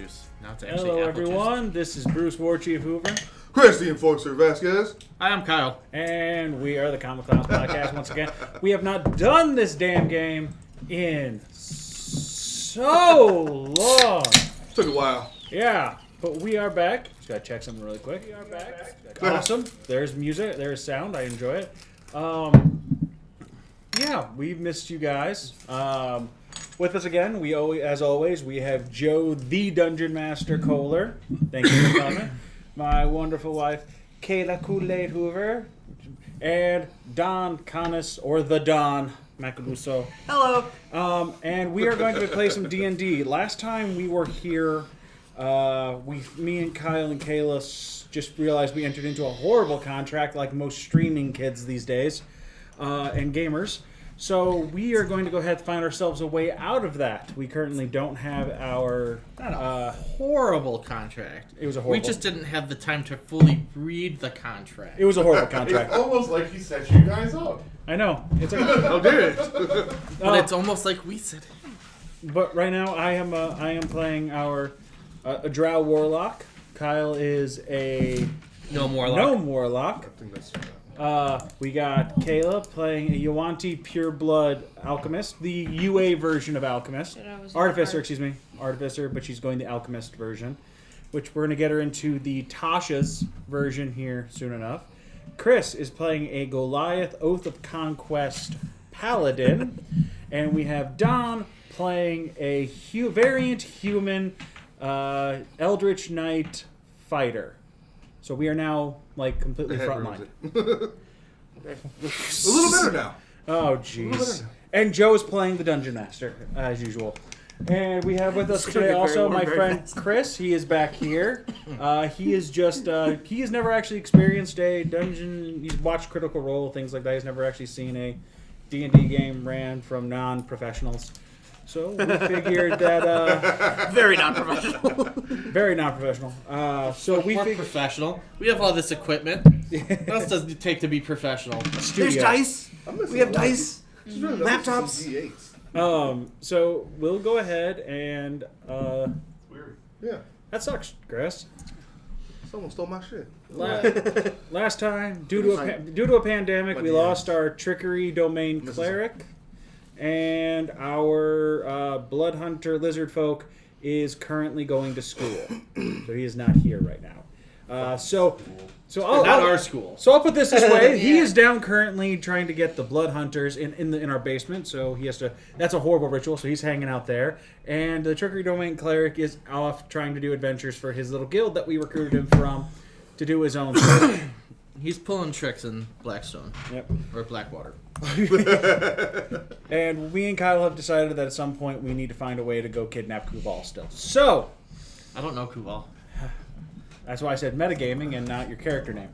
juice. Now it's actually Hello, apple everyone. juice. This is Bruce Warchief Hoover. Christian Foxer Vasquez. Hi, I'm Kyle. And we are the Comic Clowns Podcast once again. We have not done this damn game in so long. Took a while. Yeah, but we are back. Just gotta check something really quick. We are back. Awesome. There's music. There's sound. I enjoy it. Yeah, we've missed you guys. With us again, as always, we have Joe, the Dungeon Master Kohler. Thank you for coming. My wonderful wife, Kayla Kool-Aid Hoover, and Don Canis, or the Don Macaluso. Hello. And we are going to play some D&D. Last time we were here, me and Kyle and Kayla just realized we entered into a horrible contract, like most streaming kids these days, and gamers. So we are going to go ahead and find ourselves a way out of that. We currently don't have our... Not a horrible contract. It was a horrible... We just didn't have the time to fully read the contract. It was a horrible contract. It's almost like he set you guys up. I know. It's like, How dare it? But it's almost like we said it. But right now, I am playing our a Drow Warlock. Kyle is a Gnome Warlock. Gnome Warlock. I think that's We got Kayla playing a Yuanti Pureblood Alchemist, the UA version of Alchemist. Artificer, but she's going the Alchemist version, which we're going to get her into the Tasha's version here soon enough. Chris is playing a Goliath Oath of Conquest Paladin, and we have Don playing a variant human Eldritch Knight Fighter. So we are now, like, completely frontline. a little better now. Oh, jeez. And Joe's playing the Dungeon Master, as usual. And we have with us today also my friend Chris. He is back here. He is just, he has never actually experienced a dungeon. He's watched Critical Role, things like that. He's never actually seen a D&D game ran from non-professionals. So we figured that... Very non-professional. Very non-professional. So we We're figured... professional. We have all this equipment. What else does it take to be professional? There's dice. We have dice. Laptops. So we'll go ahead and... Weird. Yeah. That sucks, Chris. Someone stole my shit. Last time, due to a pandemic, we lost our Trickery Domain Cleric, and our Blood Hunter Lizard Folk is currently going to school, so he is not here right now. So Our school. So I'll put this way: he is down currently trying to get the Blood Hunters in our basement. So he has to. That's a horrible ritual. So he's hanging out there, and the Trickery Domain Cleric is off trying to do adventures for his little guild that we recruited him from to do his own thing. He's pulling tricks in Blackstone. Yep. Or Blackwater. And we and Kyle have decided that at some point we need to find a way to go kidnap Kuval still. So I don't know Kuval. that's why I said metagaming and not your character name.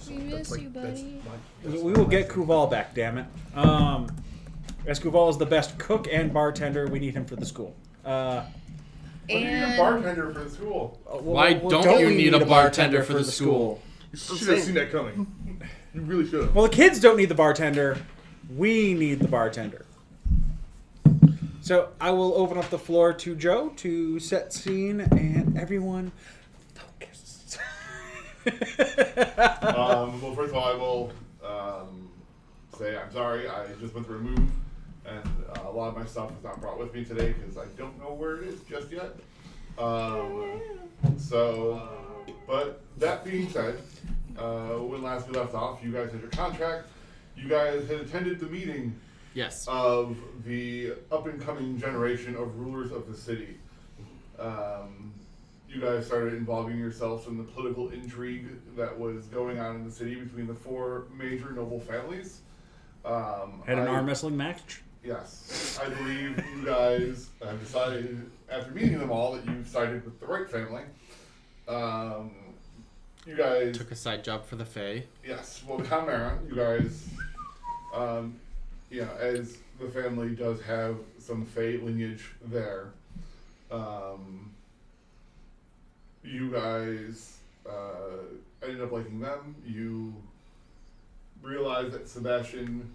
We miss you, buddy. We will get Kuval back, damn it. As Kuval is the best cook and bartender, we need him for the school. You need a bartender for the school. Why don't you need a bartender for the school? You should have seen that coming. You really should have. Well, the kids don't need the bartender. We need the bartender. So I will open up the floor to Joe to set scene, and everyone focus. Well, first of all, I will say I'm sorry. I just went through a move, and a lot of my stuff is not brought with me today because I don't know where it is just yet. But that being said, when last we left off, you guys had your contract. You guys had attended the meeting Yes. of the up-and-coming generation of rulers of the city. You guys started involving yourselves in the political intrigue that was going on in the city between the four major noble families. Had an arm wrestling match. Yes. I believe you guys have decided, after meeting them all, that you've sided with the right family. You guys... Took a side job for the Fae. Yes. Well, Chimera, you guys... as the family does have some Fae lineage there, you guys ended up liking them. You realize that Sebastian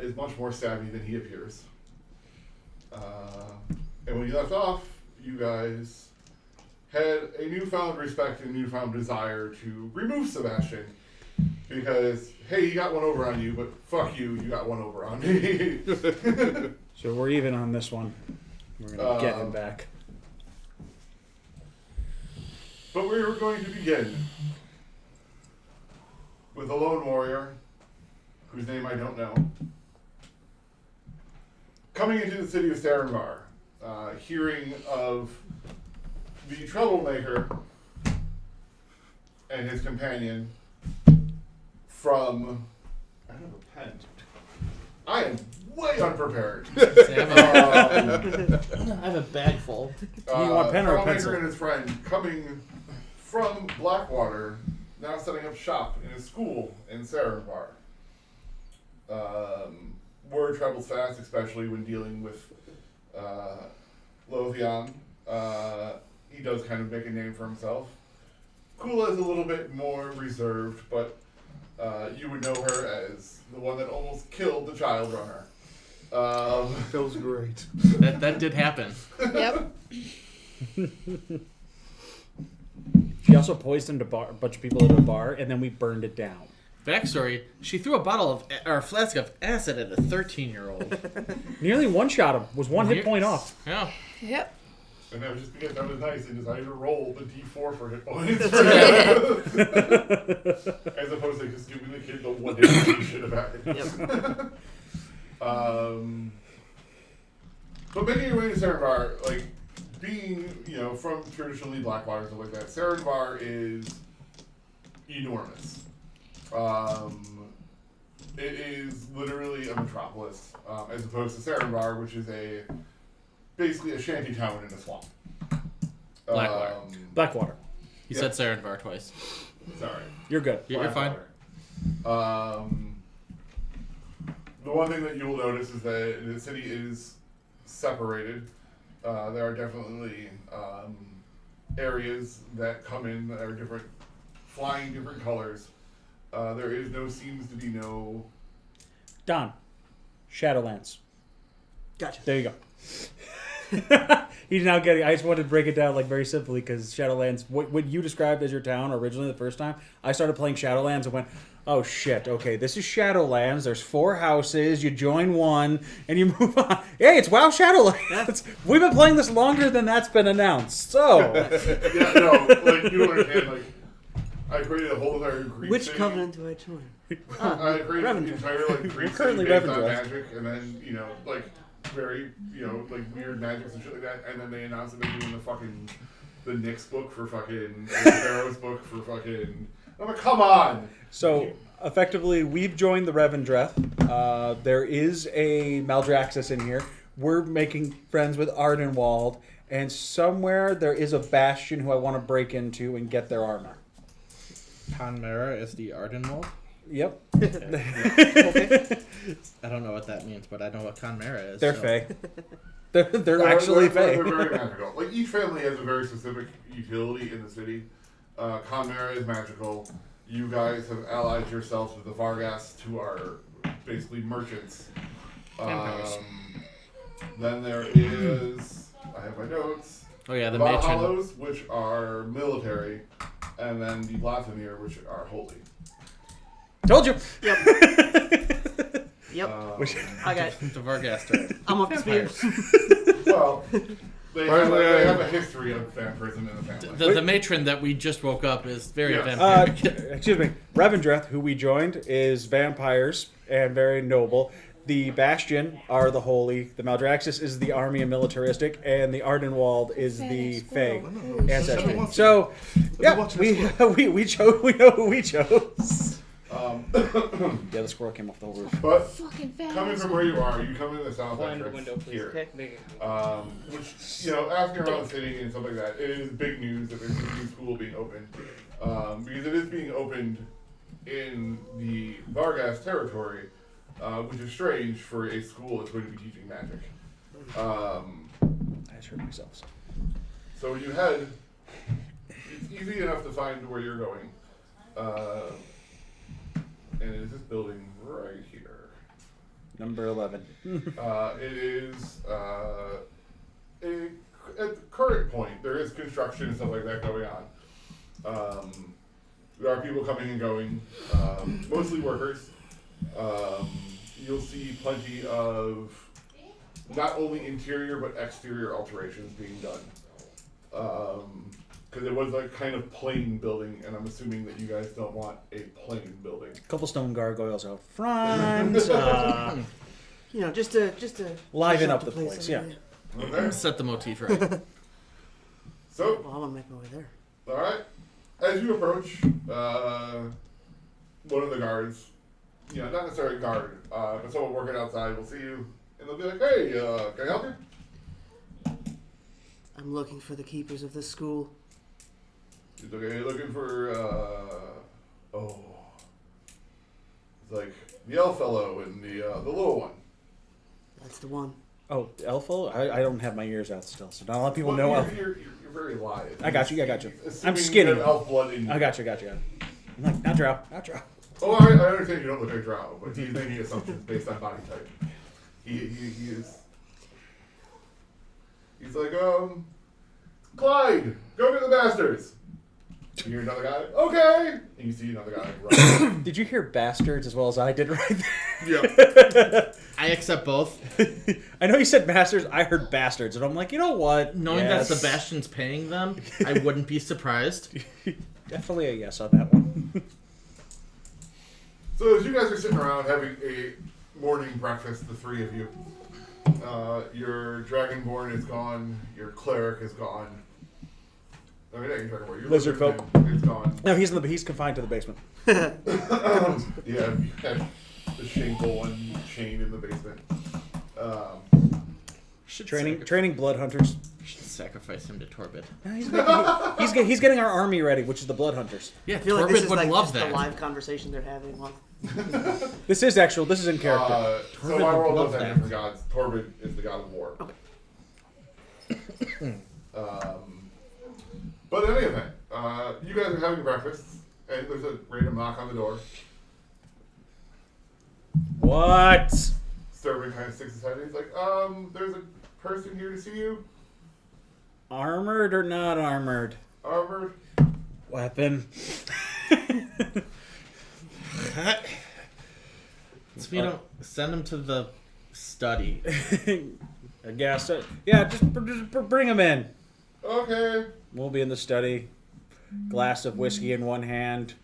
is much more savvy than he appears. And when you left off, you guys had a newfound respect and newfound desire to remove Sebastian. Because, hey, you got one over on you, but fuck you, you got one over on me. So we're even on this one. We're going to get him back. But we were going to begin with a lone warrior, whose name I don't know, coming into the city of Sarenvar, hearing of the troublemaker and his companion from... I don't have a pen. I am way unprepared. I have a bag full. You want a pen or a pencil? Troublemaker and his friend coming from Blackwater, now setting up shop in a school in Sarenvar. Word travels fast, especially when dealing with Lothian. He does kind of make a name for himself. Kula is a little bit more reserved, but you would know her as the one that almost killed the child runner. Feels great. That did happen. Yep. She also poisoned a bunch of people at a bar, and then we burned it down. Backstory: she threw a bottle of or a flask of acid at a 13-year-old. Nearly one-shot him. Was one hit point off. Yeah. Yep. And that was just because I was nice and decided to roll the D4 for hit points. As opposed to just giving the kid the one hit he should have had. Yep. But making your way to Sarenvar, like, being, from traditionally Blackwater and stuff like that, Sarenvar is enormous. It is literally a metropolis, as opposed to Sarenvar, which is basically a shanty town in a swamp. Blackwater. Blackwater. You said Sarenvar twice. Sorry. You're good. You're fine. The one thing that you will notice is that the city is separated. There are definitely areas that come in that are different, flying different colors. Seems to be no... Don. Shadowlands. Gotcha. There you go. He's now getting... I just wanted to break it down very simply because Shadowlands... What you described as your town originally the first time, I started playing Shadowlands and went, oh shit, okay, this is Shadowlands. There's 4 houses. You join one and you move on. Hey, it's WoW Shadowlands. We've been playing this longer than that's been announced. So... Yeah, no, you don't understand, I created a whole entire Greek Which city. covenant do I join? I created an entire Greek currently city based on Revendreth. magic, and then very weird magics and shit like that. And then they announced that they're doing the Nyx book for the Pharaoh's book for I'm like, come on. So effectively, we've joined the Revendreth. There is a Maldraxxus in here. We're making friends with Ardenwald, and somewhere there is a Bastion who I want to break into and get their armor. Conmera is the Ardenwald. Yep. I don't know what that means, but I know what Conmera is. They're so. fey. They're actually fey. They're very magical. Each family has a very specific utility in the city. Conmera is magical. You guys have allied yourselves with the Vargas, who are basically merchants. Then there is, I have my notes. Oh yeah, the the matron. Valhallos, which are military, and then the Blathamir, which are holy. Told you. Yep. Yep. I got it. The Vargas. I'm up to speed. Well, they have a history of vampirism in the family. The matron that we just woke up is very Yes. vampiric. Excuse me. Revendreth, who we joined, is vampires and very noble. The Bastion are the holy. The Maldraxxus is the army and militaristic, and the Ardenwald is the Fey ancestry. So, yeah, we chose. We know who we chose. Yeah, the squirrel came off the roof. But Fucking fast. coming from where you are, you come in the south Blind the entrance window, please. here. Okay. Which, asking around the city and stuff like that, it is big news that there's a new school being opened. Because it is being opened in the Vargas territory, which is strange for a school that's going to be teaching magic. I just hurt myself. So when you head, it's easy enough to find where you're going. And it is this building right here. Number 11. It is at the current point, there is construction and stuff like that going on. There are people coming and going, mostly workers. You'll see plenty of not only interior but exterior alterations being done. Because it was a kind of plain building, and I'm assuming that you guys don't want a plain building. Couple stone gargoyles out front. Just to Liven up the place, yeah. Okay. Set the motif right. So, Well, I'm gonna make my way there. all right. As you approach, one of the guards, not necessarily a guard, but someone working outside will see you, and they'll be like, "Hey, can I help you?" I'm looking for the keepers of this school. He's like, "Hey, looking for it's like the elf fellow and the little one." That's the one. Oh, Elfo? I don't have my ears out still, so not a lot of people Well, know you're, Elf. you're very live. I got you. I'm Assuming skinny. You have elf blood in you. I got you. I'm like, not drow. Oh, I understand you don't look like Drow, but he's making assumptions based on body type. He's like, Clyde, go get the bastards. You hear another guy, okay, and you see another guy run. Did you hear bastards as well as I did right there? Yep. I accept both. I know you said bastards. I heard bastards, and I'm like, you know what? Knowing Yes. that Sebastian's paying them, I wouldn't be surprised. Definitely a yes on that one. So as you guys are sitting around having a morning breakfast, the three of you, your Dragonborn is gone, your Cleric is gone. I mean, not your Dragonborn, your Lizard folk is gone. No, he's confined to the basement. Yeah, you have the shameful one chained in the basement. Training blood hunters. Should sacrifice him to Torbid. No, he's getting our army ready, which is the blood hunters. Yeah, I feel like Torbid this is would like love just that. the live conversation they're having. This is in character. So Torbid my would world love does have that. different gods. Torbid is the god of war. Okay. But in any event, you guys are having breakfast, and there's a random knock on the door. What? Servant kind of sticks his head in. He's like, there's a person here to see you. Armored or not armored? Armored. Weapon. Send him to the study. I guess. Yeah, just bring him in. Okay. We'll be in the study. Glass of whiskey in one hand.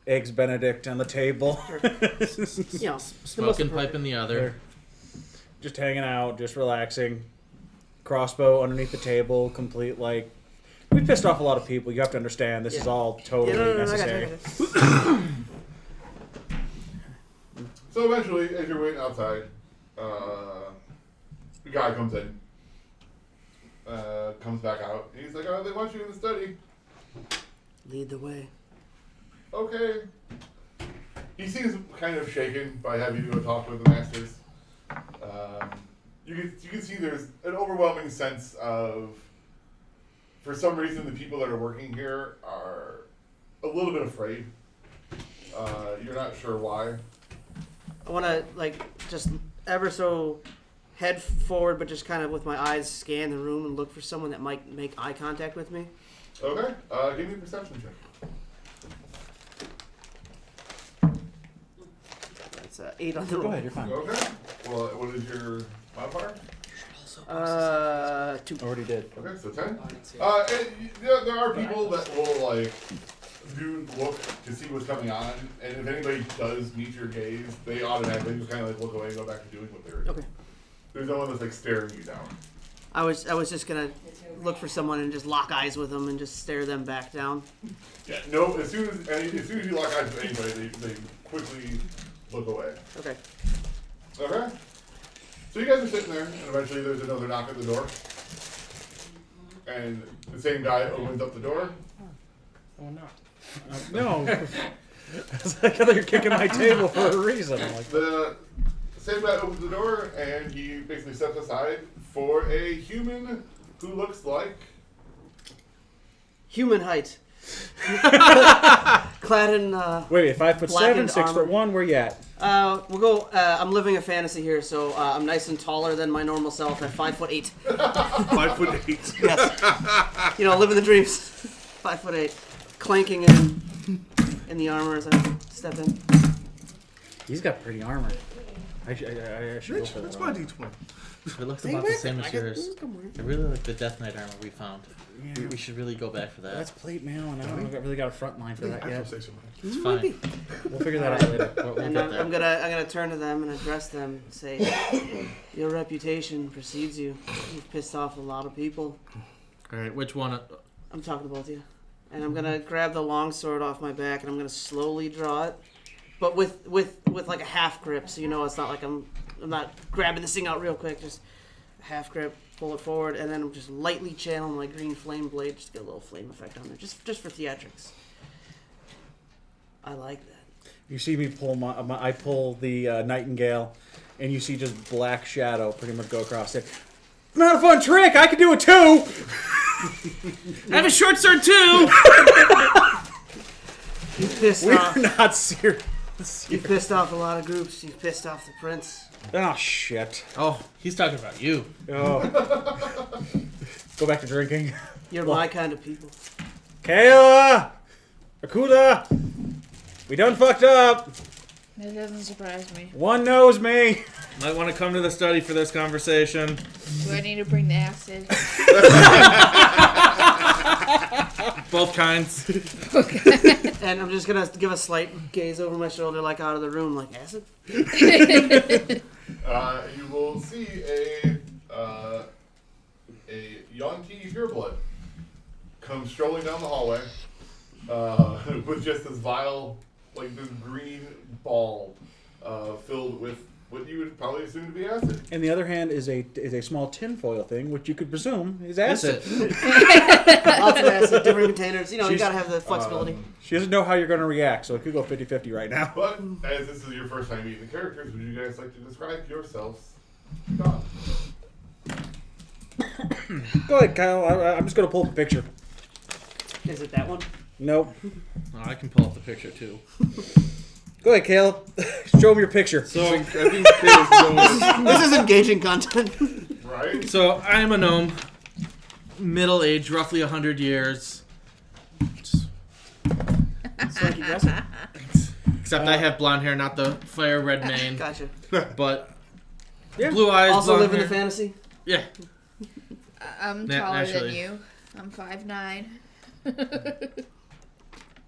Eggs Benedict on the table. Smoking pipe in the other. Just hanging out, just relaxing. Crossbow underneath the table, complete like. We pissed off a lot of people. You have to understand this is all totally necessary. I got you. So eventually, as you're waiting outside, the guy comes in, comes back out, and he's like, "Oh, they want you in the study." Lead the way. Okay. He seems kind of shaken by having to go talk with the masters. You can see there's an overwhelming sense of, for some reason, the people that are working here are a little bit afraid. You're not sure why. I want to just ever so head forward, but just kind of with my eyes scan the room and look for someone that might make eye contact with me. Okay. Give me a perception check. That's 8 on the roll. Go ahead, you're fine. Okay. Well, what is your modifier? 2. Already did. Okay, so 10. And, there are people that will do look to see what's coming on, and if anybody does meet your gaze, they automatically just kind of look away and go back to doing what they're doing. Okay. There's no one that's staring you down. I was just gonna look for someone and just lock eyes with them and just stare them back down. Yeah. No. As soon as you lock eyes with anybody, they quickly look away. Okay. Okay. So you guys are sitting there, and eventually there's another knock at the door, and the same guy opens up the door. Oh no. No. It's like I thought you're kicking my table for a reason. I'm like, The same guy opens the door, and he basically steps aside for a human who looks like. Human height. Clad in wait, 5'7", blackened 6'1", armor. where you at? We'll go. I'm living a fantasy here, so I'm nice and taller than my normal self at 5'8". 5'8". Yes. Living the dreams. 5'8", clanking in the armor as I step in. He's got pretty armor. I should go Rich, for that's that. my D20. It looks about the same as yours. I really like the Death Knight armor we found. Yeah. We should really go back for that. That's plate mail, and I don't really got a front line for that I yet. have to say so much. It's fine. We'll figure that out later. We'll And get there. I'm gonna turn to them and address them and say, your reputation precedes you. You've pissed off a lot of people. All right, which one? I'm talking to both of you. And I'm gonna grab the long sword off my back and I'm gonna slowly draw it, but with like a half grip, so it's not like I'm not grabbing this thing out real quick. Just a half grip, pull it forward, and then I'm just lightly channel my green flame blade, just to get a little flame effect on there, just for theatrics. I like that. You see me pull I pull the Nightingale, and you see just black shadow pretty much go across it. Not a fun trick. I can do it too. I have a short sword too. You've pissed We're off. not serious. You've pissed off a lot of groups. You've pissed off the prince. Oh shit. Oh, he's talking about you. Oh. Go back to drinking. You're my kind of people. Kayla! Akuda! We done fucked up. That doesn't surprise me. One knows me. Might want to come to the study for this conversation. Do I need to bring the acid? Both kinds. And I'm just gonna give a slight gaze over my shoulder, like out of the room, like acid. You will see a Yonti pureblood come strolling down the hallway with just this vial, like this green ball filled with what you would probably assume to be acid. And the other hand is a small tinfoil thing, which you could presume is acid. Lots of acid, different containers. You She's- gotta have the flexibility. She doesn't know how you're going to react, so it could go 50-50 right now. But as this is your first time meeting the characters, would you guys like to describe yourselves? Don. Go ahead, Kyle. I'm just going to pull up a picture. Is it that one? Nope. Oh, I can pull up the picture too. Go ahead, Caleb. Show him your picture. I think Caleb's going This is engaging content. Right? So I am a gnome, middle age, roughly 100 years. Swanky dresser. Except I have blonde hair, not the fire red mane. Gotcha. But Yeah. blue eyes, Also blonde live in hair. the fantasy. Yeah. I'm Na- taller naturally. than you. I'm 5'9".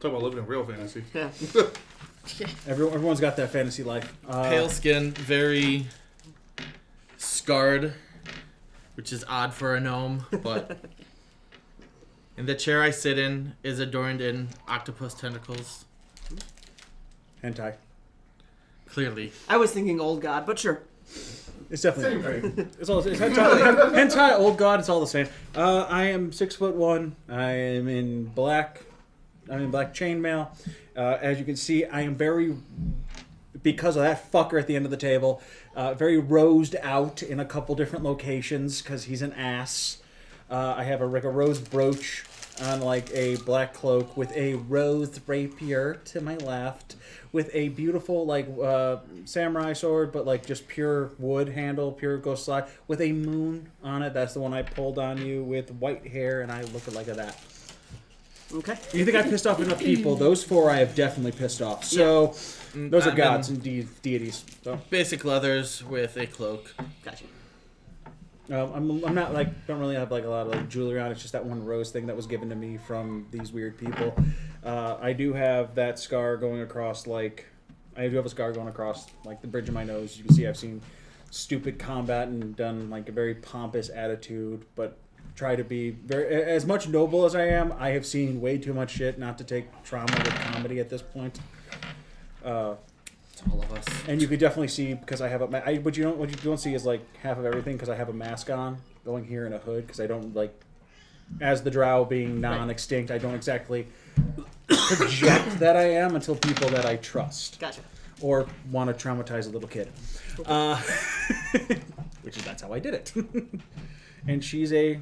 Talk about living in real fantasy. Yeah. Everyone's got that fantasy life. Pale skin, very scarred, which is odd for a gnome, but... And the chair I sit in is adorned in octopus tentacles. Hentai. Clearly. I was thinking old god, but sure. It's definitely. Same thing. It's hentai, hentai, old god. It's all the same. I am 6'1". I am in black. I'm in black chainmail. As you can see, I am very, because of that fucker at the end of the table, very rosed out in a couple different locations because he's an ass. I have a rose brooch on like a black cloak with a rose rapier to my left, with a beautiful like samurai sword, but like just pure wood handle, pure ghost slide, with a moon on it. That's the one I pulled on you, with white hair, and I look like that. Okay. You think I pissed off enough people? Those four I have definitely pissed off. So those are I'm gods in and deities. So basic leathers with a cloak. Gotcha. I'm not like, don't really have like a lot of like jewelry on. It's just that one rose thing that was given to me from these weird people. I do have that scar going across like, I do have a scar going across like the bridge of my nose. You can see I've seen stupid combat and done like a very pompous attitude, but try to be very, as much noble as I am. I have seen way too much shit not to take trauma with comedy at this point. It's all of us. And you could definitely see, because I have a what you don't see is like half of everything, because I have a mask on going here in a hood, because I don't like, as the drow being non-extinct, I don't exactly project that I am until people that I trust Gotcha. or want to traumatize a little kid, which is that's how I did it. And she's a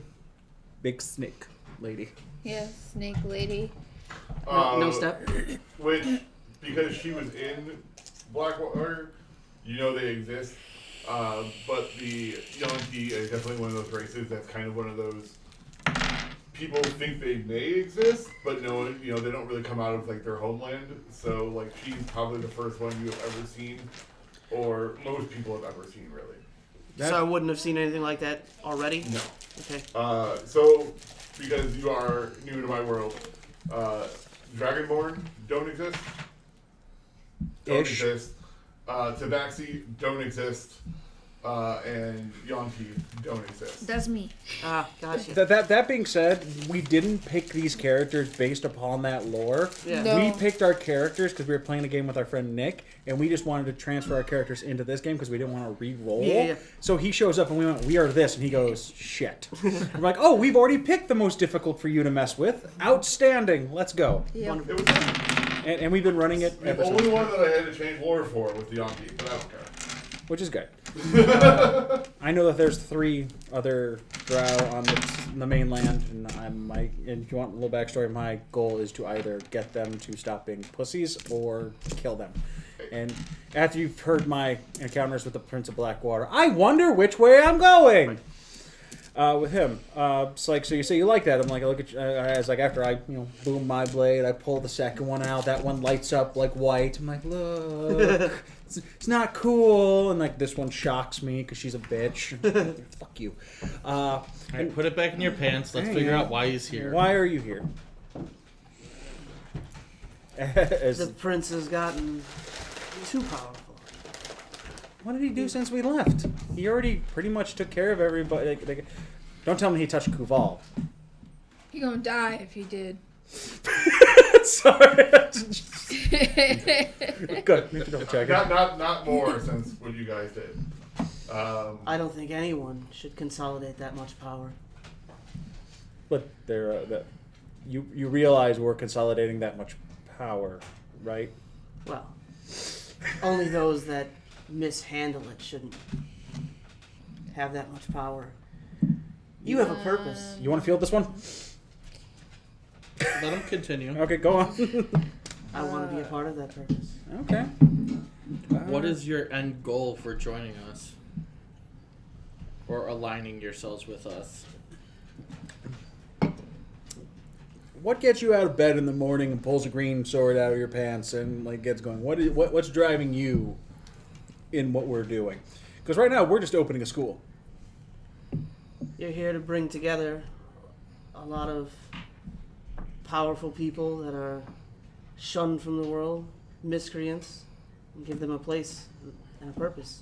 big snake lady. Yeah, snake lady. No step. Which, because she was in Blackwater, you know they exist. But the Yankee is definitely one of those races that's kind of one of those people think they may exist, but no one, you know, they don't really come out of like their homeland. So like she's probably the first one you have ever seen, or most people have ever seen, really. So I wouldn't have seen anything like that already? No. Okay. So because you are new to my world, Dragonborn don't exist. Don't Ish. exist. Tabaxi don't exist. And Yonti don't exist. That's me. Ah, gotcha. That being said, we didn't pick these characters based upon that lore. Yeah. No. We picked our characters because we were playing a game with our friend Nick, and we just wanted to transfer our characters into this game because we didn't want to re-roll. Yeah. So he shows up and we went, "We are this," and he goes, "Shit." We're like, "Oh, we've already picked the most difficult for you to mess with. Outstanding. Let's go." Yeah. It was fun. And we've been running it The ever only since, one that I had to change lore for was the Yonti, but I don't care. which is good. I know that there's 3 other drow on the mainland, and and if you want a little backstory, my goal is to either get them to stop being pussies or kill them. And after you've heard my encounters with the Prince of Blackwater, I wonder which way I'm going. With him, it's like, so you say you like that. I'm like, I look at you, I was like, after I boom my blade, I pull the second one out. That one lights up like white. I'm like, look, it's not cool. And like this one shocks me because she's a bitch. Fuck you. All right, put it back in your pants. Let's figure out why he's here. Why are you here? The prince has gotten too powerful. What did he do since we left? He already pretty much took care of everybody. Don't tell me he touched Kuval. He gonna die if he did. Sorry. Good. Need to double check it. Not more since what you guys did. I don't think anyone should consolidate that much power. But you realize we're consolidating that much power, right? Well, only those that mishandle it shouldn't have that much power. You have a purpose. You want to field this one? Let him continue. Okay, go on. I want to be a part of that purpose. Okay. What is your end goal for joining us? Or aligning yourselves with us? What gets you out of bed in the morning and pulls a green sword out of your pants and like gets going? What's driving you in what we're doing? Because right now we're just opening a school. You're here to bring together a lot of powerful people that are shunned from the world, miscreants, and give them a place and a purpose.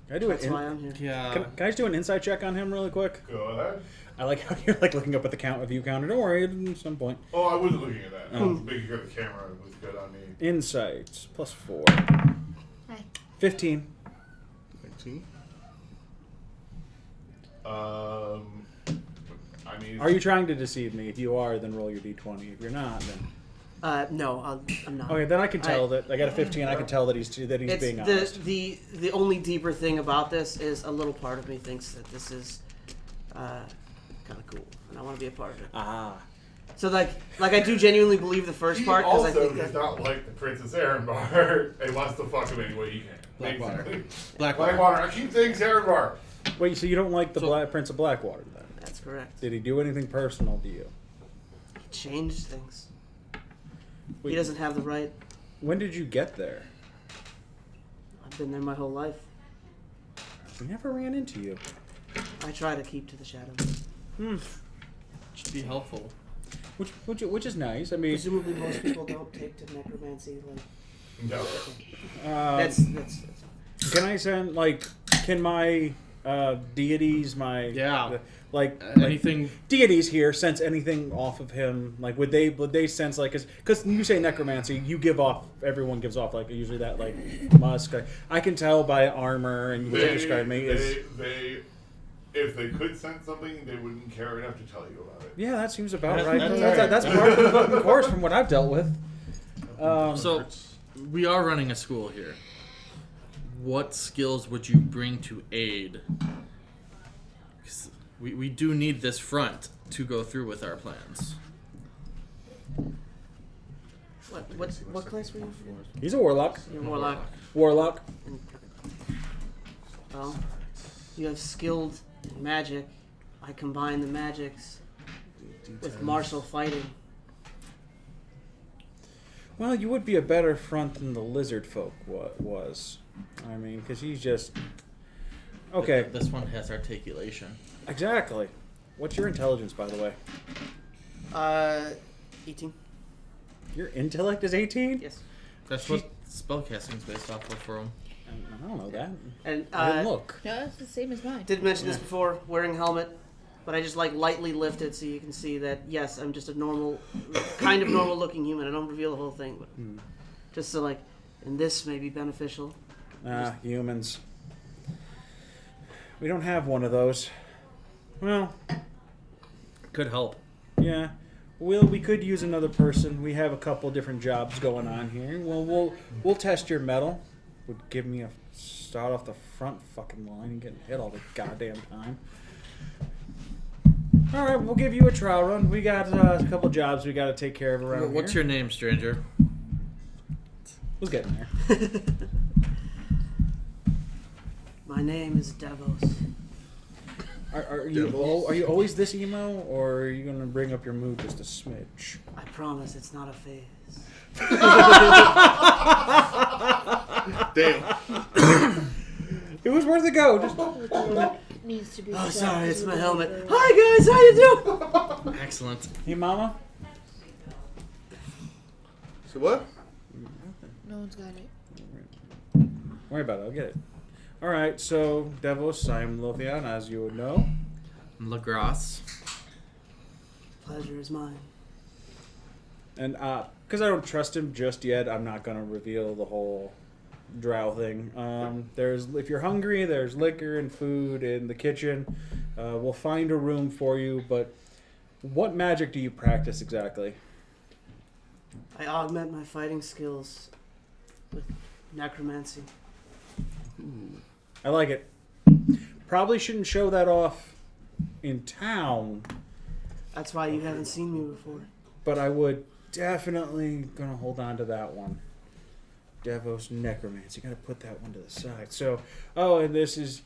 Can I do That's why I'm here. Yeah. Can I just do an insight check on him really quick? Go ahead. I like how you're like looking up at the view counter. Don't worry, at some point. Oh, I wasn't looking at that. Oh. Making sure the camera was good on me. Insight +4. Hi. 15. I mean, Are you trying to deceive me? If you are, then roll your d20. If you're not, then No, I'm not. okay. Then I can tell that I got a 15. I can tell that he's It's being honest. the only deeper thing about this is a little part of me thinks that this is kind of cool, and I want to be a part of it. Ah. So like I do genuinely believe the first he part because I also think does that not like the Princess Erenbar and wants to fuck him any way he can. Blackwater. Basically. Blackwater. Blackwater. I keep saying Erenbar. Wait, so you don't like the So- Prince of Blackwater then? that's correct. Did he do anything personal to you? He changed things. Wait, He doesn't have the right. When did you get there? I've been there my whole life. We never ran into you. I try to keep to the shadows. Should be helpful. Which is nice. I mean, Presumably, most people don't take to necromancy. Like No. that's can I send can my deities, like Anything. deities here sense anything off of him? Like would they sense because you say necromancy, everyone gives off like usually that like musk. I can tell by armor and what you describe me as. If they could sense something, they wouldn't care enough to tell you about it. Yeah, that seems about That's- right. that's That's part of the fucking course from what I've dealt with. So, we are running a school here. What skills would you bring to aid? 'Cause we do need this front to go through with our plans. What class were you? He's a warlock. You're a warlock. Warlock. Well, you have skilled magic. I combine the magics with martial fighting. Well, you would be a better front than the lizard folk was. I mean, because he's just... Okay. This one has articulation. Exactly. What's your intelligence, by the way? 18. Your intellect is 18? Yes. That's what spellcasting is based off of for him. I don't know that. And I didn't look. No, it's the same as mine. Did mention this before, wearing helmet, but I just like lightly lift it so you can see that, yes, I'm just a normal, kind of normal looking human. I don't reveal the whole thing, but just so like, and this may be beneficial. Humans. We don't have one of those. Well, Could help. yeah. We could use another person. We have a couple different jobs going on here. Well, we'll test your metal. Would give me a start off the front fucking line and getting hit all the goddamn time. All right, we'll give you a trial run. We got a couple jobs we got to take care of around What's here. your name, stranger? Who's getting there? My name is Davos. Are you always this emo, or are you gonna bring up your mood just a smidge? I promise it's not a phase. Damn. It was worth a go. Just Needs to be. Oh, sorry, it's my helmet. Hi guys, how you doing? Excellent. hey, mama. So what? No one's got it. Don't worry about it. I'll get it. All right. So, Devos, I'm Lothian, as you would know. Lagras. Pleasure is mine. And because I don't trust him just yet, I'm not gonna reveal the whole drow thing. If you're hungry, there's liquor and food in the kitchen. We'll find a room for you. But what magic do you practice exactly? I augment my fighting skills with necromancy. I like it. Probably shouldn't show that off in town, That's why you haven't seen me before. but I would definitely gonna hold on to that one. Devos Necromancy. Gotta put that one to the side. So, and this is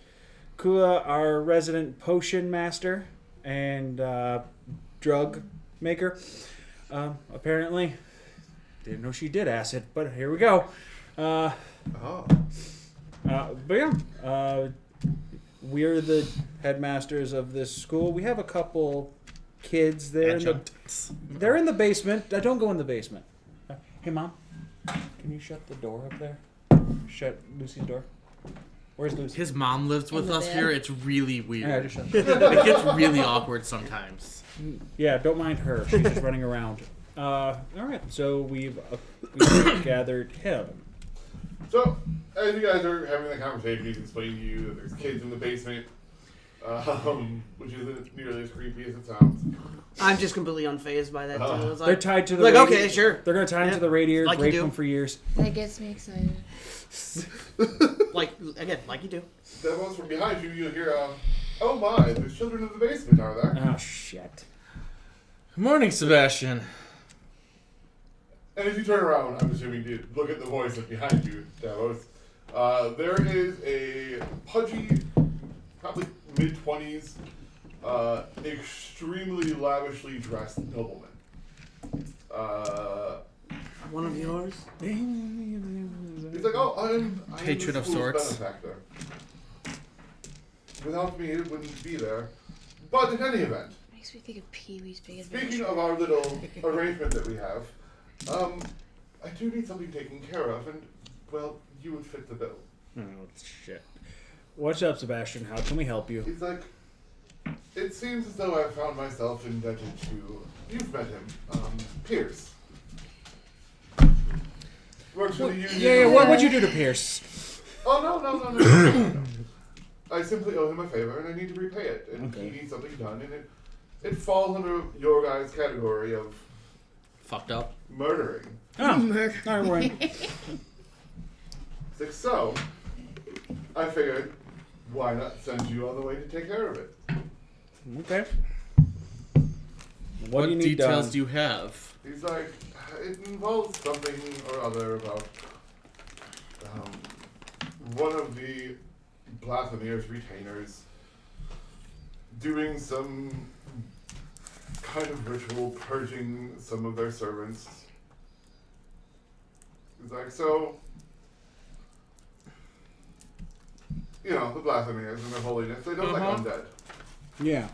Kua, our resident potion master and drug maker. Apparently, didn't know she did acid, but here we go. Oh. But yeah, we're the headmasters of this school. We have a couple kids there. They're in the basement. Don't go in the basement. Hey, Mom, can you shut the door up there? Shut Lucy's door. Where's Lucy? His mom lives with us here. It's really weird. Yeah, just shut It gets really awkward sometimes. Yeah, don't mind her. She's just running around. All right, so we've gathered him. So, as you guys are having that conversation, he's explaining to you that there's kids in the basement, which isn't nearly as creepy as it sounds. I'm just completely unfazed by that too. It's They're like, tied to the like radiator. okay, sure. They're gonna tie him to the radiator, Like you rape do. him for years. That gets me excited. Like again, like you do. Devils from behind you, you'll hear, oh my, there's children in the basement, are there? Oh shit. Good morning, Sebastian. And as you turn around, I'm assuming you look at the voice that's behind you, Davos. There is a pudgy, probably mid-20s, extremely lavishly dressed nobleman. One of yours. He's like, oh, I'm Patron the of school's sorts. benefactor. Without me, it wouldn't be there. But in any event, Makes me think of Pee-wee's Big speaking Adventure. of our little arrangement that we have, I do need something taken care of, and, well, you would fit the bill. Oh shit. What's up, Sebastian? How can we help you? He's like, it seems as though I've found myself indebted to, you've met him, Pierce. Works for the union. Yeah, what'd you do to Pierce? Oh, no. I simply owe him a favor, and I need to repay it, and Okay. he needs something done, and it falls under your guys' category of Fucked up. murdering. Oh, alright, we're in. It's like, so, I figured, why not send you on the way to take care of it? Okay. What do you need details done? do you have? He's like, it involves something or other about one of the Blathemir's retainers doing some kind of ritual, purging some of their servants. He's like, so, you know, the Blathemirs and their holiness, they don't like undead. Yeah.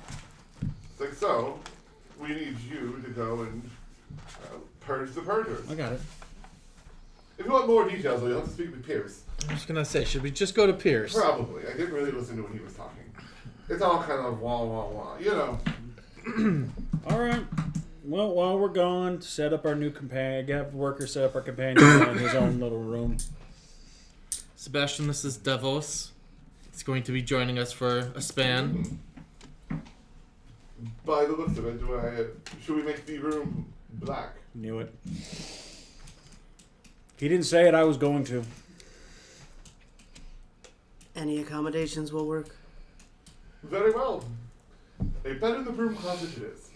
It's like, so, we need you to go and purge the purgers. I got it. If you want more details, you'll have to speak with Pierce. I was gonna say, should we just go to Pierce? Probably. I didn't really listen to when he was talking. It's all kind of wah, wah, wah. You know. All right. Well, while we're gone, set up our new companion. Have the worker set up our companion in his own little room. Sebastian, this is Davos. He's going to be joining us for a span. By the looks of it, should we make the room black? Knew it. He didn't say it. I was going to. Any accommodations will work. Very well. A bed in the broom closet it is.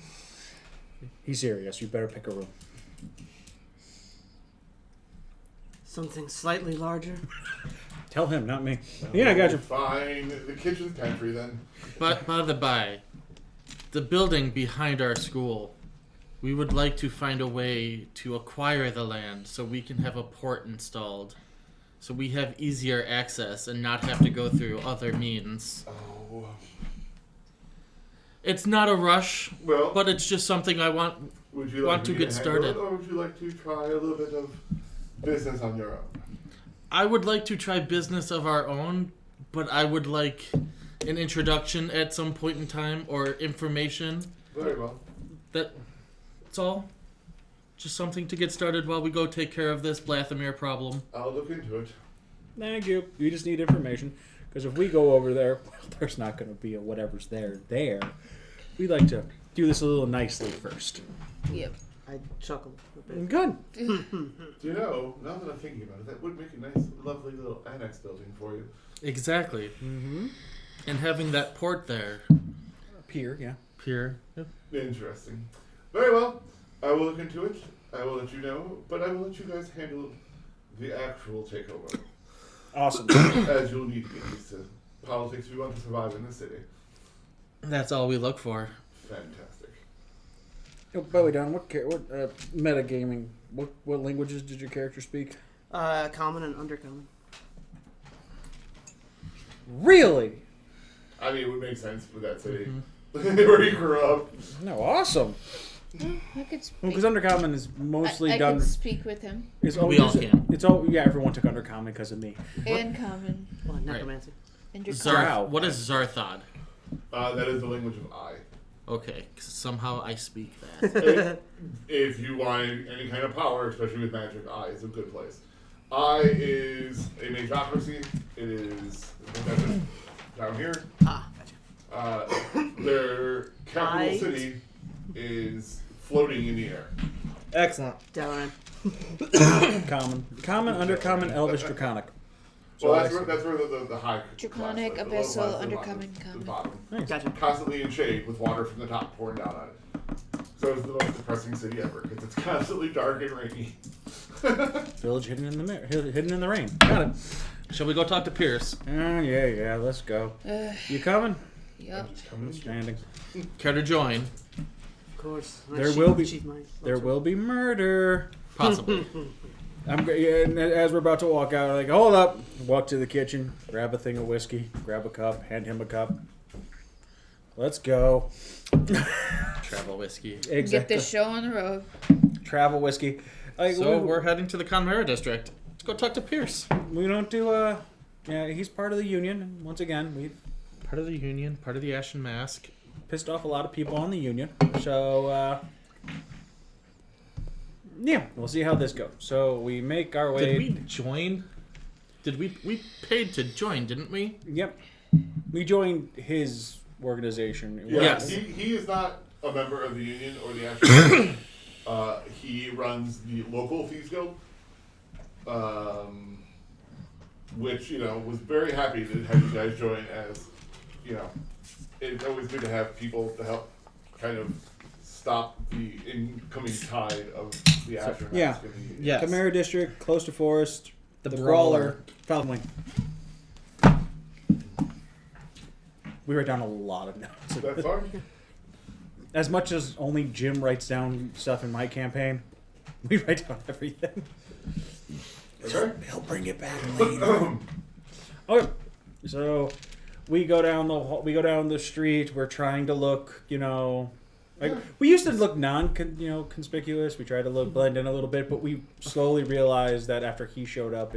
He's serious. You better pick a room. Something slightly larger. Tell him, not me. Yeah, I got you. Fine. The kitchen's pantry then. But by the by, the building behind our school, we would like to find a way to acquire the land so we can have a port installed. So we have easier access and not have to go through other means. Oh. It's not a rush, Well, but it's just something I want would you want to me get handle started. it, or would you like to try a little bit of business on your own? I would like to try business of our own, but I would like an introduction at some point in time or information. Very well. That's all. Just something to get started while we go take care of this Blathamir problem. I'll look into it. Thank you. You just need information. Because if we go over there, well, there's not going to be a whatever's there. We like to do this a little nicely first. Yep. I chuckled a bit. Good. Do you know, now that I'm thinking about it, that would make a nice, lovely little annex building for you. Exactly. Mm-hmm. And having that port there. Pier, yeah. Pier. Yep. Interesting. Very well. I will look into it. I will let you know, but I will let you guys handle the actual takeover. Awesome. As you'll need to get used to politics if you want to survive in the city. That's all we look for. Fantastic. Oh, Bowie Don, what metagaming? What languages did your character speak? Common and undercommon. Really? I mean, it would make sense with that city. Where he grew up. No, awesome. I could speak. Well, because Undercommon is mostly I done. could speak with him. It's We all can. It's all. Yeah, everyone took Undercommon because of me. And common. Well, necromancy. And your Zarth. What is Zarthod? That is the language of I. Okay, 'cause somehow I speak that. If you want any kind of power, especially with magic, I is a good place. I is a magocracy. It is down here. Gotcha. Their capital I- city is floating in the air. Excellent. Dalaran. Common, Undercommon, Elvish, Draconic. Well, that's where the high Draconic, class, Abyssal, the low class, Undercommon, the Common. bottom. Nice. Gotcha. Constantly in shade with water from the top pouring down on it. So it's the most depressing city ever because it's constantly dark and rainy. Village hidden in the rain. Got it. Shall we go talk to Pierce? Yeah. Let's go. You coming? Yep. I'm standing. Care to join? Of course. There will be murder. Possibly. And as we're about to walk out, I'm like, hold up. Walk to the kitchen, grab a thing of whiskey, grab a cup, hand him a cup. Let's go. Travel whiskey. Exactly. Get this show on the road. Travel whiskey. Like, So we're heading to the Conmera district. Let's go talk to Pierce. we don't do yeah, he's part of the union. And once again, we Part of the Union, part of the Ashen Mask. pissed off a lot of people on the union. So yeah, we'll see how this goes. So we make our way. Did we join? Did we paid to join, didn't we? Yep. We joined his organization. Yeah, Yes. he is not a member of the union or the actual. He runs the local Thieves Guild, which was very happy to have you guys join. As it's always good to have people to help kind of stop the incoming tide of the astronauts. yeah. Yes. Chimera District, close to Forest, The the Brawler. Brawler, Falcon Wing. We wrote down a lot of notes. That's fine. As much as only Jim writes down stuff in my campaign, we write down everything. Okay. He'll bring it back later. Okay, so we go down the street. We're trying to look, like we used to look conspicuous. We tried to blend in a little bit, but we slowly realized that after he showed up,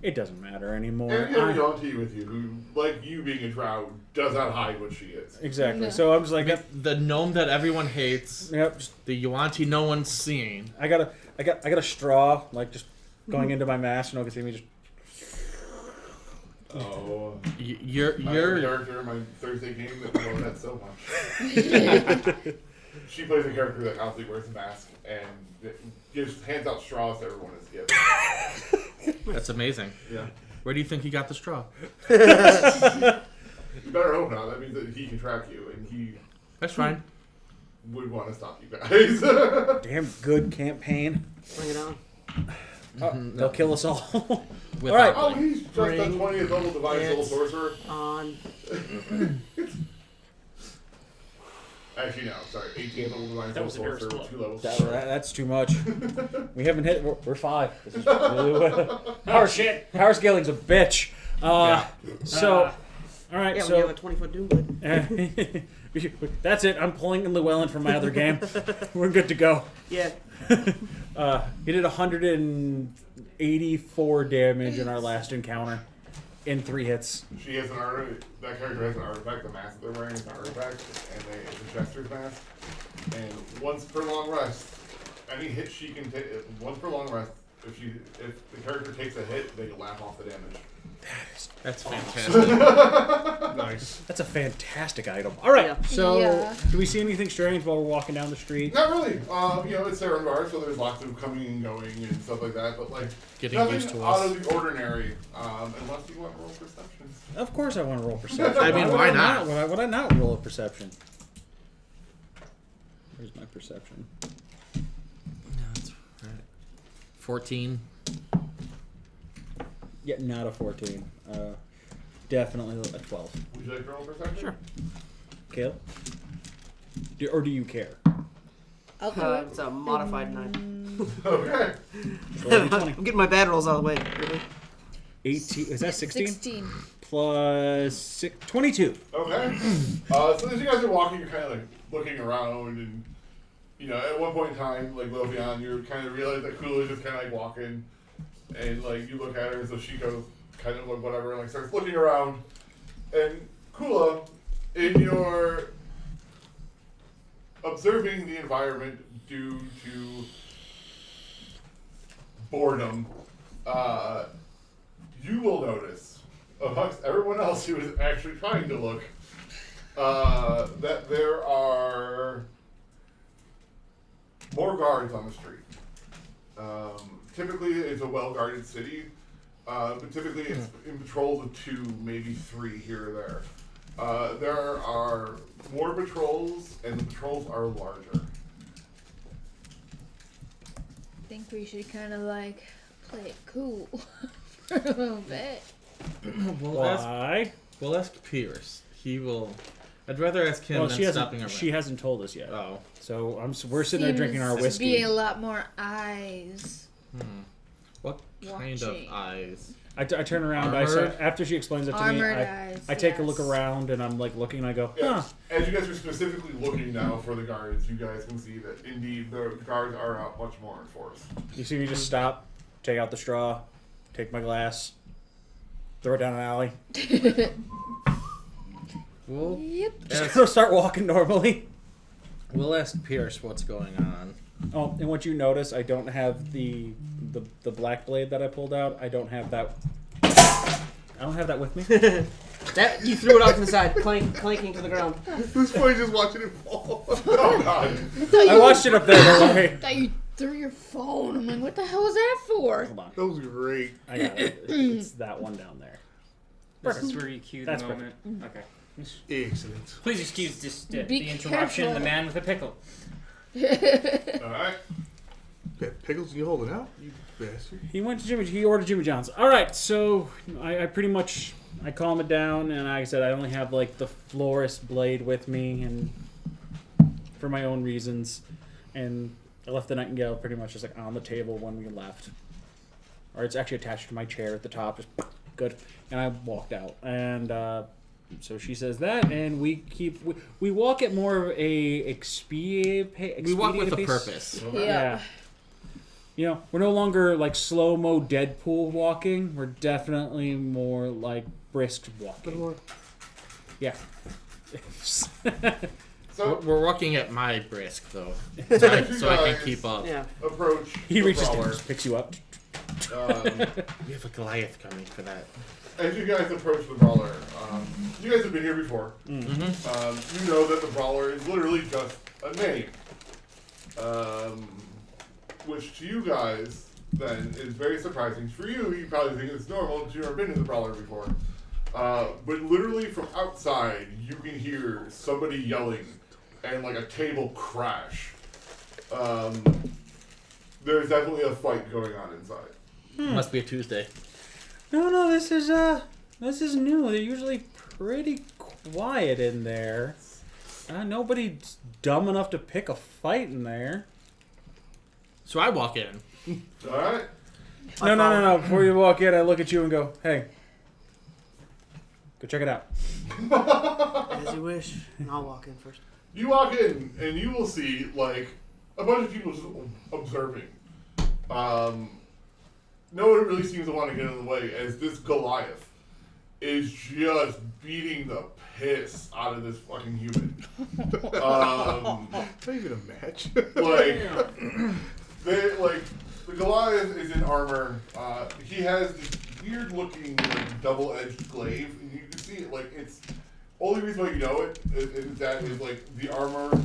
it doesn't matter anymore. And you have a Yonti with you, who, like you being a drow, does not hide what she is. Exactly. No. So I was like, yep, The gnome that everyone hates. yep. The Yuan-Ti no one's seen. I got a straw, like just going into my mask. No one can see me. Just Oh. You're My character in my Thursday game that we that so much. She plays a character that constantly wears a mask and hands out straws to everyone as gifts. That's amazing. Yeah. Where do you think he got the straw? You better hope not. That means that he can track you, and he That's fine. would want to stop you guys. damn good campaign. Bring it on. Oh, they'll kill us all. With All right. Oh, he's just a Bring 20th level divine soul it sorcerer. On. Actually, no, sorry, 18th level divine That soul was an air sorcerer with spell. 2 levels. That's too much. We haven't hit. We're 5. This is really power shit. Power scaling's a bitch. So, all right. Yeah, so we have a 20-foot doom blade. that's it. I'm pulling in Llewellyn from my other game. We're good to go. Yeah. He did 184 damage in our last encounter in 3 hits. She has an artifact. That character has an artifact. The mask that they're wearing is an artifact, and it's a jester's mask. And once per long rest, any hit she can take. Once per long rest, if the character takes a hit, they can laugh off the damage. That's fantastic. Nice. That's a fantastic item. All right. Yeah. So, Yeah. do we see anything strange while we're walking down the street? Not really. It's Saren Bar, so there's lots of coming and going and stuff like that. But like Getting nothing used to out us. of the ordinary, unless you want roll perception. Of course, I want to roll perception. I mean, would why not? Why would I not roll a perception? Where's my perception? No, that's right. 14. Yeah, not a 14. Definitely a 12. Would you like to roll perception? Sure. Caleb? Or do you care? I'll do it. It's a modified 9. Okay. Roll a d20. I'm getting my bad rolls out of the way. Really? 18. Is that 16? 16. Plus 22. Okay. So as you guys are walking, you're kind of like looking around, and at one point in time, like Lovian, you kind of realize that Kula is just kind of like walking, and like you look at her, so she goes kind of like whatever, and like starts looking around, and Kula, in your observing the environment due to boredom, you will notice, amongst everyone else who is actually trying to look, that there are more guards on the street. Typically, it's a well-guarded city, but typically it's in patrols of 2, maybe 3 here or there. There are more patrols, and the patrols are larger. I think we should kind of play it cool for a little bit. Why? We'll ask Pierce. He will. I'd rather ask him Well, than she stopping hasn't. around. She hasn't told us yet. Oh. So we're sitting there drinking our Seems to whiskey. be a lot more eyes. What kind of Watching. eyes? I turn around. Armored? after she explains it to me, Armored I eyes. take a look yes. around and I'm like looking and I go, Yeah. huh. As you guys are specifically looking now for the guards, you guys can see that indeed the guards are out much more in force. You see me just stop, take out the straw, take my glass, throw it down an alley, We'll Yep. just start walking normally. we'll ask Pierce what's going on. Oh, and what you notice, I don't have the black blade that I pulled out. I don't have that. I don't have that with me. That you threw it off to the side, clanking to the ground. This boy just watching it fall. Oh god! I watched it up there. Don't worry. Thought you threw your phone. I'm like, what the hell is that for? Hold on. That was great. I got it. It's that one down there. This is where you cue the That's moment. Okay. Excellent. Please excuse this, Be the interruption. careful. The man with the pickle. Alright. That pickles you holding out, you bastard. He went to Jimmy. He ordered Jimmy John's. All right, so I pretty much I calm it down, and like I said, I only have like the florist blade with me, and for my own reasons, and I left the Nightingale pretty much just like on the table when we left, or it's actually attached to my chair at the top. Just good, and I walked out, and so she says that, and we walk at more of a expedient. We walk with a pace. purpose. Yeah. You know, we're no longer like slow-mo Deadpool walking. We're definitely more like brisk walking. Yeah. So, We're walking at my brisk though, so I can keep up. Yeah. approach He the reaches down, brawler. just picks you up. We have a Goliath coming for that. As you guys approach the brawler, you guys have been here before. Mm-hmm. You know that the brawler is literally just a name. Which to you guys, then, is very surprising. For you probably think it's normal because you've never been to the brawler before. But literally from outside, you can hear somebody yelling and like a table crash. There's definitely a fight going on inside. Must be a Tuesday. No, this is new. They're usually pretty quiet in there. Nobody's dumb enough to pick a fight in there. So I walk in. Alright? No. Before you walk in, I look at you and go, "Hey, go check it out." As you wish. And I'll walk in first. You walk in and you will see like a bunch of people just observing. No one really seems to want to get in the way as this Goliath is just beating the piss out of this fucking human. Not even a match. The Goliath is in armor. He has this weird looking like double-edged glaive, and you can see it like it's only reason why you know it is that is like the armor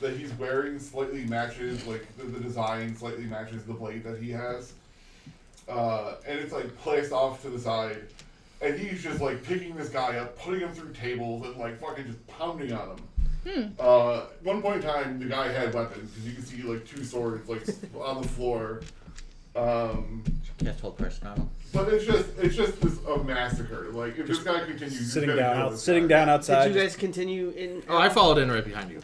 that he's wearing slightly matches like the design slightly matches the blade that he has. And it's like placed off to the side, and he's just like picking this guy up, putting him through tables, and like fucking just pounding on him. At one point in time, the guy had weapons because you can see like two swords like on the floor. Can't hold person on him. But it's just this a massacre. Like if this guy continues, Sitting he's gonna kill down, this sitting guy. down outside. Did you guys continue in? Oh, I followed in right behind you.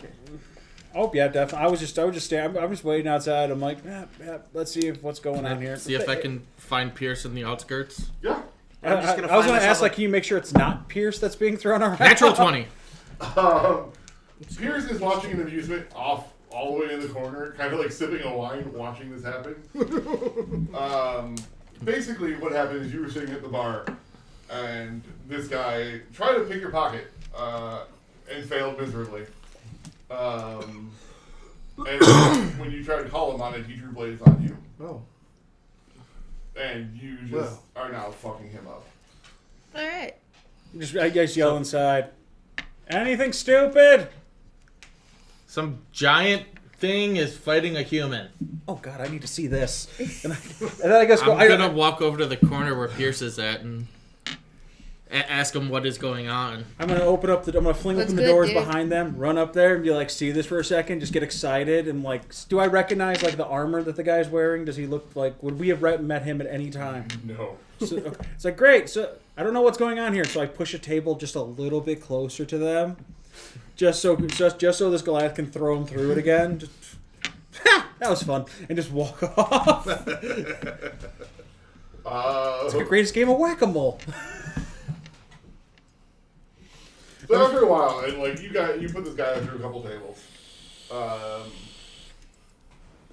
Oh yeah, definitely. I was just standing. I'm just waiting outside. I'm like, yeah. Let's see what's going on here. See if I can find Pierce in the outskirts. Yeah. I'm just I gonna was find going to myself ask, like, can you make sure it's not Pierce that's being thrown around? Natural 20. Pierce is watching an amusement off all the way in the corner, kind of like sipping a wine, watching this happen. Basically, what happened is you were sitting at the bar, and this guy tried to pick your pocket and failed miserably. And when you tried to call him on it, he drew blades on you, Oh. and you just are now fucking him up. All right. I guess yell inside. Anything stupid? Some giant thing is fighting a human. Oh God, I need to see this. And then I guess I'm gonna walk over to the corner where Pierce is at and ask him what is going on. I'm gonna open up I'm gonna fling That's open the good, doors dude. behind them, run up there, and be like, "See this for a second?" Just get excited and like, do I recognize like the armor that the guy's wearing? Does he look like? Would we have met him at any time? No. So, it's like great. So I don't know what's going on here. So I push a table just a little bit closer to them, just so this Goliath can throw him through it again. Just, that was fun, and just walk off. It's like the greatest game of whack-a-mole. So after a while, and like you put this guy through a couple tables.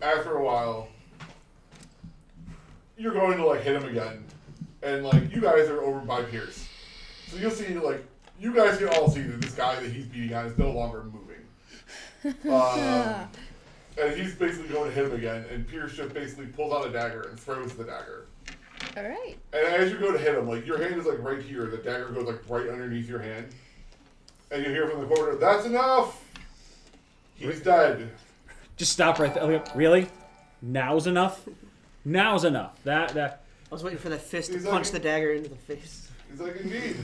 After a while, you're going to like hit him again, and like you guys are over by Pierce, so you'll see like you guys can all see that this guy that he's beating on is no longer moving. And he's basically going to hit him again, and Pierce just basically pulls out a dagger and throws the dagger. All right. And as you go to hit him, like your hand is like right here, the dagger goes like right underneath your hand. And you hear from the corner, "That's enough! He's dead." Just stop right there. Really? Now's enough? Now's enough. That I was waiting for that fist to He's punch like- the dagger into the face. He's like, "Indeed."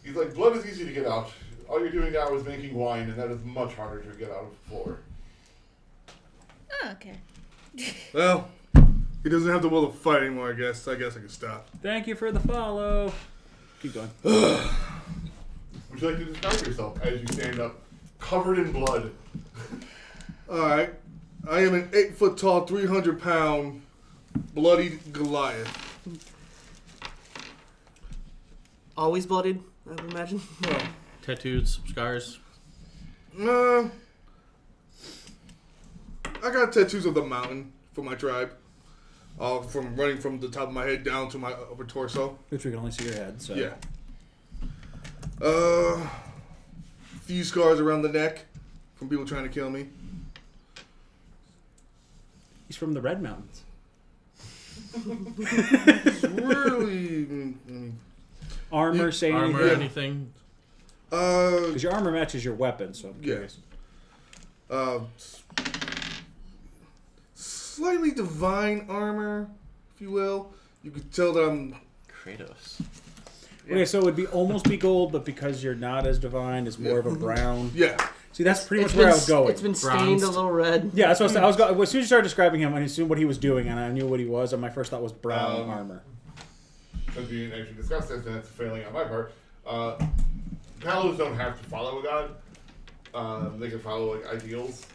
He's like, blood is easy to get out. All you're doing now is making wine, and that is much harder to get out of the floor. Oh, okay. Well, he doesn't have the will to fight anymore, I guess. I can stop. Thank you for the follow. Keep going. Would you like to describe yourself as you stand up, covered in blood? Alright. I am an 8 foot tall, 300 pound, bloody Goliath. Always bloodied, I would imagine. Tattoos, scars. I got tattoos of the mountain for my tribe. From running from the top of my head down to my upper torso. Which we can only see your head, so. Yeah. Few scars around the neck from people trying to kill me. He's from the Red Mountains. It's really... Armor, say Armor, anything? anything? Because your armor matches your weapon, so I'm curious. Slightly divine armor, if you will. You could tell that I'm... Kratos. Okay, so it would be almost be gold, but because you're not as divine, it's more of a brown. Yeah. See, that's pretty It's much where I been- was going. It's been stained Bronzed. a little red. Yeah, that's what I was saying. As soon as you started describing him, I assumed what he was doing, and I knew what he was, and my first thought was brown armor. Since we didn't actually discuss this, and that's a failing on my part, paladins don't have to follow a god. They can follow like ideals.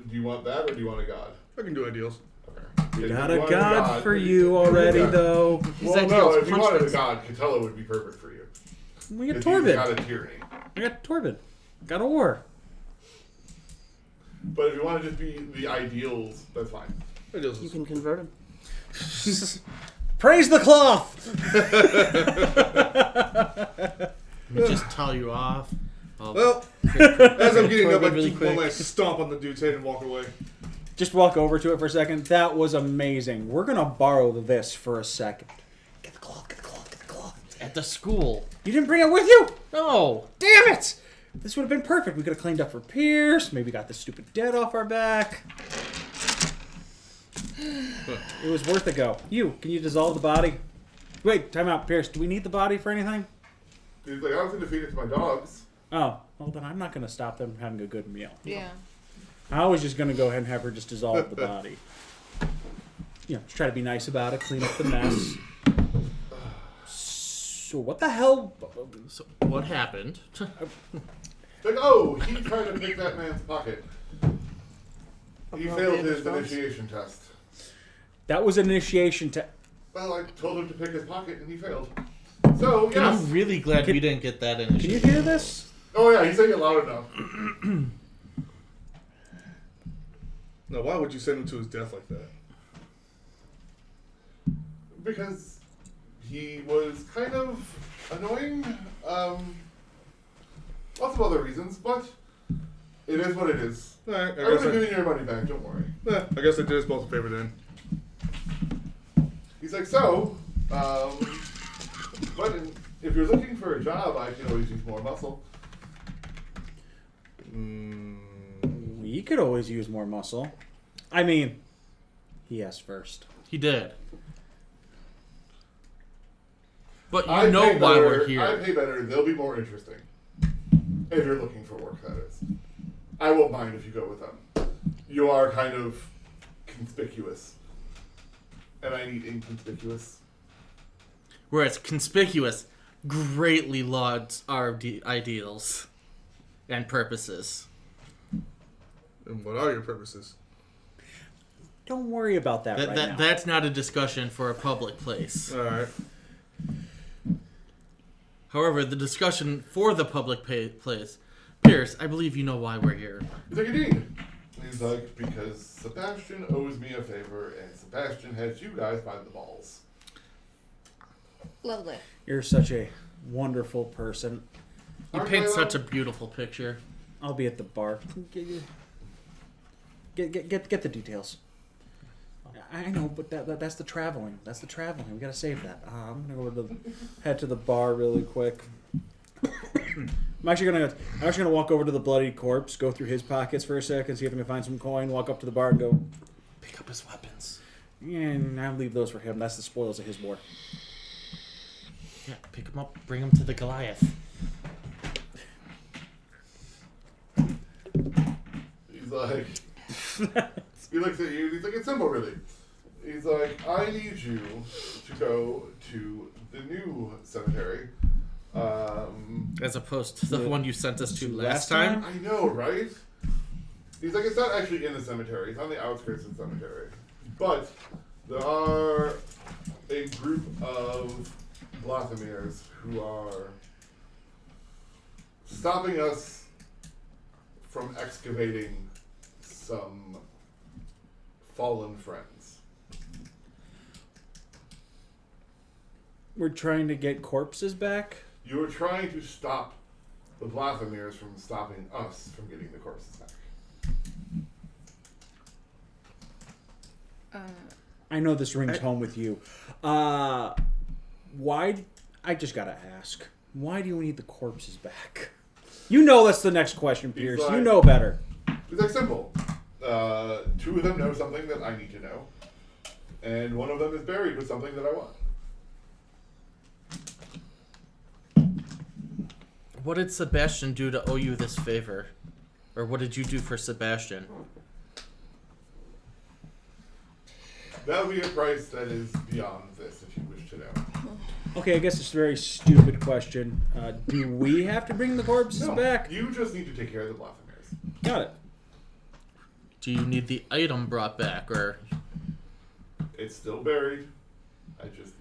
Do you want that, or do you want a god? I can do ideals. Okay. We If got you a want god for you already, Yeah. though. Well, ideals, no, if you punch wanted a this. god, Catella would be perfect for you. We got If he's a god Torvid. of tyranny. We got Torvid. Got Or. But if you want to just be the ideals, that's fine. Ideals. You can convert him. Praise the cloth! We just tell you off. Well, as I'm getting up, I Torvid really just one quick. last stomp on the dude's head and walk away. Just walk over to it for a second. That was amazing. We're going to borrow this for a second. Get the cloth, get the cloth, get the cloth. At the school. You didn't bring it with you? No. Damn it! This would have been perfect. We could have cleaned up for Pierce. Maybe got the stupid dead off our back. It was worth a go. Can you dissolve the body? Wait, time out, Pierce. Do we need the body for anything? He's like, I was going to feed it to my dogs. Oh, well then I'm not going to stop them from having a good meal. Yeah. I was just going to go ahead and have her just dissolve the body. Just try to be nice about it, clean up the mess. So what the hell? So what happened? Like, oh, he tried to pick that man's pocket. He failed Appropriate his response. initiation test. That was an initiation to... Well, I told him to pick his pocket, and he failed. So, yes. I'm really glad Can- we didn't get that Can you initiative. hear this? Oh, yeah, he's saying it loud enough. Now, why would you send him to his death like that? Because he was kind of annoying. Lots of other reasons, but it is what it is. Alright, I would have given you your money back, don't worry. I guess I did us both a favor then. He's like, so, but if you're looking for a job, I can always use more muscle. We could always use more muscle. I mean, he asked first. He did. But you I know pay why better, we're I here. pay better. They'll be more interesting. If you're looking for work, that is. I won't mind if you go with them. You are kind of conspicuous. And I need inconspicuous. Whereas conspicuous greatly lauds our ideals and purposes. And what are your purposes? Don't worry about that, right now. That's not a discussion for a public place. Alright. However, the discussion for the public place, Pierce, I believe you know why we're here. He's like, indeed. He's like, because Sebastian owes me a favor, and Sebastian has you guys by the balls. Lovely. You're such a wonderful person. You Aren't paint I, such though? a beautiful picture. I'll be at the bar. Get the details. I know, but that's the traveling. That's the traveling. We gotta save that. I'm gonna go head to the bar really quick. I'm actually gonna walk over to the bloody corpse, go through his pockets for a second, see if I can find some coin. Walk up to the bar and go. Pick up his weapons. And I'll leave those for him. That's the spoils of his war. Yeah, pick him up, bring him to the Goliath. like, he looks at you. He's like, it's simple, really. He's like, I need you to go to the new cemetery. As opposed to the one you sent us to last time? time. I know, right? He's like, it's not actually in the cemetery. It's on the outskirts of the cemetery. But there are a group of Blothamirs who are stopping us from excavating some fallen friends. We're trying to get corpses back? You are trying to stop the Blothamirs from stopping us from getting the corpses back. I know this rings home with you. Why? I just gotta ask. Why do you need the corpses back? You know that's the next question, Pierce. like- You know better. It's like simple. Two of them know something that I need to know, and one of them is buried with something that I want. What did Sebastian do to owe you this favor? Or what did you do for Sebastian? That would be a price that is beyond this, if you wish to know. Okay, I guess it's a very stupid question. Do we have to bring the corpses No, back? you just need to take care of the Blothamirs. Got it. Do you need the item brought back, or It's still buried. I just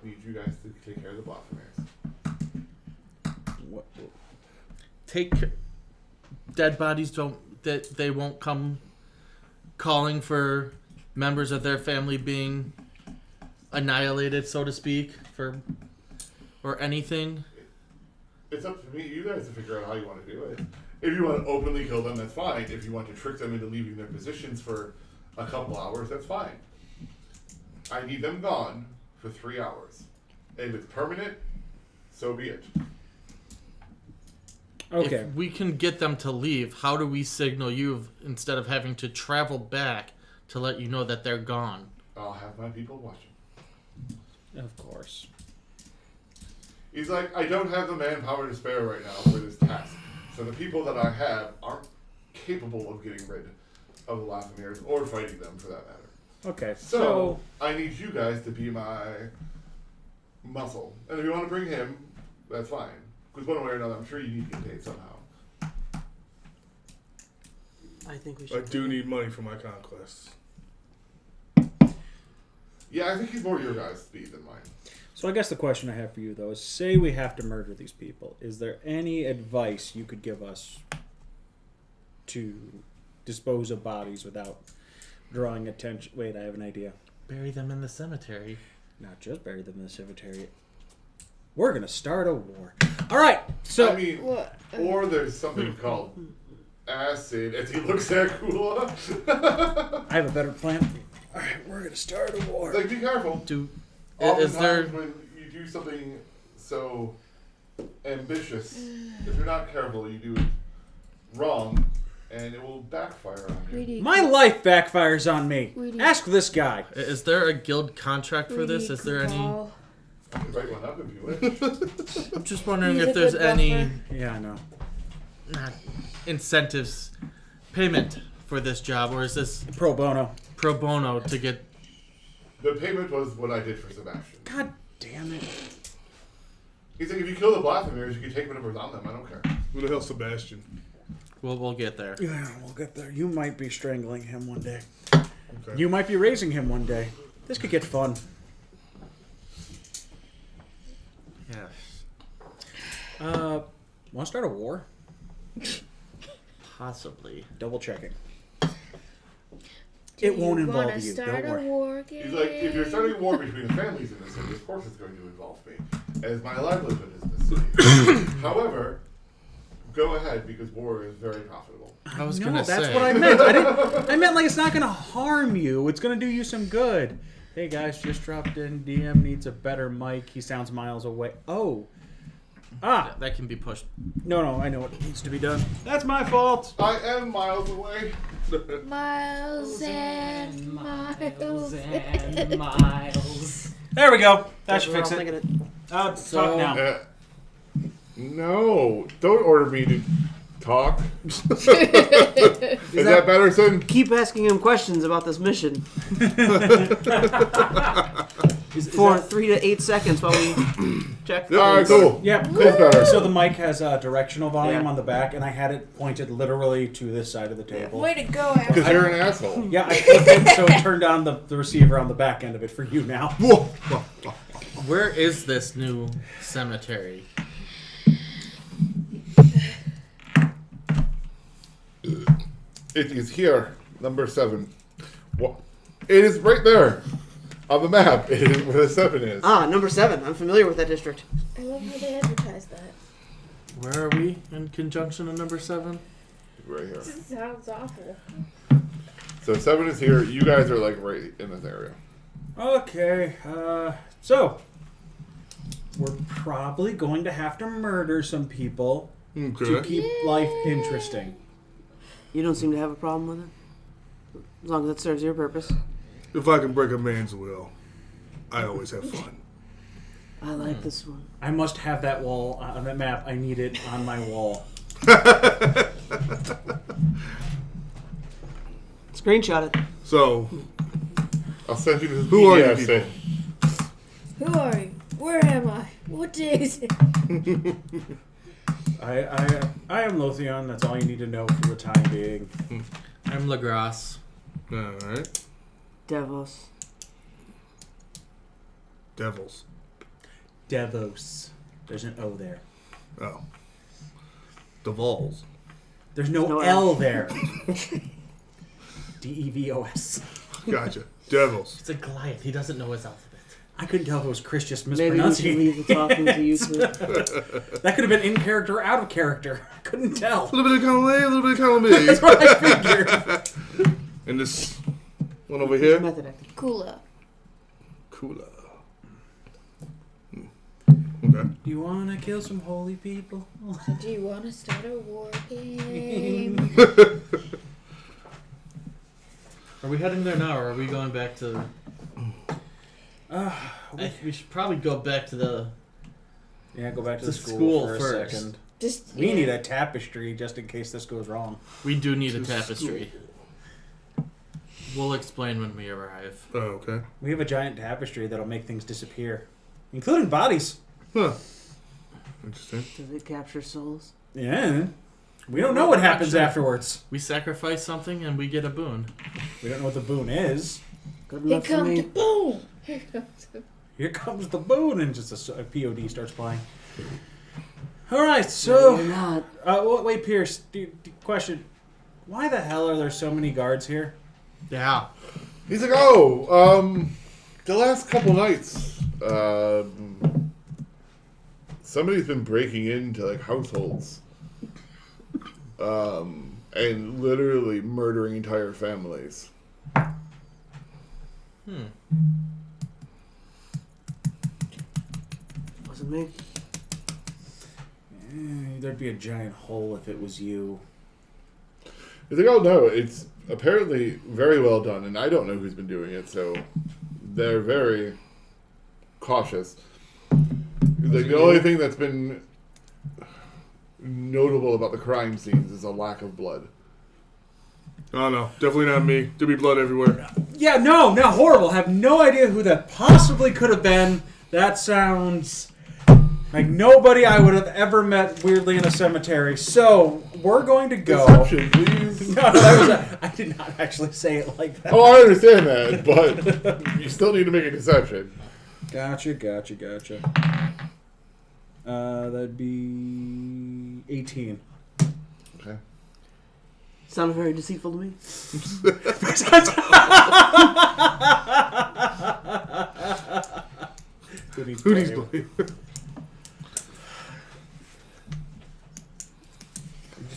need you guys to take care of the Blothamirs. What? take dead bodies they won't come calling for members of their family being annihilated, so to speak, or anything? It's up to me, you guys, to figure out how you want to do it. If you want to openly kill them, that's fine. If you want to trick them into leaving their positions for a couple hours, that's fine. I need them gone for 3 hours. If it's permanent, so be it. Okay. If we can get them to leave, how do we signal you instead of having to travel back to let you know that they're gone? I'll have my people watching. Of course. He's like, I don't have the manpower to spare right now for this task. So the people that I have aren't capable of getting rid of the Lathamirs or fighting them, for that matter. Okay. So I need you guys to be my muscle. And if you want to bring him, that's fine. Because one way or another, I'm sure you need to get paid somehow. I think we I should. do need money for my conquests. Yeah, I think he's more your guys' speed than mine. So I guess the question I have for you though is, say we have to murder these people. Is there any advice you could give us to dispose of bodies without drawing attention? Wait, I have an idea. Bury them in the cemetery. Not just bury them in the cemetery. We're gonna start a war. All right. So I mean, What? or there's something called acid, as he looks at Kula. I have a better plan. All right, we're gonna start a war. Like, be careful. Is there? Oftentimes when you do something so ambitious, if you're not careful, you do it wrong, and it will backfire on you. Greedy. My life backfires on me. Greedy. Ask this guy. Is there a guild contract for this? Is there any? Cabal. I can write one up if you wish. I'm just wondering He's if a there's good any buffer. Yeah, I know. incentives, payment for this job, or is this Pro bono. pro bono to get? The payment was what I did for Sebastian. God damn it. He's like, if you kill the Blothamirs, you can take whatever's on them. I don't care. Who the hell's Sebastian? We'll get there. Yeah, we'll get there. You might be strangling him one day. Okay. You might be raising him one day. This could get fun. Yes. Want to start a war? Possibly. Double checking. Do It won't you involve wanna you. Start Don't a worry. war He's game? like, if you're starting a war between the families in the city, of course it's going to involve me, as my livelihood is in the city. However, go ahead, because war is very profitable. I was No, gonna that's say. what I meant. I meant like it's not going to harm you. It's going to do you some good. Hey guys, just dropped in. DM needs a better mic. He sounds miles away. Oh. Ah. That can be pushed. No, I know what needs to be done. That's my fault. I am miles away. Miles and miles and miles. There we go. That should We're fix all it. thinking Talk So- now. No, don't order me to talk. Is that better, son? Keep asking him questions about this mission Is for that- 3 to 8 seconds while we check. All right, cool. Yeah, That's better. so the mic has a directional volume Yeah. on the back, and I had it pointed literally to this side of the table. Way to go, Because Aaron. you're an asshole. Yeah, I flipped it, so it turned on the receiver on the back end of it for you now. Where is this new cemetery? It is here, number 7. What? It is right there on the map. It is where the 7 is. Ah, number 7. I'm familiar with that district. I love how they advertise that. Where are we in conjunction with number 7? Right here. This sounds awful. So 7 is here. You guys are like right in this area. Okay, so we're probably going to have to murder some people to Okay. keep life interesting. You don't seem to have a problem with it? As long as it serves your purpose. If I can break a man's will, I always have fun. I like this one. I must have that wall on that map. I need it on my wall. Screenshot it. So, I'll send you this Who are you PDF people? thing. Who are you? Where am I? What day is it? I am Lothion. That's all you need to know for the time being. I'm Lagras. alright. Devos. Devils. Devos. There's an O there. Oh. Devils. There's no, No L L. there. Devos. Gotcha. Devils. It's a Goliath. He doesn't know his alphabet. I couldn't tell if it was Chris just Maybe we should mispronouncing. leave the talking to you two. That could have been in character or out of character. I couldn't tell. A little bit of column A, a little bit of column That's B. what I figured. And this one over here. Method acting. Cooler. Cooler. Okay. Do you want to kill some holy people? So do you want to start a war game? Are we heading there now, or are we going back to... we should probably go back to the... Yeah, go back to the To school, school for a first. second. Just We yeah. need a tapestry just in case this goes wrong. We do need a To tapestry. We'll explain when we arrive. Oh, okay. We have a giant tapestry that'll make things disappear, including bodies. Huh. Interesting. Does it capture souls? Yeah. We don't know what happens afterwards. We sacrifice something and we get a boon. We don't know what the boon is. Good Here enough for comes me. the boom. Here comes the Here comes the boon, and just a POD starts playing. All right, No, so you're not. wait, Pierce. Question: why the hell are there so many guards here? Yeah. He's like, oh, the last couple nights, somebody's been breaking into like households, and literally murdering entire families. Wasn't me. There'd be a giant hole if it was you. He's like, oh no, it's apparently very well done, and I don't know who's been doing it, so they're very cautious. Like, the only thing that's been notable about the crime scenes is a lack of blood. Oh no, definitely not me. There'd be blood everywhere. Yeah, no, not horrible. Have no idea who that possibly could have been. That sounds like nobody I would have ever met weirdly in a cemetery. So we're going to go. Deception, please. No, that was I did not actually say it like that. Oh, I understand that, but you still need to make a deception. Gotcha. That'd be 18. Okay. Sounded very deceitful to me. Hootie's blood.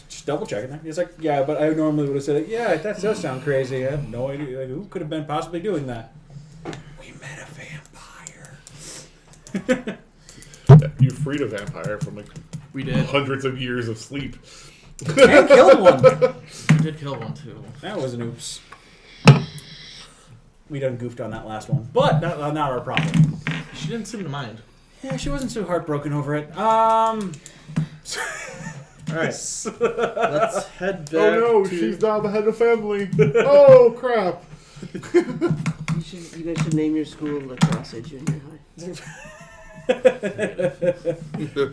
Just double checking that. He's like, yeah, but I normally would have said, yeah, that does sound crazy. I have no idea. Like, who could have been possibly doing that? We met a vampire. You freed a vampire from like We did. hundreds of years of sleep. And killed one. We did kill one too. That was an oops. We done goofed on that last one, but not our problem. She didn't seem to mind. Yeah, she wasn't so heartbroken over it. All right. Let's head back. Oh no, to... she's now the head of family. Oh crap. You guys should name your school Lacrosse Junior High.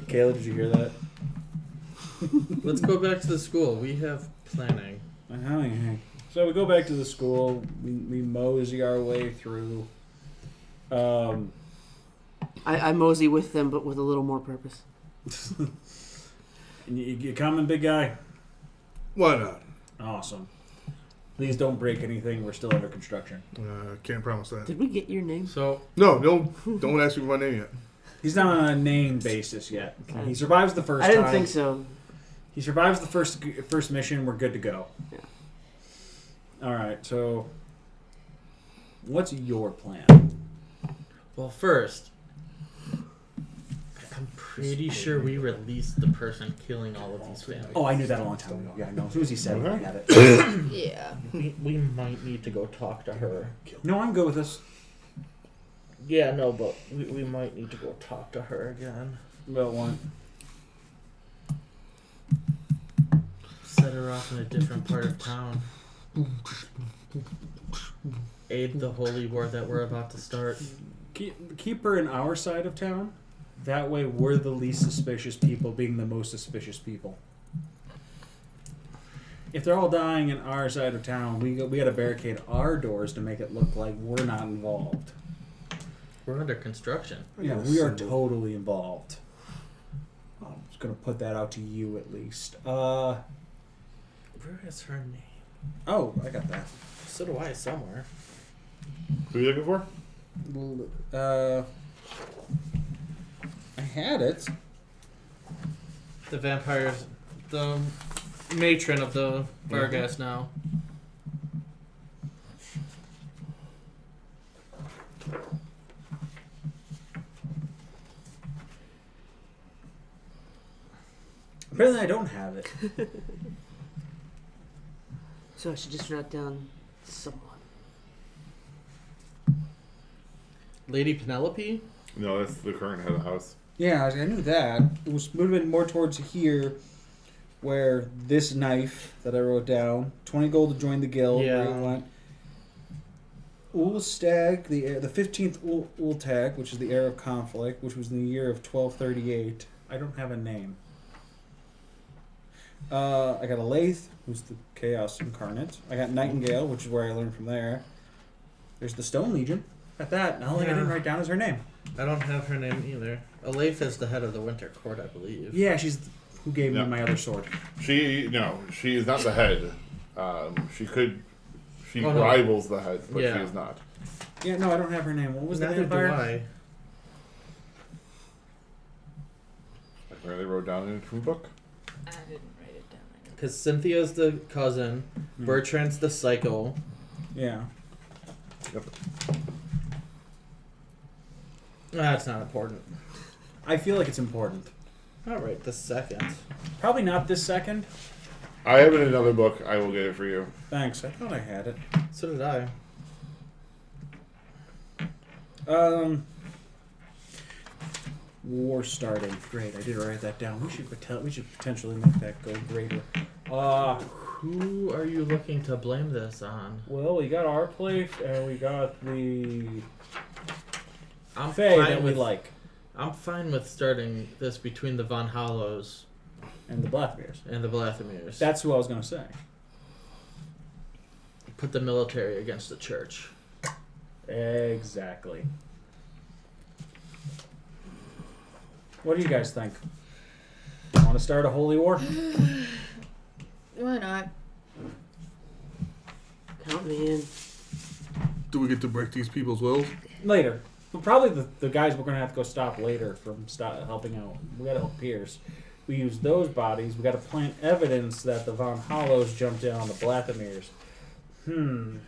Kayla, did you hear that? Let's go back to the school. We have planning. So we go back to the school. We mosey our way through. I mosey with them, but with a little more purpose. You coming, big guy? Why not? Awesome. Please don't break anything. We're still under construction. Can't promise that. Did we get your name? So No, don't ask me for my name yet. He's not on a name basis yet. He survives the first I didn't time. think so. He survives the first mission. We're good to go. Yeah. All right. So, what's your plan? well, first, I'm pretty sure we released the person killing all of these families. Oh, I knew that a long time ago. Yeah, I know. As soon as he said it, I had it. Yeah. We might need to go talk to her. No, I'm good with this. Yeah, no, but we might need to go talk to her again. About one. Set her off in a different part of town. Aid the holy war that we're about to start. Keep her in our side of town. That way, we're the least suspicious people, being the most suspicious people. If they're all dying in our side of town, we got to barricade our doors to make it look like we're not involved. We're under construction. Yeah, we are totally involved. I'm just gonna put that out to you at least. Where is her name? Oh, I got that. So do I somewhere. Who are you looking for? I had it. The vampires, the matron of the Vargas now. Apparently, I don't have it. So I should just write down someone. Lady Penelope? No, that's the current head of the house. Yeah, I knew that. It was moving more towards here, where this knife that I wrote down, 20 gold to join the guild. Yeah. Where it went. Ulstag, the 15th Ultag, which is the heir of conflict, which was in the year of 1238. I don't have a name. I got a Lathe, who's the Chaos Incarnate. I got Nightingale, which is where I learned from there. There's the Stone Legion. Got that. The only thing I didn't write down is her name. I don't have her name either. Aleith is the head of the Winter Court, I believe. Yeah, she's who gave me Yeah. my other sword. She is not the head. She Oh, no. rivals the head, but Yeah. she is not. Yeah, no, I don't have her name. What was the Neither do vampire? I. I apparently wrote down in a true book. I didn't write it down. Because Cynthia's the cousin, Bertrand's the psycho. Yeah. Yep. That's not important. I feel like it's important. Alright, the second. Probably not this second. I have it in another book. I will get it for you. Thanks. I thought I had it. So did I. War starting. Great. I did write that down. We should potentially make that go greater. Who are you looking to blame this on? Well, we got our place, and we got the I'm Fae fine that we with like, I'm fine with starting this between the Von Hollows and the Blackbears. and the Blathemirs. That's who I was gonna say. Put the military against the church. Exactly. What do you guys think? Want to start a holy war? Why not? Count me in. Do we get to break these people's wills? Later. But probably the guys we're gonna have to go stop later from helping out. We gotta help Pierce. We use those bodies. We gotta plant evidence that the Von Hollows jumped in on the Blathemirs.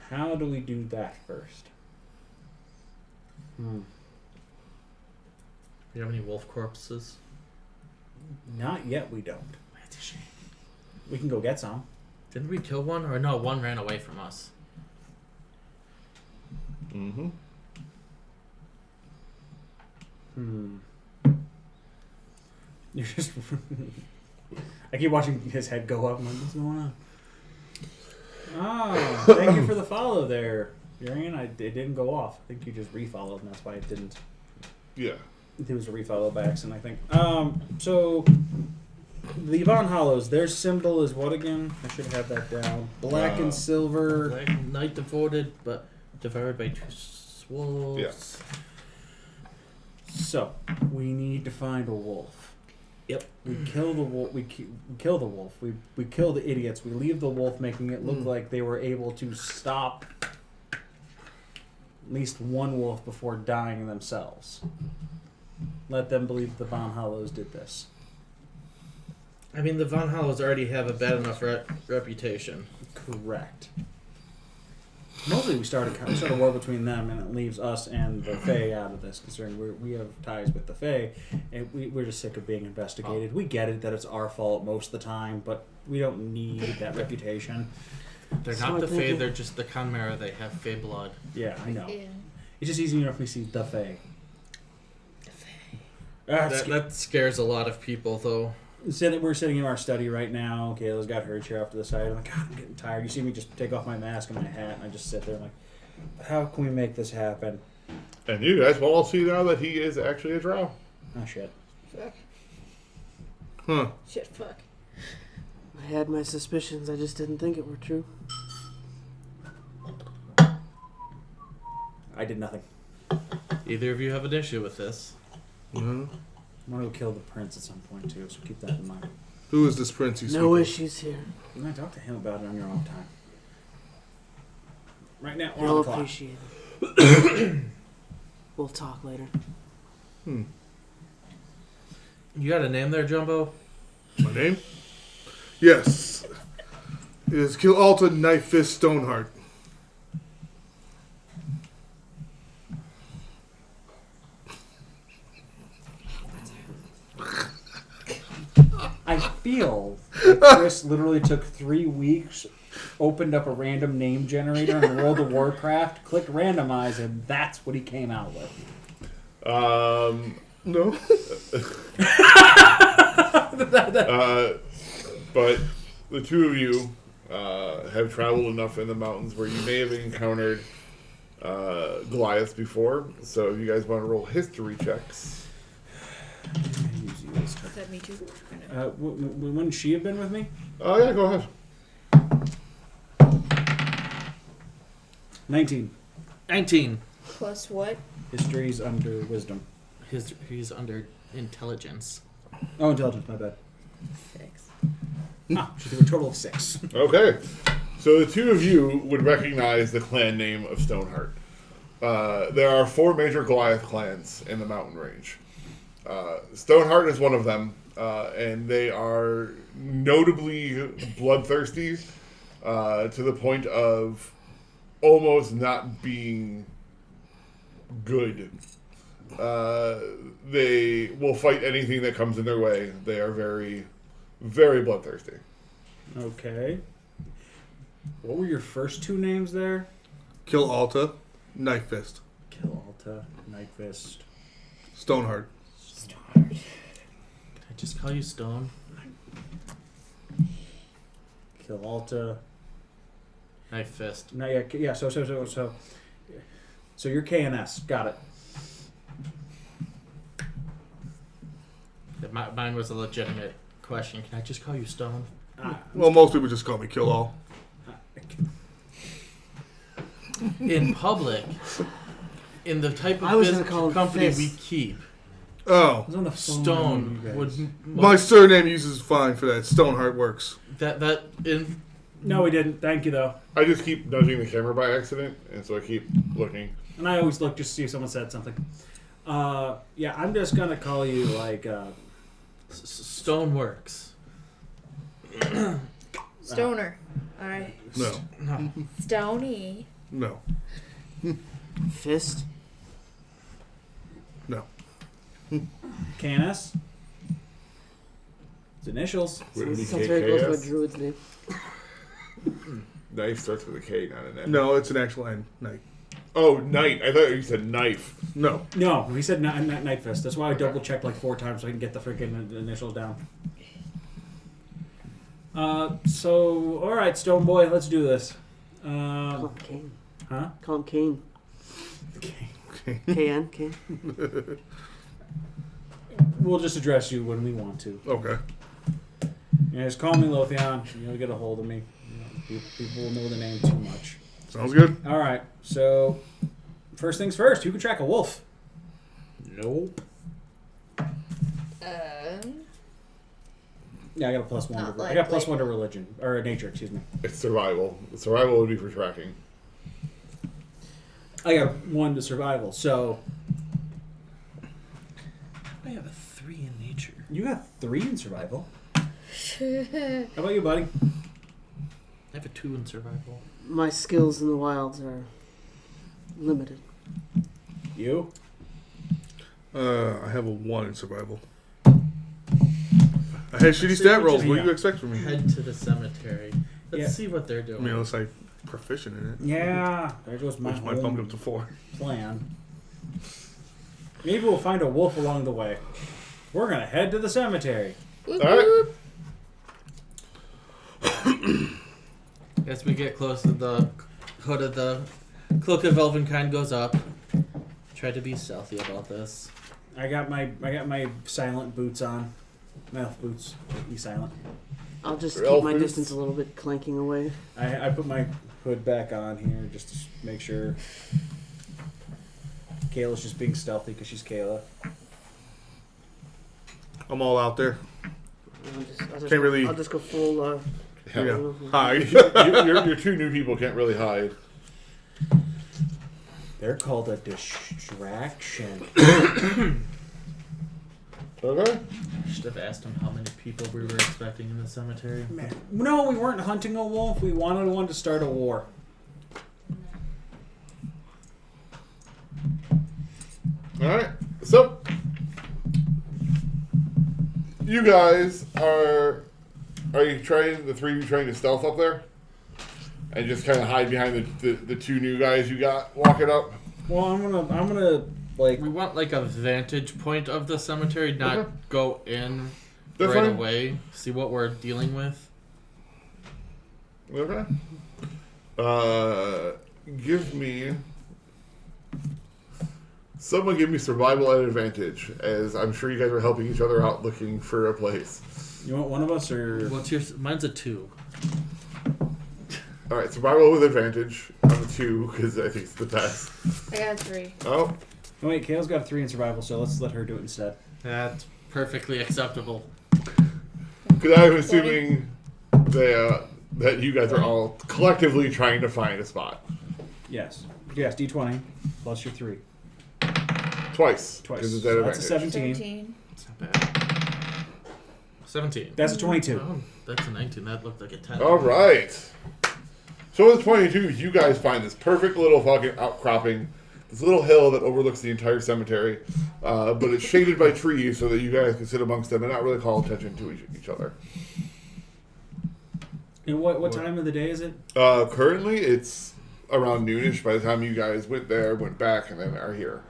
How do we do that first? Do you have any wolf corpses? Not yet. We don't. We can go get some. Didn't we kill one? Or no, one ran away from us. Mm-hmm. You're just. I keep watching his head go up. I'm like, what's going on? Oh, thank you for the follow there, Urian. It didn't go off. I think you just refollowed, and that's why it didn't. Yeah. It was a refollow by accident, I think. So the Von Hollows, their symbol is what again? I should have that down. Black and silver. Black Knight devoted, but devoured by two wolves. Yeah. So we need to find a wolf. Yep. We kill the wolf. We kill the wolf. We kill the idiots. We leave the wolf, making it look like they were able to stop at least one wolf before dying themselves. Let them believe the Von Hollows did this. I mean, the Von Hollows already have a bad enough reputation. Correct. Mostly we start a war between them, and it leaves us and the Fae out of this, considering we have ties with the Fae, and we're just sick of being investigated. We get it that it's our fault most of the time, but we don't need that reputation. They're not the Fae, they're just the Chimera. They have Fae blood. Yeah, I know. Yeah. It's just easy enough if we see the Fae. That scares a lot of people, though. We're sitting in our study right now. Kayla's got her chair off to the side. I'm like, God, I'm getting tired. You see me just take off my mask and my hat, and I just sit there. I'm like, how can we make this happen? And you guys will all see now that he is actually a drow. Oh, shit. Fuck. Huh. Shit, fuck. I had my suspicions. I just didn't think it were true. I did nothing. Either of you have an issue with this? Mm-hmm. I'm going to go kill the prince at some point, too, so keep that in mind. Who is this prince you speak No of? issues here. You might talk to him about it on your own time. Right now, we're on You'll the clock. appreciate it. We'll talk later. Hmm. You got a name there, Jumbo? My name? Yes. It is Kill Alta Knife Fist Stoneheart. I feel like Chris literally took 3 weeks, opened up a random name generator in World of Warcraft, clicked randomize, and that's what he came out with. No. But the two of you have traveled enough in the mountains where you may have encountered Goliath before. So if you guys want to roll history checks. Is that me too? Or no? Wouldn't she have been with me? Oh, yeah, go ahead. 19. 19. Plus what? History's under wisdom. He's under intelligence. Oh, intelligence, my bad. 6. Should do a total of 6. Okay. So the two of you would recognize the clan name of Stoneheart. There are 4 major Goliath clans in the mountain range. Stoneheart is one of them, and they are notably bloodthirsty to the point of almost not being good. They will fight anything that comes in their way. They are very, very bloodthirsty. Okay. What were your first 2 names there? Kill Alta Knife Fist. Kill Alta, Night Fist. Stoneheart. Can I just call you Stone? Kill Alta. Knife Fist. No, yeah. So you're KNS. Got it. Mine was a legitimate question. Can I just call you Stone? Well, most people just call me Kill All. In public, in the type I of was gonna call him company Fist. we keep, Oh. I was on the phone Stone with you would guys. My surname uses fine for that. Stoneheart works. that in No, we didn't. Thank you, though. I just keep nudging the camera by accident, and so I keep looking. And I always look just to see if someone said something. Yeah, I'm just gonna call you like. Stone works. Stoner. Alright. No. No. Stony. No. Fist? No. KNS. It's initials. Would it be Sounds very close to a KKS? druid's name. Knife starts with a K, not an N. No, it's an actual N. Knight. Oh, knight. I thought you said knife. No. No, he said Night Fist. That's why I double checked like 4 times so I can get the freaking initials down. All right, Stone Boy, let's do this. Call him Kane. Huh? Call him Kane. KN? Kane? We'll just address you when we want to. Okay. Yeah, just call me Lothian. You'll get a hold of me. People will know the name too much. Sounds good. All right, so first things first, who can track a wolf? Nope. Yeah, I got a +1 Not to I got likely. +1 to religion or nature, excuse me. It's survival. Survival would be for tracking. I got 1 to survival, so I have a 3 in nature. you got 3 in survival. How about you, buddy? I have a 2 in survival. My skills in the wilds are limited. You? I have a 1 in survival. I had shitty stat rolls. What do you expect from me? Head to the cemetery. Let's Yeah. see what they're I doing. mean, unless I'm proficient in it. Yeah. There goes my Which might bump it whole up to 4. plan. Maybe we'll find a wolf along the way. We're gonna head to the cemetery. Whoop, All right. whoop. As we get close to the hood of the Cloak of Elvenkind goes up. Try to be stealthy about this. I got my silent boots on. My elf boots. Be silent. I'll just Your keep elf my boots? distance a little bit, clanking away. I put my hood back on here just to make sure. Kayla's just being stealthy because she's Kayla. I'm all out there. I'll just go full. Yeah. Hi. Your 2 new people can't really hide. They're called a distraction. Okay. Should have asked him how many people we were expecting in the cemetery. No, we weren't hunting a wolf. We wanted one to start a war. All right. So you guys are you trying, the 3 of you trying to stealth up there? And just kind of hide behind the 2 new guys you got walking up? Well, I'm gonna like. We want like a vantage point of the cemetery, not Okay. go in That's right fine. away. See what we're dealing with. Okay. Give me. Someone give me survival at advantage, as I'm sure you guys are helping each other out looking for a place. You want one of us or? What's your? Mine's a 2. All right, survival with advantage. I'm a 2 because I think it's the best. I got 3. Oh, Oh, wait, Kayla's got a 3 in survival, so let's let her do it instead. That's perfectly acceptable. because I'm assuming that you guys are all collectively trying to find a spot. Yes. Yes, D20 plus your 3. Twice. Twice. 'Cause it's So at that's a advantage. 17. It's not bad. 17. That's a 22. Oh, that's a 19. That looked like a 10. All right. So with 22, you guys find this perfect little fucking outcropping, this little hill that overlooks the entire cemetery, but it's shaded by trees so that you guys can sit amongst them and not really call attention to each other. And what time of the day is it? Currently, it's around noonish by the time you guys went there, went back, and then are here.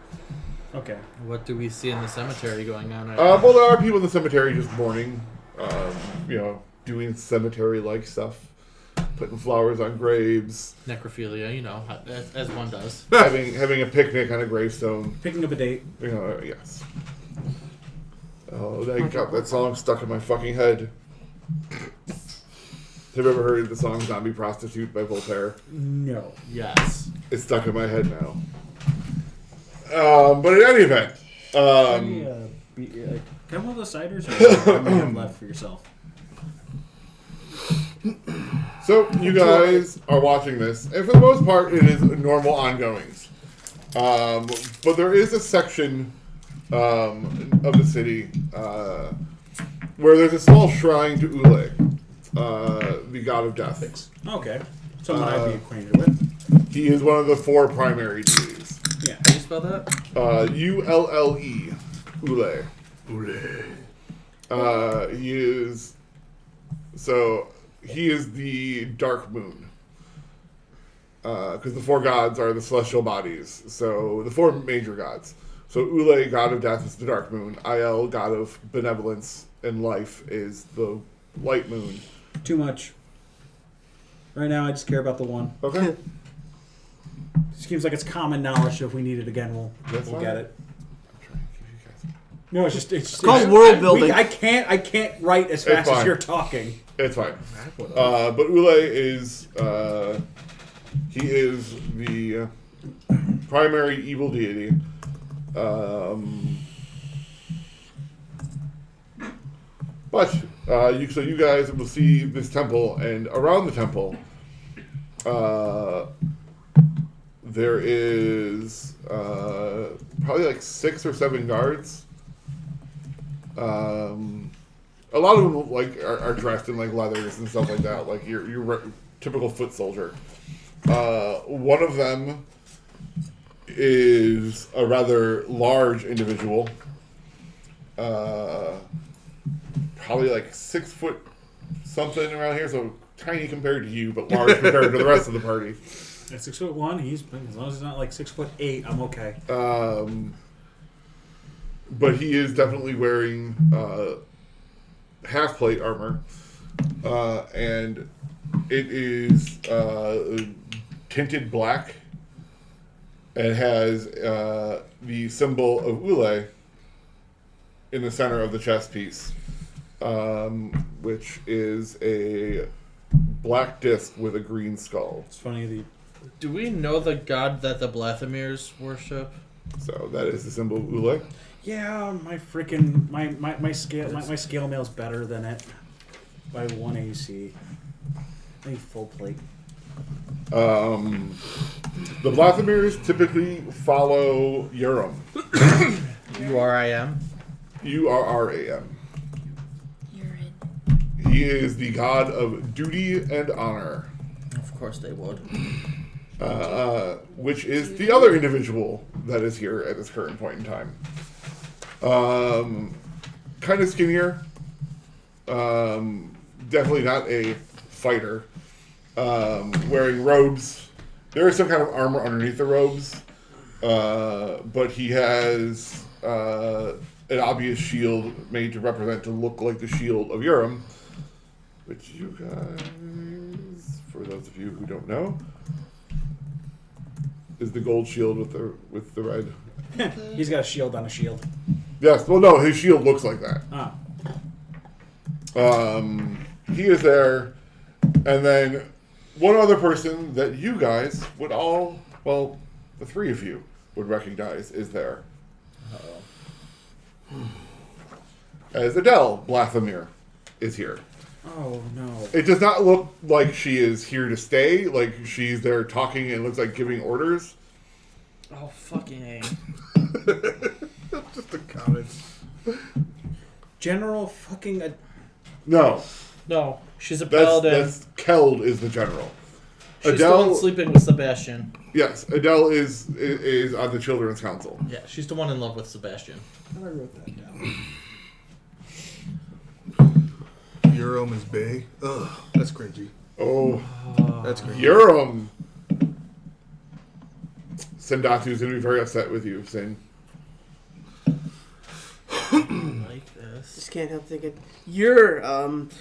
Okay. What do we see in the cemetery going on right Well, there are people in the cemetery just mourning, doing cemetery-like stuff, putting flowers on graves, now? Necrophilia, as one does. having a picnic on a gravestone. Picking up a date. Yes. Oh, I got that song stuck in my fucking head. Have you ever heard the song "Zombie Prostitute" by Voltaire? No. Yes. It's stuck in my head now. But in any event, Can I have one of those ciders or how many have left for yourself? so you guys are watching this, and for the most part, it is normal ongoings. But there is a section of the city where there's a small shrine to Ule, the god of death. Okay. Someone I'd be acquainted with. He is one of the 4 primary deities. Yeah. How do you spell that? Ulle. Ule. He is the dark moon. Because the 4 gods are the celestial bodies. So the 4 major gods. So Ule, god of death, is the dark moon. Il, god of benevolence and life, is the light moon. Too much. Right now, I just care about the one. Okay. Seems like it's common knowledge. So if we need it again, we'll Fine. get it. I'm trying to give you guys. No, it's called world building. I can't write as fast as fine. you're talking. It's fine. But Ule is he is the primary evil deity. But you guys will see this temple, and around the temple, there is probably like 6 or 7 guards. A lot of them are dressed in like leathers and stuff like that, like your typical foot soldier. One of them is a rather large individual, probably like 6 foot something around here, so tiny compared to you, but large compared to the rest of the party. At 6'1", he's as long as he's not like 6'8", I'm okay. But he is definitely wearing half plate armor, and it is tinted black and has the symbol of Ule in the center of the chest piece, which is a black disc with a green skull. It's funny. Do we know the god that the Blathamirs worship? So that is the symbol of Ule. Yeah, my freaking my scale mail's better than it by 1 AC. I need full plate. The Blathamirs typically follow Urim. URIM. U-R-R-A-M. You're in. He is the god of duty and honor, Of course they would. which is the other individual that is here at this current point in time. Kind of skinnier. Definitely not a fighter. Wearing robes. There is some kind of armor underneath the robes. But he has an obvious shield made to look like the shield of Urim. Which you guys, for those of you who don't know, is the gold shield with the red. He's got a shield on a shield. Yes, well, no, his shield looks like that. Ah. He is there, and then one other person that you guys would all, well, the 3 of you would recognize is there. As Adele Blathamir is here. Oh no. It does not look like she is here to stay, like she's there talking and looks like giving orders. Oh, fucking A. Just a comment. General fucking. No, No, she's a that's paladin. Keld is the general. She's the one sleeping with Sebastian. Yes, Adele is on the Children's Council. Yeah, she's the one in love with Sebastian. I wrote that down. Urim is Bay. Ugh, that's cringy. Oh, That's cringy. Urim. Sendatu's going to be very upset with you, Sin. Like this. Just can't help thinking you're This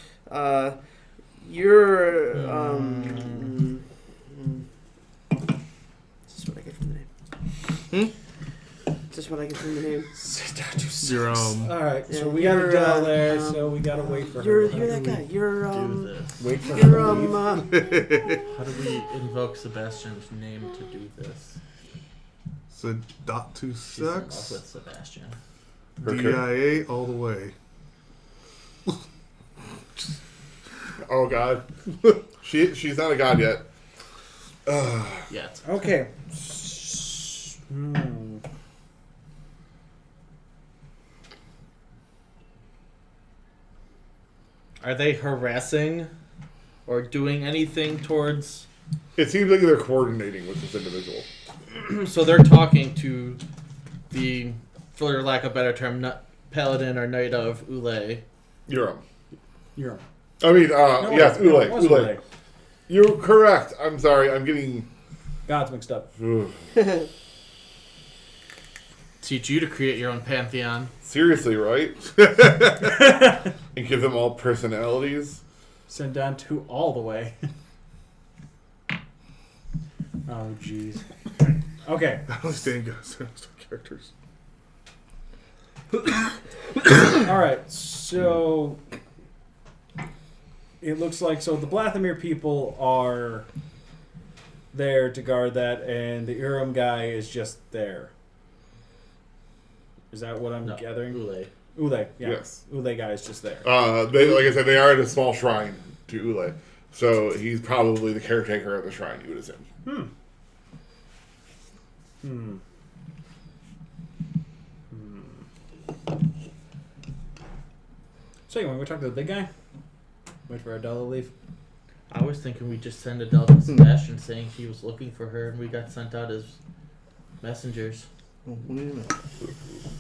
is what I get from the name. Just what I get from the name. Your Alright, Yeah, so we got you're, Adele there, so we gotta wait for You're her. that guy. You're Do this. Wait for you're her. To leave. How do we invoke Sebastian's name to do this? Sedatu She's in love with sucks. Sebastian. DIA all the way. Oh, God. She's not a god yet. Yet. Okay. Are they harassing or doing anything towards... It seems like they're coordinating with this individual. So they're talking to the, for lack of a better term, paladin or knight of Ule. Urim. You're. I mean, No, yes, no, Ule. it was Ule. You're correct. I'm sorry. I'm getting... God's mixed up. Teach you to create your own pantheon. Seriously, right? And give them all personalities. Send down 2 all the way. Oh, jeez. Okay. I don't stand guys. Characters. Alright, so... It looks like... So the Blathamir people are there to guard that, and the Urim guy is just there. Is that what I'm gathering? Ule, yeah. Yes. Ule guy is just there. They, like I said, they are at a small shrine to Ule. So he's probably the caretaker of the shrine, you would assume. So anyway, we talk to the big guy. Wait for Adela to leave. I was thinking we just send Adele to Sebastian saying he was looking for her and we got sent out as messengers.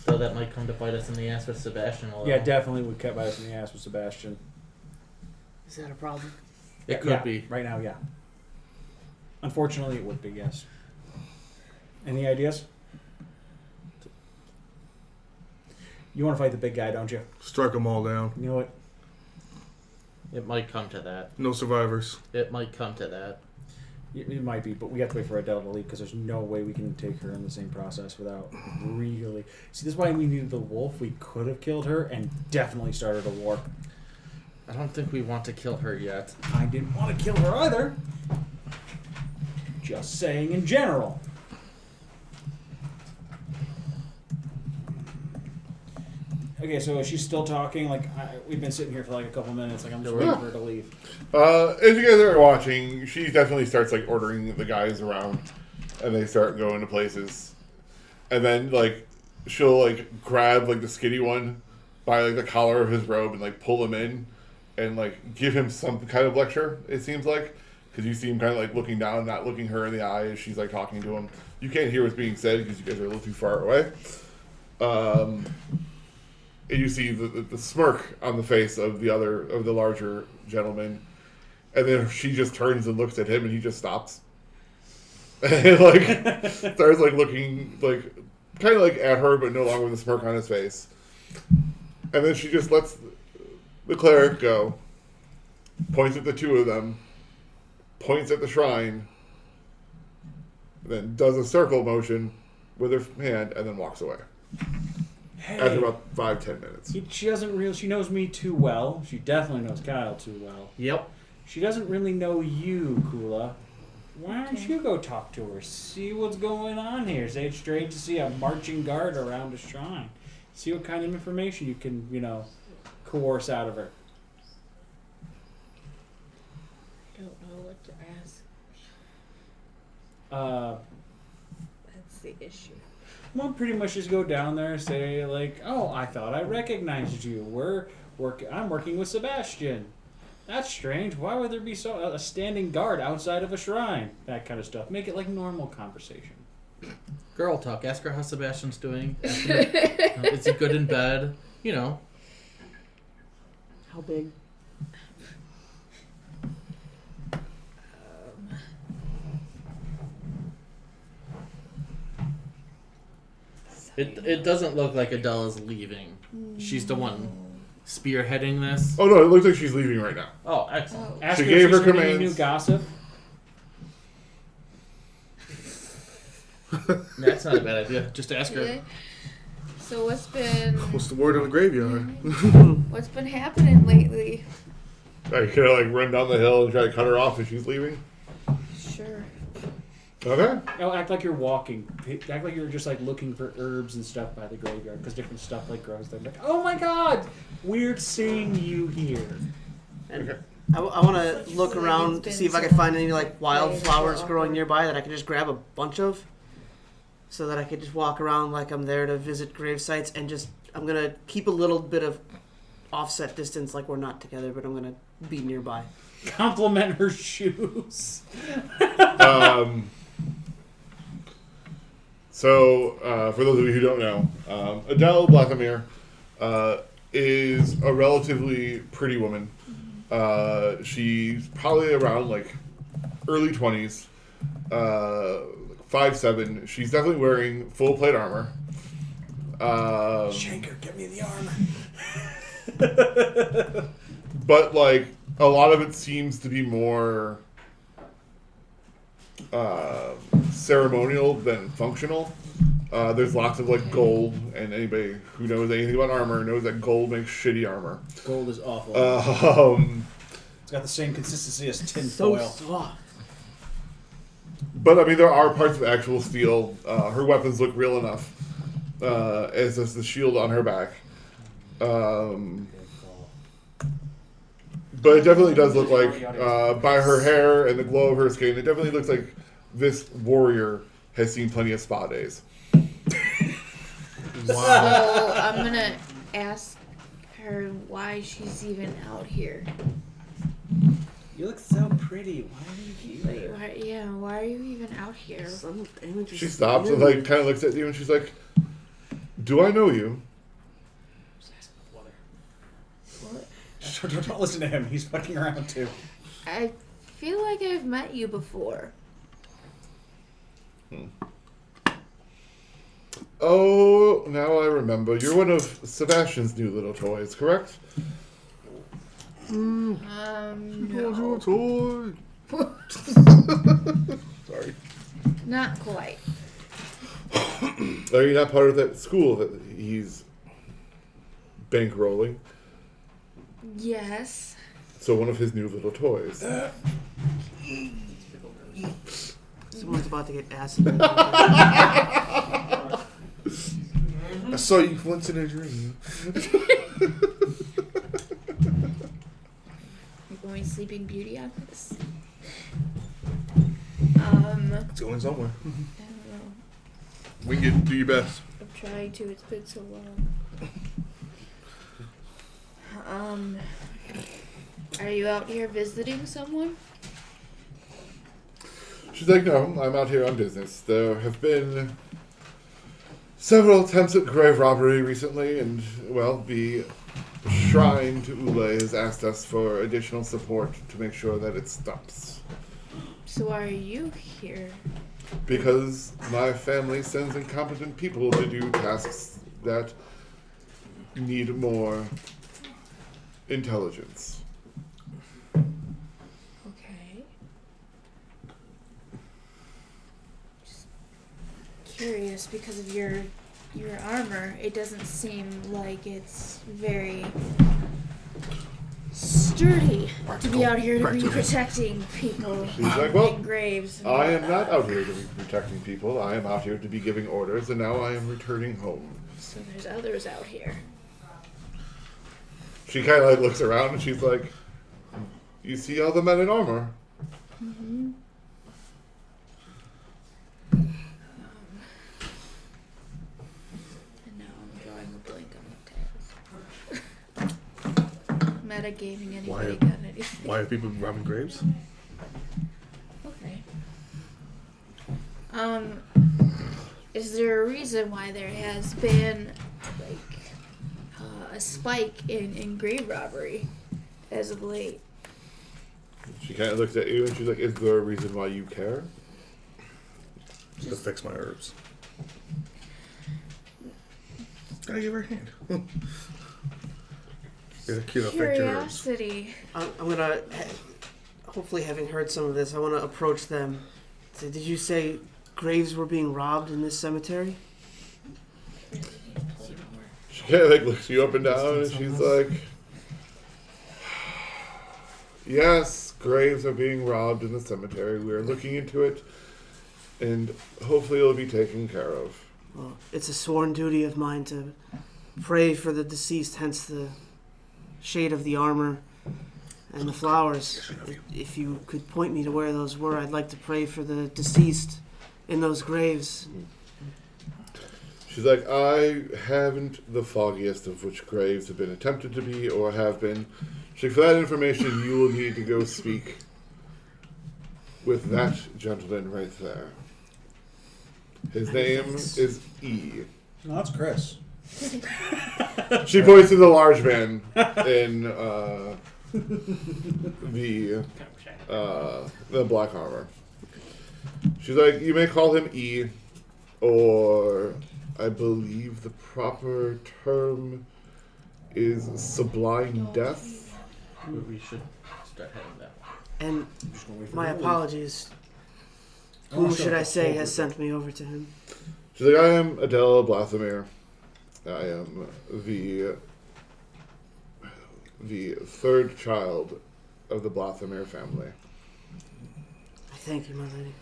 So that might come to bite us in the ass with Sebastian a little. Yeah, definitely would cut us in the ass with Sebastian. Is that a problem? It could be. Right now, yeah. Unfortunately, it would be, yes. Any ideas? You want to fight the big guy, don't you? Strike them all down. You know what? It might come to that. No survivors. It might come to that. It might be, but we have to wait for Adele to leave because there's no way we can take her in the same process without really... See, this is why we needed the wolf. We could have killed her and definitely started a war. I don't think we want to kill her yet. I didn't want to kill her either. Just saying in general. Okay, so she's still talking. Like we've been sitting here for like a couple minutes. Like I'm just waiting for her to leave. As you guys are watching, she definitely starts like ordering the guys around, and they start going to places, and then like she'll like grab like the skinny one by like the collar of his robe and like pull him in, and like give him some kind of lecture. It seems like because you see him kind of like looking down, not looking her in the eye as she's like talking to him. You can't hear what's being said because you guys are a little too far away. And you see the smirk on the face of the larger gentleman, and then she just turns and looks at him, and he just stops, and like starts like looking like kind of like at her, but no longer with a smirk on his face. And then she just lets the cleric go, points at the two of them, points at the shrine, then does a circle motion with her hand, and then walks away. Hey, After about 5-10 minutes. she doesn't really. She knows me too well. She definitely knows Kyle too well. Yep. She doesn't really know you, Kula. Why don't you go talk to her? See what's going on here. Say it's strange to see a marching guard around a shrine. See what kind of information you can, coerce out of her. I don't know what to ask. That's the issue. Well, pretty much just go down there and say, like, oh, I thought I recognized you. I'm working with Sebastian. That's strange. Why would there be a standing guard outside of a shrine? That kind of stuff. Make it like normal conversation. Girl talk. Ask her how Sebastian's doing. Ask him, is he good in bed? How big? It doesn't look like Adele is leaving. She's the one spearheading this. Oh no, it looks like she's leaving right now. Oh, excellent. Ask She her gave if she's her heard any commands. new gossip. That's not a bad idea. Just ask her. Yeah. So what's been What's the word on the graveyard? what's been happening lately? Are you gonna like run down the hill and try to cut her off as she's leaving? Sure. Okay. Oh, act like you're walking. Act like you're just like looking for herbs and stuff by the graveyard because different stuff like grows there. Like, oh my god, weird seeing you here. And I want to look around to see if I can find any like wildflowers growing nearby that I can just grab a bunch of, so that I could just walk around like I'm there to visit grave sites, and I'm gonna keep a little bit of offset distance, like we're not together, but I'm gonna be nearby. Compliment her shoes. So, for those of you who don't know, Adele Blathamir is a relatively pretty woman. She's probably around like early 20s, 5'7". She's definitely wearing full plate armor. Shanker, get me the armor. But like a lot of it seems to be more ceremonial than functional. There's lots of like gold, and anybody who knows anything about armor knows that gold makes shitty armor. Gold is awful. It's got the same consistency as tin So foil. soft. But I mean, there are parts of actual steel. Her weapons look real enough, as does the shield on her back. But it definitely does look like, by her hair and the glow of her skin, it definitely looks like this warrior has seen plenty of spa days. So I'm gonna ask her why she's even out here. You look so pretty. Why are you here? Why are you even out here? Some damage is She stops and like kind of looks at you and she's like, "Do I know you?" What? Don't listen to him. He's fucking around too. I feel like I've met you before. Oh, now I remember. You're one of Sebastian's new little toys, correct? No. Toy. Sorry. Not quite. Are you not part of that school that he's bankrolling? Yes. So one of his new little toys. Someone's about to get acid. I saw you once in a dream. You're going Sleeping Beauty on this. It's going somewhere. I don't know. We can do your best. I'm trying to. It's been so long. Are you out here visiting someone? She's like, "No, I'm out here on business. There have been several attempts at grave robbery recently, and, well, the shrine to Ule has asked us for additional support to make sure that it stops. So why are you here? Because my family sends incompetent people to do tasks that need more intelligence." Okay. Just curious because of your armor. It doesn't seem like it's very sturdy to be out here to be protecting people She's like, "Well, in graves. I am not out here to be protecting people. I am out here to be giving orders, and now I am returning home." So there's others out here. She kind of like looks around and she's like, "You see all the men in armor?" Mm-hmm. And now I'm drawing a blank on the tails. Metagaming anybody got anything? Why are people robbing graves? Okay. Is there a reason why there has been like a spike in grave robbery as of late? She kind of looks at you and she's like, "Is there a reason why you care?" To fix my herbs. Gotta give her a hand. It'll affect your herbs. Curiosity. I'm gonna, hopefully having heard some of this, I want to approach them. Say, did you say graves were being robbed in this cemetery? She kind of like looks you up and down and she's like, "Yes, graves are being robbed in the cemetery. We are looking into it, and hopefully it'll be taken care of." Well, it's a sworn duty of mine to pray for the deceased, hence the shade of the armor and the flowers. If you could point me to where those were, I'd like to pray for the deceased in those graves. She's like, "I haven't the foggiest of which graves have been attempted to be or have been. She's like, for that information, you will need to go speak with that gentleman right there. His name is E." No, that's Chris. She points to the large man in the black armor. She's like, "You may call him E, or I believe the proper term is Sublime Death." We should start heading that way. And I'm just gonna wait for my him to leave. apologies. Oh, Who so should I it's say over. has sent me over to him? She's like, I am Adela Blathamir. I am the third child of the Blathamir family. I thank you, my lady.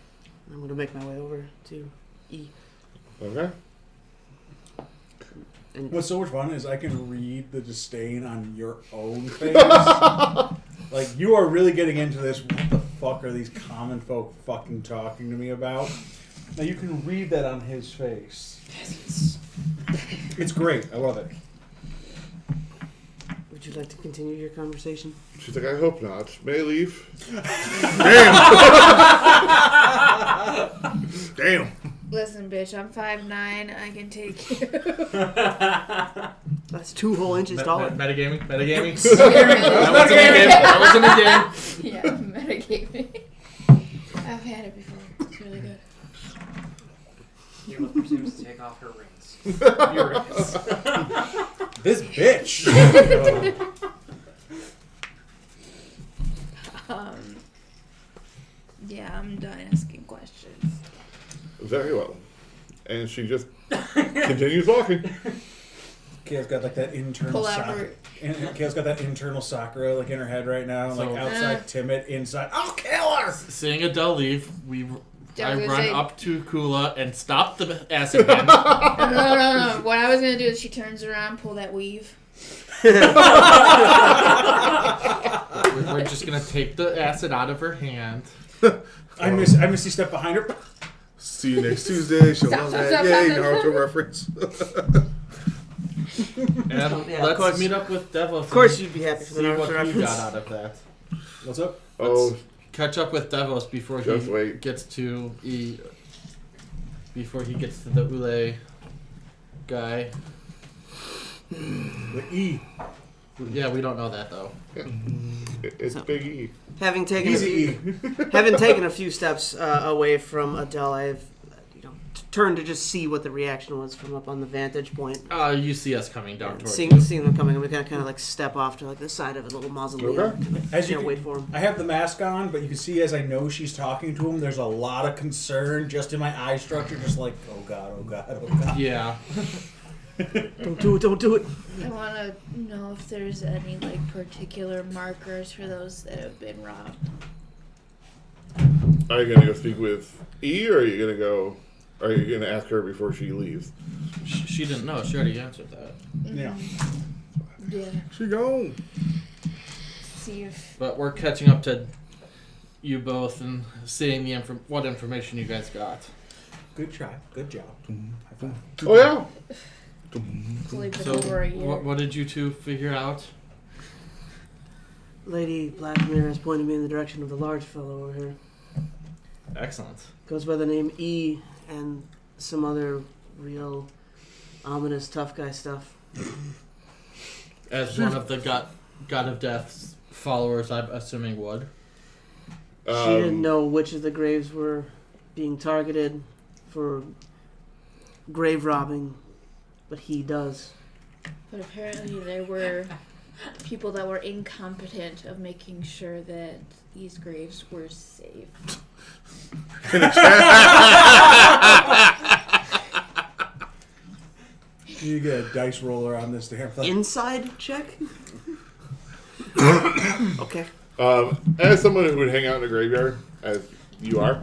I'm going to make my way over to E. Okay. And What's so much fun is I can read the disdain on your own face. Like, you are really getting into this. What the fuck are these common folk fucking talking to me about? Now, you can read that on his face. It's great. I love it. would you like to continue your conversation? She's like, I hope not. May I leave? Damn. Listen, bitch, I'm 5'9". I can take you. That's 2 whole inches taller. Metagaming? Metagaming? That That wasn't a game. Yeah, metagaming. I've had it before. It's really good. Yula presumes to take off her rings. Furious. This bitch. Yeah, I'm done asking questions. Very well. And she just continues walking. Kayla's got like that internal Pull out soccer. her. Kayla's got that internal Sakura like in her head right now. Like So- outside timid, inside. I'll kill her. Seeing Adele leave, I gonna run say- up to Kula and stop the acid man. No. What I was gonna do is she turns around, pull that weave. We're just gonna take the acid out of her hand. I Misty step behind her. See you next Tuesday. She'll Stop, love stop, that. stop, Yay, stop, Naruto stop. reference. And Yeah, of let's course. meet up with Devos. Of course you'd be happy for the See what Naruto you got reference. out of that. What's up? Oh, Catch up with Devos before Just he wait. gets to before he gets to the Ule guy. The E. Yeah, we don't know that though. it's Big E. Having taken Easy having taken a few steps away from Adele, I've turned to just see what the reaction was from up on the vantage point. You see us coming down towards Seeing them coming, I'm gonna kind of like step off to like the side of a little mausoleum. Okay. As you Can't can, wait for him. I have the mask on, but you can see as I know she's talking to him, there's a lot of concern just in my eye structure, just like, oh god, oh god, oh god. Yeah. Don't do it! Don't do it! I want to know if there's any like particular markers for those that have been robbed. Are you gonna go speak with E, or are you gonna ask her before she leaves? She didn't know. She already answered that. Yeah. Yeah. She gone. See if But we're catching up to you both and seeing what information you guys got. Good try. Good job. High five. Oh yeah. it's only been So, over a year. what did you two figure out? Lady Blackmere has pointed me in the direction of the large fellow over here. Excellent. Goes by the name E and some other real ominous tough guy stuff. As one of the God of Death's followers, I'm assuming would. She didn't know which of the graves were being targeted for grave robbing, but he does. But apparently there were people that were incompetent of making sure that these graves were safe. You get a dice roller on this damn thing. Inside check? Okay. As someone who would hang out in a graveyard, as you are,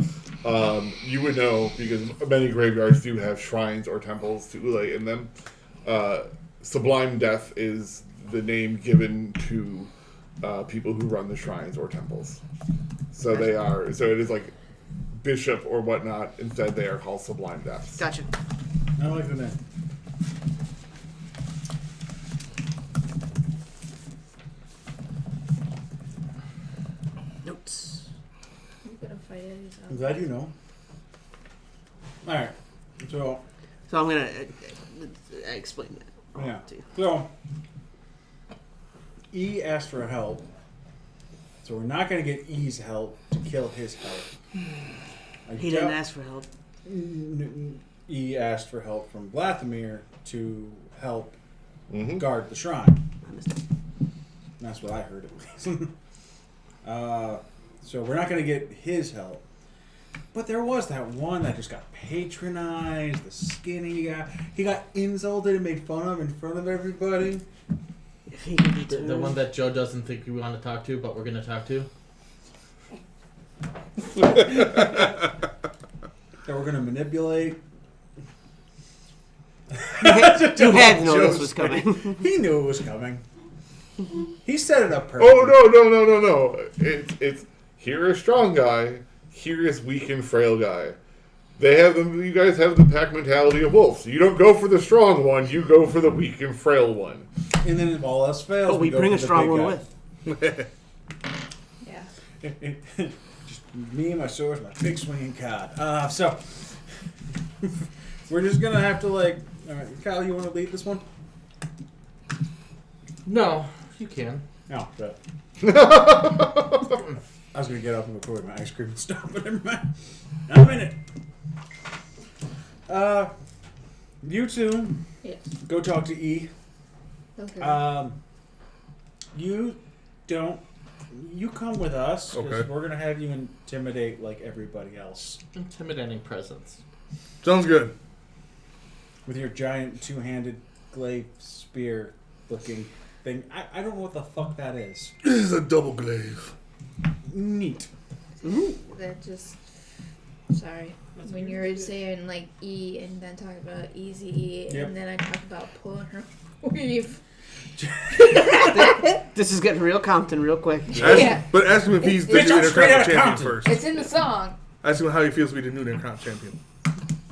you would know, because many graveyards do have shrines or temples to Ule in them. Sublime Death is the name given to people who run the shrines or temples. So it is like bishop or whatnot. Instead, they are called Sublime Deaths. Gotcha. I like the name. Notes. I'm gonna fight Eddie's I'm glad you know. Alright. So, So I'm gonna explain that. yeah. to you. So, E asked for help. So we're not going to get E's help to kill his help. He didn't ask for help. E asked for help from Blathamir to help Mm-hmm. guard the shrine. I understand. That's what I heard at least. So we're not going to get his help. But there was that one that just got patronized, the skinny guy. He got insulted and made fun of in front of everybody. If he could be The one that Joe doesn't think we want to talk to, but we're going to talk to. That we're going to manipulate. You had to know this was coming. He knew it was coming. He set it up perfectly. Oh, no. It's here is strong guy, here is weak and frail guy. You guys have the pack mentality of wolves. You don't go for the strong one, you go for the weak and frail one. And then if all else fails, But we go bring for a the strong big one guy. with. Yeah. Just me and my swords, my big swinging card. So we're just gonna have to all right, Kyle, you want to lead this one? No, you can. No, but I was gonna get up and record my ice cream and stop, but never mind. Not a minute. You two Yes. go talk to E. Okay. You come with us because Okay. we're gonna have you intimidate like everybody else Intimidating presence. Sounds good. with your giant two-handed glaive spear looking thing. I don't know what the fuck that is. This is a double glaive. Neat. That just. Sorry. When you were saying like E and then talking about easy E Yep. and then I talked about pulling her weave. This is getting real Compton real quick. Yeah. But ask him if he's the Bitch, new I'm straight Intercontinental outta champion Compton. first. It's in the song. Ask him how he feels to be the new Intercontinental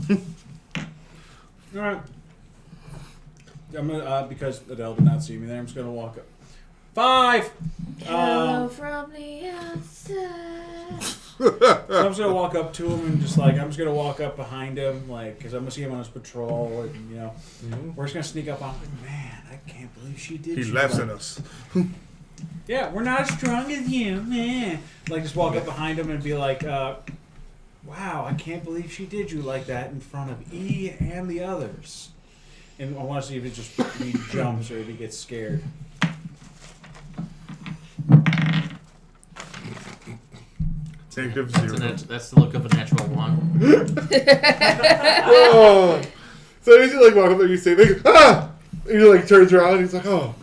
champion. All right. I'm gonna because Adele did not see me there. I'm just gonna walk up. 5. Hello from the outside. So I'm just gonna walk up to him and I'm just gonna walk up behind him, because I'm gonna see him on his patrol, and we're just gonna sneak up on him. Man, I can't believe she did. He you laughs like at us. Yeah, we're not as strong as you, man. Just walk up behind him and be like, wow, I can't believe she did you like that in front of E and the others. And I want to see if he jumps or if he gets scared. -0. That's the look of a natural 1. Oh. So as you walk up there, you say, ah! And he turns around and he's like, oh.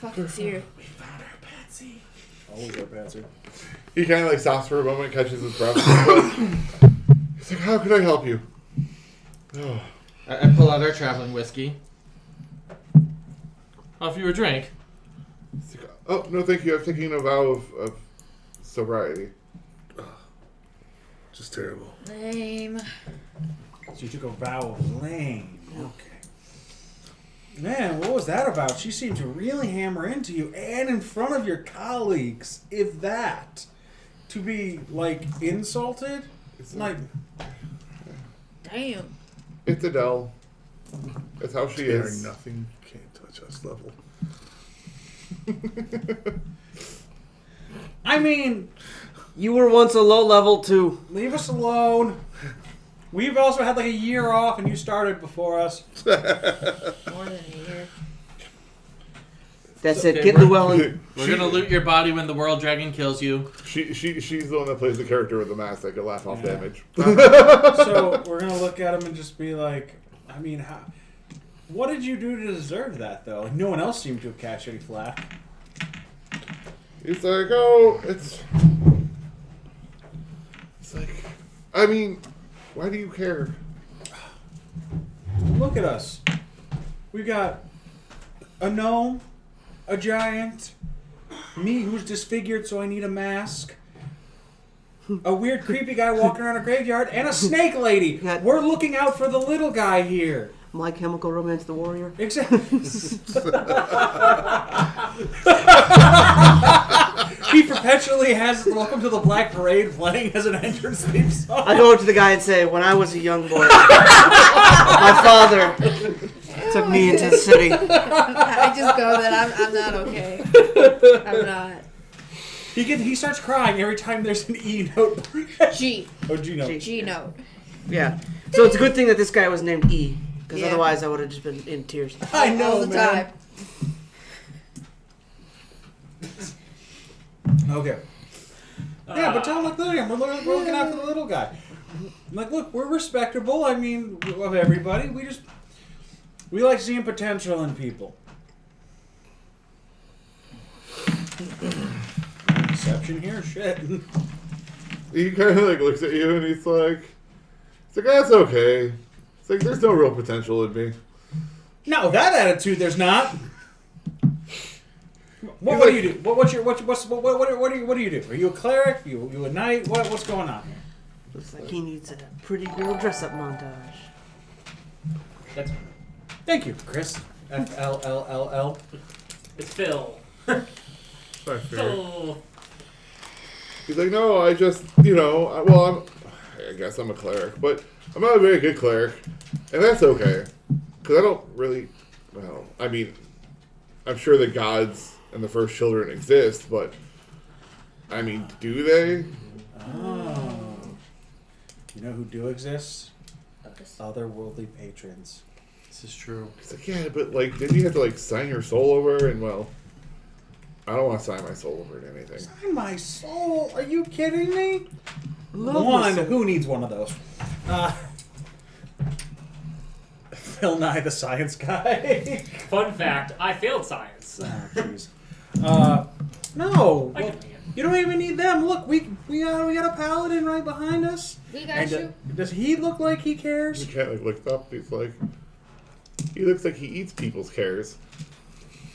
Fucking Seer. We found our Patsy. Always our Patsy. He kind of stops for a moment, catches his breath. He's like, how can I help you? Oh. I pull out our traveling whiskey. Offer you a drink. He's like, oh, no, thank you. I'm taking a vow of sobriety. Just terrible. Lame. So you took a vow of lame. Okay. Man, what was that about? She seemed to really hammer into you and in front of your colleagues, if that. To be, insulted? It's Damn. It's Adele. That's how she Tearing is. nothing. Can't touch us level. I mean, You were once a low level too. leave us alone. We've also had a year off and you started before us. More than a year. That's Okay, it. Get Llewellyn. We're gonna loot your body when the world dragon kills you. She's the one that plays the character with the mask that can laugh off Yeah. damage. So we're going to look at him and just be like, what did you do to deserve that, though? No one else seemed to have catched any flack. He's like, oh, it's why do you care? Look at us. We got a gnome, a giant, me who's disfigured so I need a mask, a weird creepy guy walking around a graveyard, and a snake lady. Yeah. We're looking out for the little guy here. My Chemical Romance the Warrior. Exactly. He perpetually has Welcome to the Black Parade playing as an entrance theme song. I go up to the guy and say, when I was a young boy, my father took me into the city. I just go that I'm not okay. I'm not. He starts crying every time there's an E note. G. Oh, G note. G note. Yeah. So it's a good thing that this guy was named E, because Yeah. otherwise I would have just been in tears. I know, All the man. time. Okay. Yeah, but tell him, like, look, we're looking out for the little guy. I'm like, look, we're respectable. I mean, of everybody. We like seeing potential in people. Deception here, shit. He kind of like looks at you and he's like, that's okay. It's like there's no real potential in me. No, that attitude, there's not. What do you do? What do you do? Are you a cleric? You a knight? What's going on here? Looks like he needs a pretty girl dress-up montage. Thank you, Chris. FLLLL. It's Phil. Phil. He's like, no, I just, I guess I'm a cleric, but I'm not a very good cleric, and that's okay, because I don't really, I mean, I'm sure the gods and the first children exist, but, I mean, do they? Oh. You know who do exist? Otherworldly patrons. This is true. He's like, yeah, but, like, didn't you have to, like, sign your soul over? And, well, I don't want to sign my soul over to anything. Sign my soul? Are you kidding me? Love One, this. who needs one of those? Phil Nye the Science Guy. Fun fact, I failed science. Oh, jeez. No. I Well, can wing it. you don't even need them. Look, we got a paladin right behind us. We got And you. does he look like he cares? He can't, like, look up. He's like, he looks like he eats people's cares.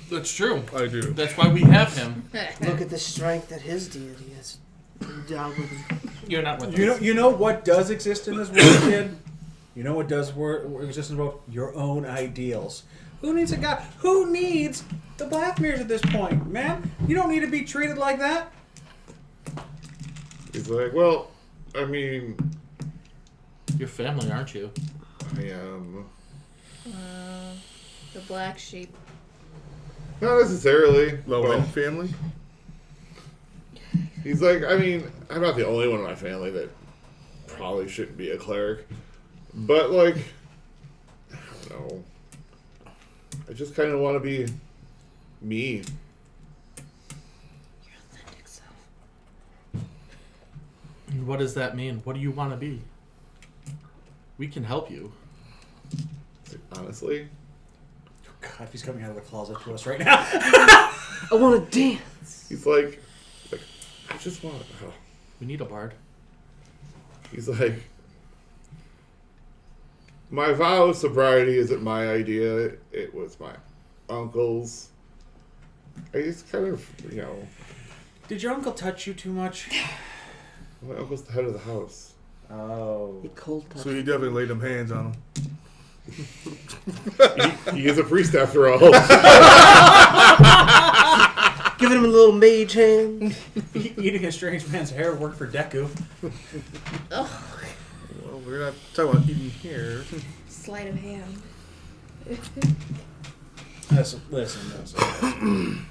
That's true. I do. That's why we have him. Look at the strength that his deity has endowed with him. You're not with us. You know what does exist in this world, kid? You know what does exist in the world? Your own ideals. Who needs a guy? Who needs the Blackmeres at this point, man? You don't need to be treated like that. He's like, well, I mean, Your family, aren't you? I am. The black sheep. Not necessarily. Low end Well, family. he's like, I mean, I'm not the only one in my family that probably shouldn't be a cleric. But, like, I don't know. I just kind of want to be me. What does that mean? What do you want to be? We can help you. Honestly. God, if he's coming out of the closet to us right now. I want to dance. He's like, I just want. Oh. We need a bard. He's like, my vow of sobriety isn't my idea. It was my uncle's. I just kind of, Did your uncle touch you too much? my uncle's the head of the house. Oh. He cold touched. So he definitely laid them hands on him. He is a priest after all. Giving him a little mage hand. Eating a strange man's hair worked for Deku. Oh, Well, we're not talking about eating here. sleight of hand. Listen.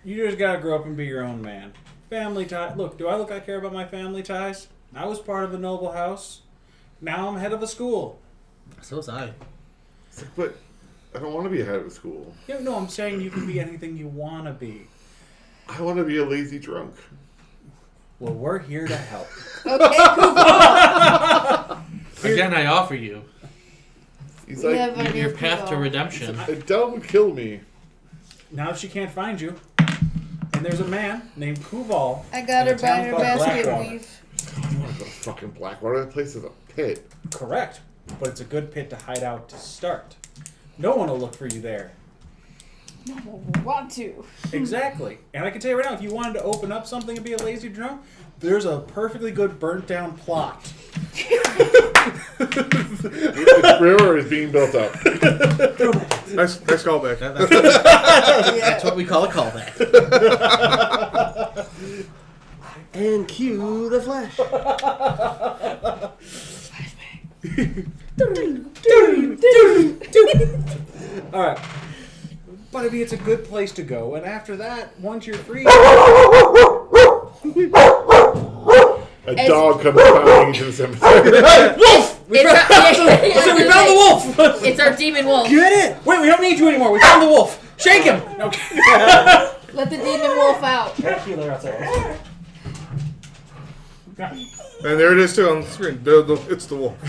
You just gotta grow up and be your own man. Family ties. Look, do I look like I care about my family ties? I was part of a noble house. Now I'm head of a school. So was I. It's like, but I don't want to be a head of a school. Yeah, no, I'm saying you can be anything you want to be. I want to be a lazy drunk. Well, we're here to help. Okay, cool. Again, I offer you He's We like, have our your new path to people. redemption. Adele would kill me. Now she can't find you. And there's a man named Kuval. I got her in a by town her called basket Blackwater. weave. I don't want to go to fucking Blackwater. That place is a pit. Correct. But it's a good pit to hide out to start. No one will look for you there. No one will want to. Exactly. And I can tell you right now, if you wanted to open up something and be a lazy drunk, there's a perfectly good burnt down plot. The river is being built up. Nice callback. That's what we call a callback. And cue the flash. All right. But I mean, it's a good place to go. And after that, once you're free... A dog comes pounding into the cemetery. Wolf! We found the wolf! It's our demon wolf. Get it! Wait, we don't need you anymore. We found the wolf. Shake him! Okay. Let the demon wolf out. Cat healer outside. And there it is too on the screen. It's the wolf.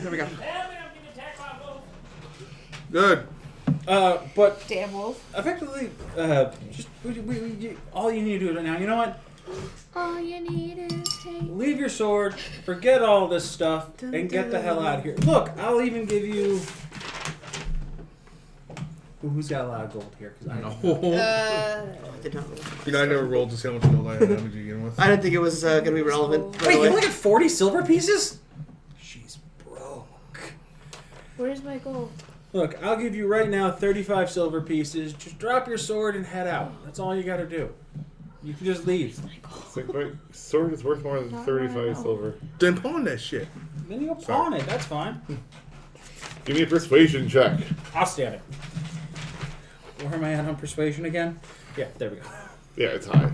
There we go. Good. But Damn wolf. effectively, just all you need to do right now. You know what? All you need is take. Leave your sword, forget all this stuff, and get the hell out of here. Look, I'll even give you. Ooh, who's got a lot of gold here? Cause I know. I did not roll. You know, I never rolled to see how much gold I had to begin with. I didn't think it was going to be relevant. Right Wait, you away. only got 40 silver pieces? She's broke. Where's my gold? Look, I'll give you right now 35 silver pieces. Just drop your sword and head out. That's all you gotta do. You can just leave. It's like, my sword is worth more than Not 35 right now. silver. Then pawn that shit. Then you'll pawn it. That's fine. Give me a persuasion check. I'll stand it. Where am I at on persuasion again? Yeah, there we go. Yeah, it's high.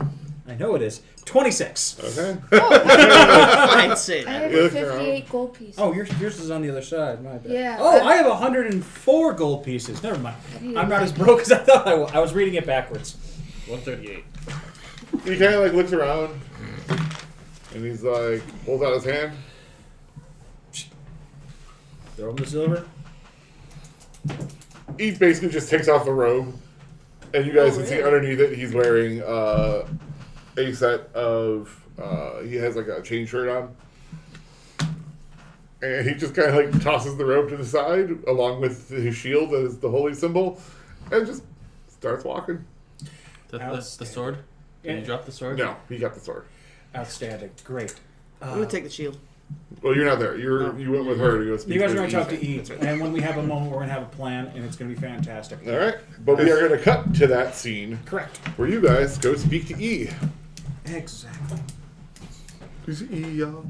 I know it is. 26. Okay. I'd say I that. have 58 gold pieces. Oh, yours is on the other side. My bad. Yeah. Oh, I have 104 gold pieces. Never mind. I'm not as broke as I thought I was. I was reading it backwards. 138. He kind of like looks around, and he's like, holds out his hand. Throw him the silver. He basically just takes off the robe, and you guys can see underneath it he's wearing a set of. He has like a chain shirt on, and he just kind of like tosses the robe to the side along with his shield as the holy symbol, and just starts walking. The sword? Did you drop the sword? No, he got the sword. Outstanding. Great. I'm going to take the shield. Well, you're not there. You went with her to go speak. You guys are to going to talk to E. E, and when we have a moment, we're going to have a plan, and it's going to be fantastic. All right, but we are going to cut to that scene Correct. where you guys go speak to E. Exactly. Who's E, y'all?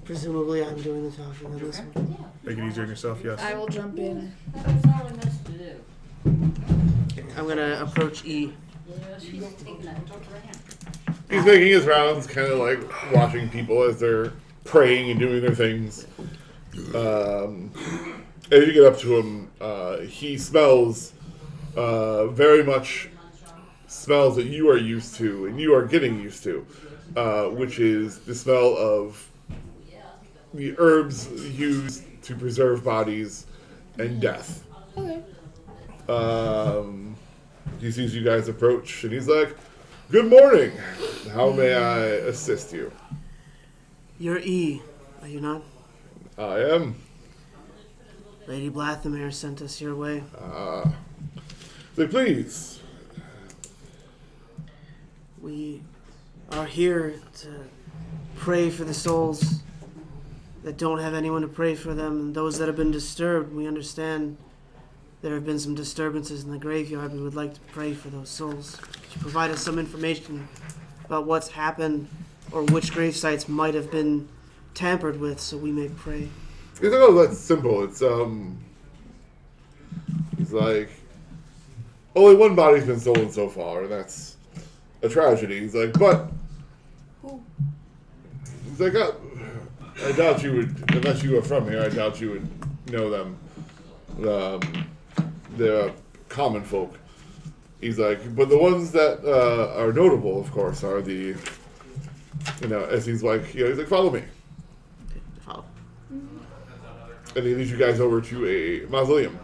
Presumably, I'm doing the talking on this one. Make it easier on yourself, yes. I will jump in. That was all I missed to do. I'm going to approach E. She's taking that. Talk to her hand. He's making his rounds, kind of like watching people as they're praying and doing their things. As you get up to him, he smells very much smells that you are used to and you are getting used to, which is the smell of the herbs used to preserve bodies and death. Okay. He sees you guys approach, and he's like, "Good morning. How may I assist you?" You're E, are you not? I am. Lady Blathamere sent us your way. Say, please. We are here to pray for the souls that don't have anyone to pray for them, and those that have been disturbed. We understand there have been some disturbances in the graveyard. We would like to pray for those souls. Could you provide us some information about what's happened or which grave sites might have been tampered with so we may pray? He's like, "Oh, that's simple. It's He's like, only one body's been stolen so far, and that's a tragedy." He's like, "But," he's like, I doubt you would, unless you were from here, I doubt you would know them. They're common folk." He's like, "But the ones that are notable, of course, are the, as he's like, he's like, follow me." Follow. And he leads you guys over to a mausoleum.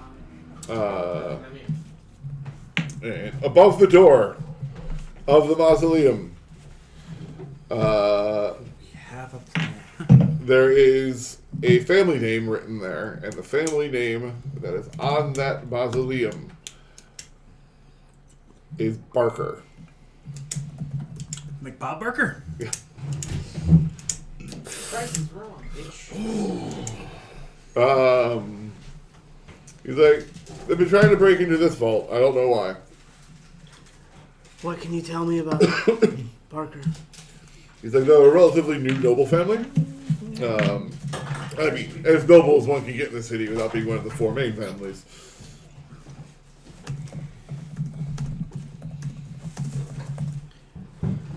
And above the door of the mausoleum, We have a plan. there is a family name written there, and the family name that is on that mausoleum is Barker. Like Bob Barker? Yeah. Price is wrong, bitch. He's like, "They've been trying to break into this vault. I don't know why." What can you tell me about Parker? He's like, "They're a relatively new noble family. I mean, as noble as one can get in the city without being one of the four main families."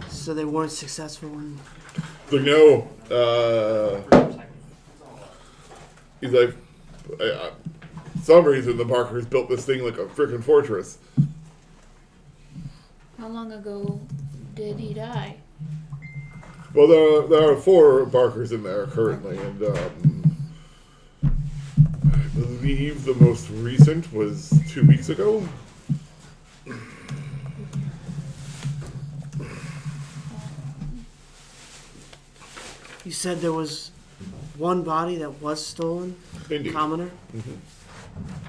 So they weren't successful in... He's like, "No." He's like, some reason, the Barkers built this thing like a freaking fortress. How long ago did he die? Well, there are 4 Barkers in there currently, and I believe the most recent was 2 weeks ago. You said there was one body that was stolen? Indeed. Commoner?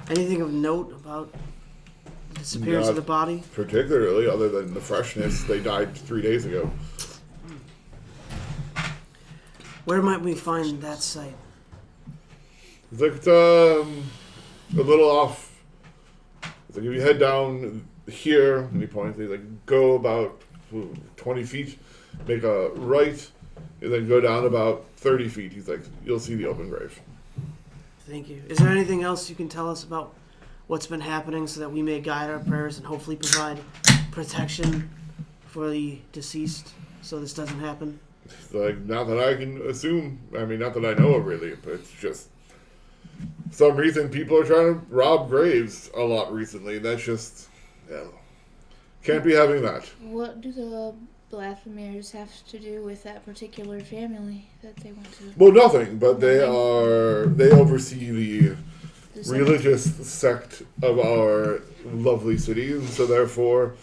Anything of note about the disappearance of the body? Particularly, other than the freshness, they died 3 days ago. Where might we find that site? It's like it's a little off. It's like if you head down here, and he points, they like go about 20 feet, make a right, and then go down about 30 feet. He's like, you'll see the open grave. Thank you. Is there anything else you can tell us about what's been happening so that we may guide our prayers and hopefully provide protection for the deceased so this doesn't happen? It's like, not that I can assume, I mean, not that I know of really, but it's just some reason people are trying to rob graves a lot recently. That's just, yeah, can't be having that. What do the Blasphemeers have to do with that particular family that they want to? Well, nothing, but they oversee the cemetery? religious sect of our lovely city, and so therefore,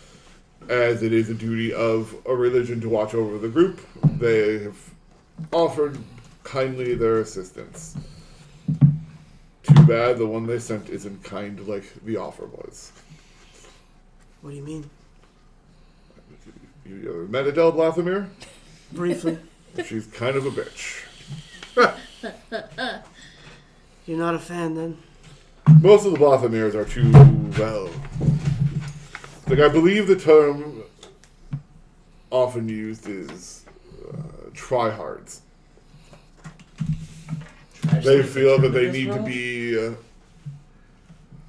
as it is a duty of a religion to watch over the group, they have offered kindly their assistance. Too bad the one they sent isn't kind like the offer was. What do you mean? You ever met Adele Blathamir? Briefly. She's kind of a bitch. You're not a fan then? Most of the Blathamirs are too, well... Like, I believe the term often used is tryhards. They feel that they need to be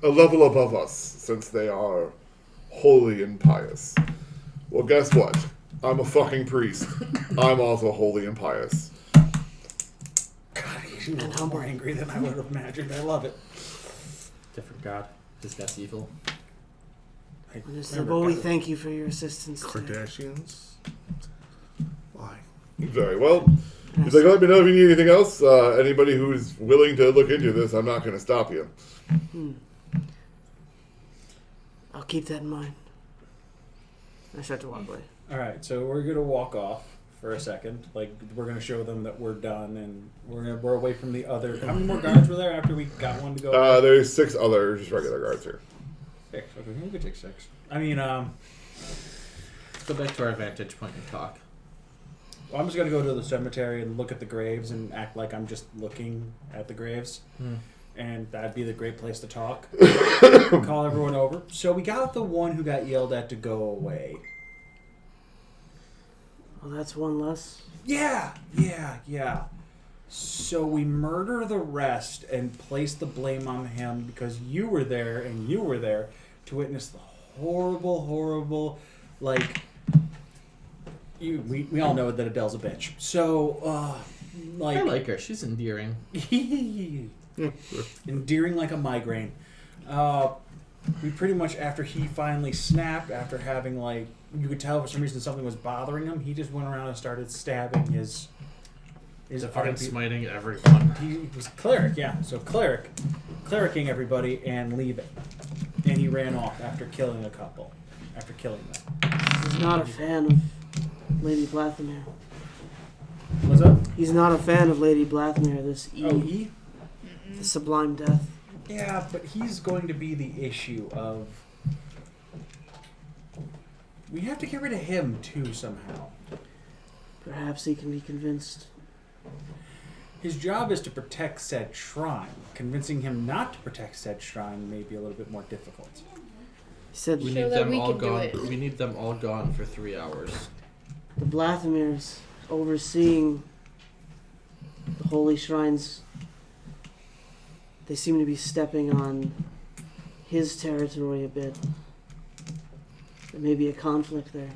a level above us, since they are holy and pious. Well, guess what? I'm a fucking priest. I'm also holy and pious. God, he's a little more angry than I would have imagined. I love it. Different god. This guy's evil. Mr. Bowie, thank you for your assistance today. Kardashians? Why? Very well. He's like, let me know if you need anything else. Anybody who's willing to look into this, I'm not going to stop you. I'll keep that in mind. I start to walk away. All right, so we're gonna walk off for a second. Like, we're gonna show them that we're done, and we're away from the other. How many more guards were there after we got one to go? There's 6 other just regular guards here. 6. Okay, we could take 6. I mean, Let's go back to our vantage point and talk. I'm just gonna go to the cemetery and look at the graves and act like I'm just looking at the graves. And that'd be the great place to talk. Call everyone over. So we got the one who got yelled at to go away. Well, that's one less. Yeah. So we murder the rest and place the blame on him because you were there and you were there to witness the horrible, like... We all know that Adele's a bitch. So, I like her. She's endearing. Endearing like a migraine. We pretty much, after he finally snapped, after having, like, you could tell for some reason something was bothering him, he just went around and started stabbing his Fucking smiting everyone. He was a cleric, yeah. So clericing everybody and leaving. And he ran off after killing a couple. After killing them. He's not a fan of Lady Blathamir. What's up? He's not a fan of Lady Blathamir, this E. Oh, E? The Sublime Death. Yeah, but he's going to be the issue of... We have to get rid of him, too, somehow. Perhaps he can be convinced. His job is to protect said shrine. Convincing him not to protect said shrine may be a little bit more difficult. He said We Show need that them we all can do gone. it. We need them all gone for 3 hours. the Blathamirs overseeing the holy shrines. They seem to be stepping on his territory a bit. There may be a conflict there.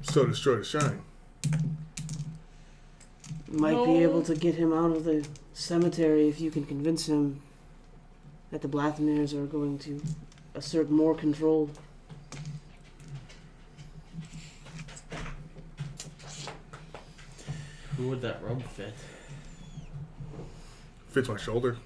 So destroy the shrine. Might be able to get him out of the cemetery if you can convince him that the Blathamirs are going to assert more control. Who would that robe fit? Fits my shoulder.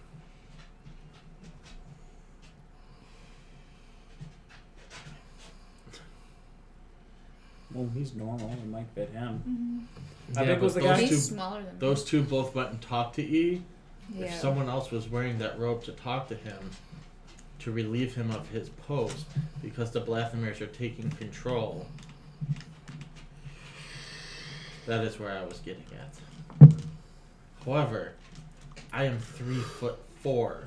Well, he's normal. It might fit him. Mm-hmm. How big was the but guy? those He's two- smaller than Those two both went and talked to E. me. If Yeah. someone else was wearing that robe to talk to him, to relieve him of his post, because the Blathamirs are taking control. That is where I was getting at. However, I am 3'4".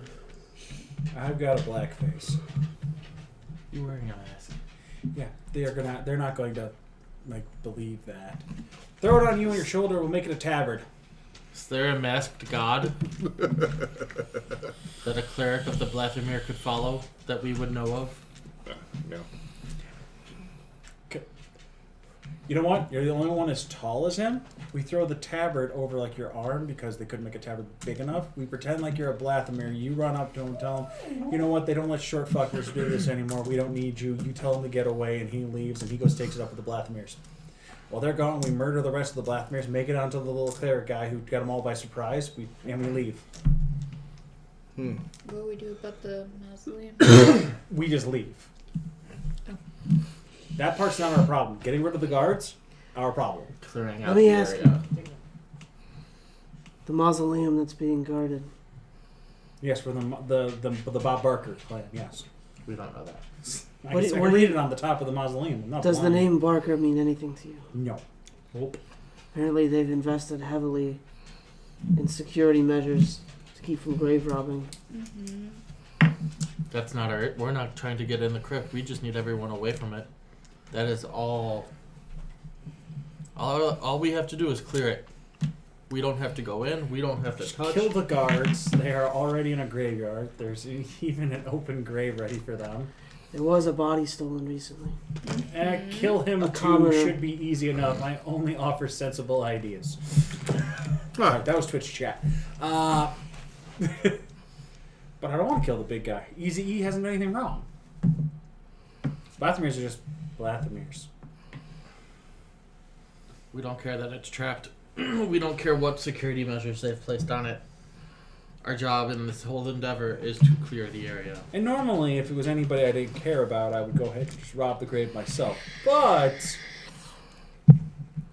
I've got a black face. You wearing a mask? Yeah, they're not going to believe that. Throw it on you on your shoulder. We'll make it a tabard. Is there a masked god that a cleric of the Blathamir could follow that we would know of? No. You know what? You're the only one as tall as him. We throw the tabard over your arm because they couldn't make a tabard big enough. We pretend like you're a Blathamir. You run up to him and tell him, you know what? They don't let short fuckers do this anymore. We don't need you. You tell him to get away, and he leaves, and he goes takes it up with the Blathamirs. While they're gone, we murder the rest of the Blathamirs, make it onto the little cleric guy who got them all by surprise, and we leave. What do we do about the mausoleum? We just leave. That part's not our problem. Getting rid of the guards, our problem. Clearing Let out me the ask area. The mausoleum that's being guarded. Yes, for the Bob Barker clan. Yes, We don't know that. I What can, do- I what can do read you- it on the top of the mausoleum. I'm not Does the blind. name Barker mean anything to you? No. Nope. Apparently they've invested heavily in security measures to keep from grave robbing. Mm-hmm. That's not our. We're not trying to get in the crypt. We just need everyone away from it. That is all. All we have to do is clear it. We don't have to go in. We don't have to Just touch. kill the guards. They are already in a graveyard. There's even an open grave ready for them. There was a body stolen recently. Kill him A too commoner. should be easy enough. I only offer sensible ideas. Alright, that was Twitch chat. But I don't want to kill the big guy. Easy E hasn't done anything wrong. Blathamirs are just Blathamirs. We don't care that it's trapped. We don't care what security measures they've placed on it. Our job in this whole endeavor is to clear the area. And normally, if it was anybody I didn't care about, I would go ahead and just rob the grave myself. But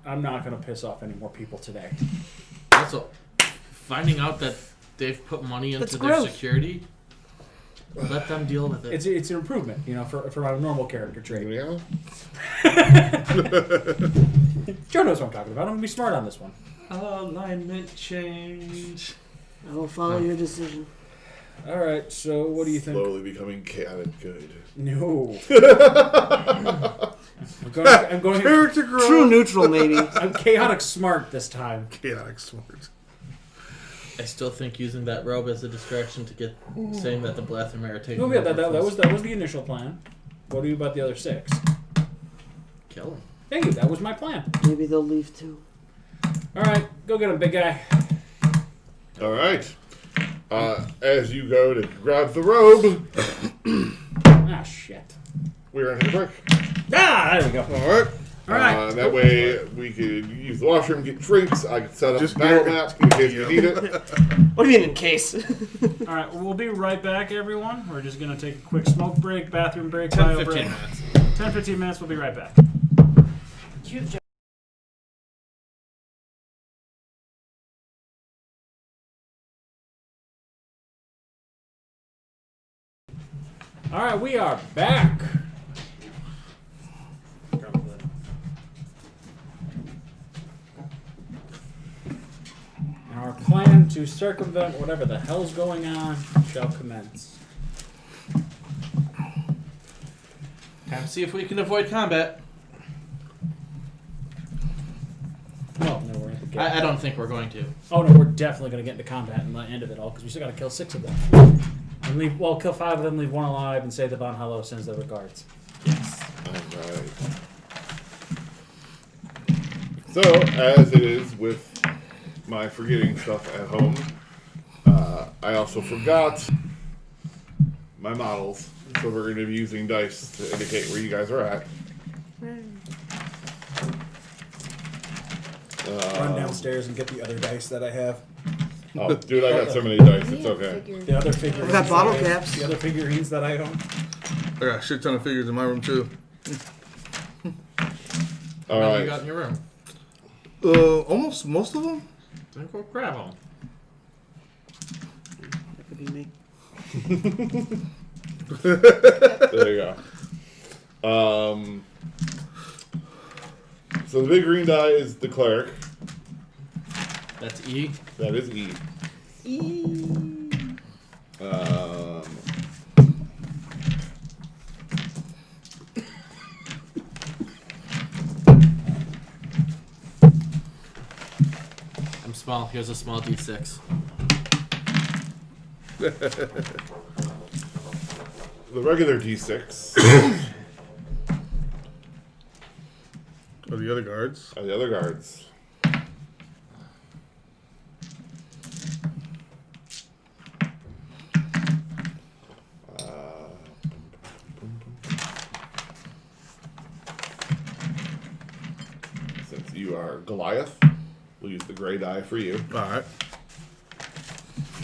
I'm not going to piss off any more people today. Also, finding out that they've put money into That's their gross. security, let them deal with it. It's an improvement, for my normal character trait. Yeah. Joe knows what I'm talking about. I'm going to be smart on this one. Alignment change. I will follow your decision. All right, so what do you think? Slowly becoming chaotic good. No. I'm going Character growth. True neutral, maybe. I'm chaotic smart this time. Chaotic smart. I still think using that robe as a distraction to get saying that the Blathamir are taking No, yeah, over that first. was the initial plan. What do you about the other 6? Kill him. Thank you. That was my plan. Maybe they'll leave too. All right, go get him, big guy. All right. As you go to grab the robe, Ah, shit. we're gonna take a break. Ah, there we go. All right. All right. That way we could use the washroom, get drinks. I could set up Just a battle get- map in case you need it. What do you mean in case? All right, we'll be right back, everyone. We're just going to take a quick smoke break, bathroom break, 10, bio 15 break. minutes. 10-15 minutes, we'll be right back. All right, we are back. Our plan to circumvent whatever the hell's going on shall commence. Time to see if we can avoid combat. No, we're at the gate. I don't think we're going to. Oh no, we're definitely going to get into combat and the end of it all because we still got to kill 6 of them. And leave, well, kill 5 of them, leave 1 alive, and say the Von Hello sends their regards. All right. So, as it is with my forgetting stuff at home. I also forgot my models, so we're going to be using dice to indicate where you guys are at. Run downstairs and get the other dice that I have. Oh, dude, I got so many dice. It's Yeah, okay. figured. The other figurines. I've got bottle that I- caps. The other figurines that I own. I got a shit ton of figures in my room too. All What do you right. got in your room? Almost most of them. Then go grab them. That could be me. There you go. So the big green die is the cleric. That's E. That is E. I'm small. Here's a small D6. The regular D6 Or the other guards. are the other guards. Since you are Goliath, we'll use the gray die for you. All right.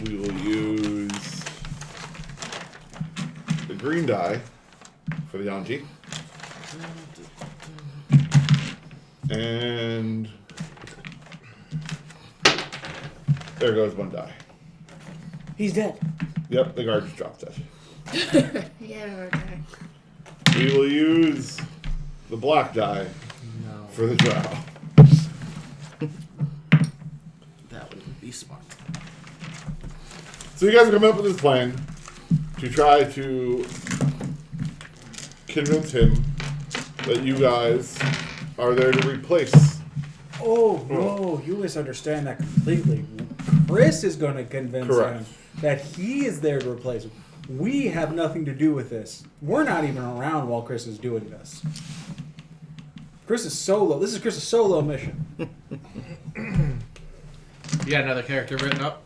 We will use the green die for the Yanji. And there goes one die. He's dead. Yep, the guard just dropped it. Yeah, okay. We will use the black die No. for the drow. That wouldn't be smart. So you guys are coming up with this plan to try to convince him that you guys are there to replace. Oh no, you misunderstand that completely. Chris is going to convince Correct. him that he is there to replace him. We have nothing to do with this. We're not even around while Chris is doing this. Chris is solo. This is Chris's solo mission. You got another character written up?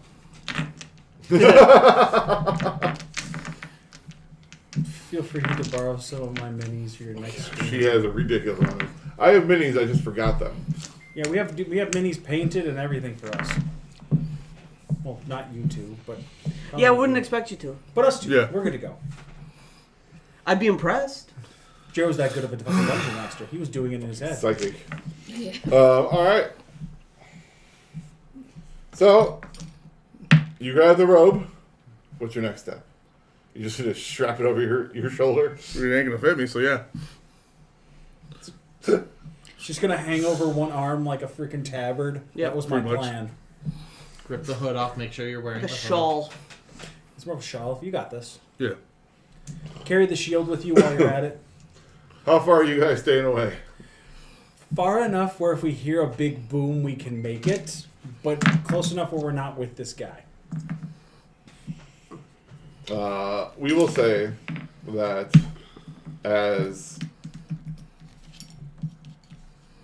Feel free to borrow some of my minis for your next stream. She has a ridiculous amount of. I have minis, I just forgot them. Yeah, we have minis painted and everything for us. Well, not you two, but Yeah, I wouldn't expect you to. But us two, Yeah. we're good to go. I'd be impressed. Joe's that good of a fucking dungeon master. He was doing it in his head. Psychic. Yeah. Alright. So, you grab the robe. What's your next step? You just gonna strap it over your shoulder? It ain't gonna fit me, so yeah. She's gonna hang over one arm like a freaking tabard. Yeah, that was my pretty much. plan. Rip the hood off. Make sure you're wearing A the hood. shawl. It's more of a shawl. You got this. Yeah. Carry the shield with you while you're at it. How far are you guys staying away? Far enough where if we hear a big boom, we can make it, but close enough where we're not with this guy. We will say that as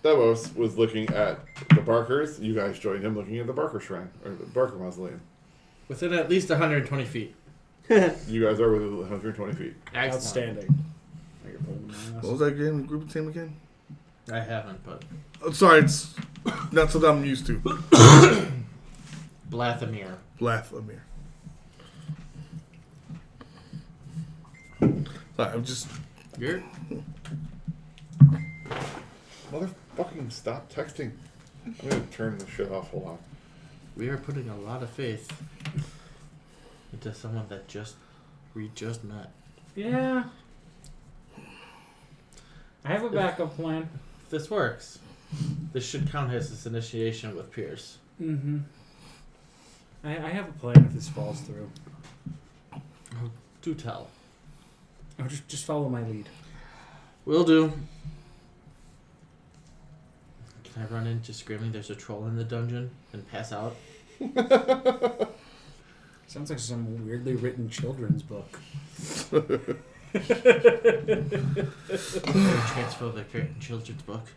Devos was looking at the Barkers, you guys joined him looking at the Barker Shrine, or the Barker Mausoleum. Within at least 120 feet. You guys are within 120 feet. Excellent. Outstanding. I can put them in my What was that game? Group team again? I haven't, but Oh, sorry, it's not something I'm used to. Blathamir. Blasphemy. Sorry, I'm just. You're Motherfucking stop texting. I'm gonna turn this shit off. Hold on. We are putting a lot of faith into someone that we just met. Yeah. I have a backup plan. If this works, this should count as his initiation with Pierce. Mm-hmm. I have a plan if this falls through. Do tell. Oh, just follow my lead. Will do. Can I run in just screaming there's a troll in the dungeon and pass out? Sounds like some weirdly written children's book. Transphobic children's book.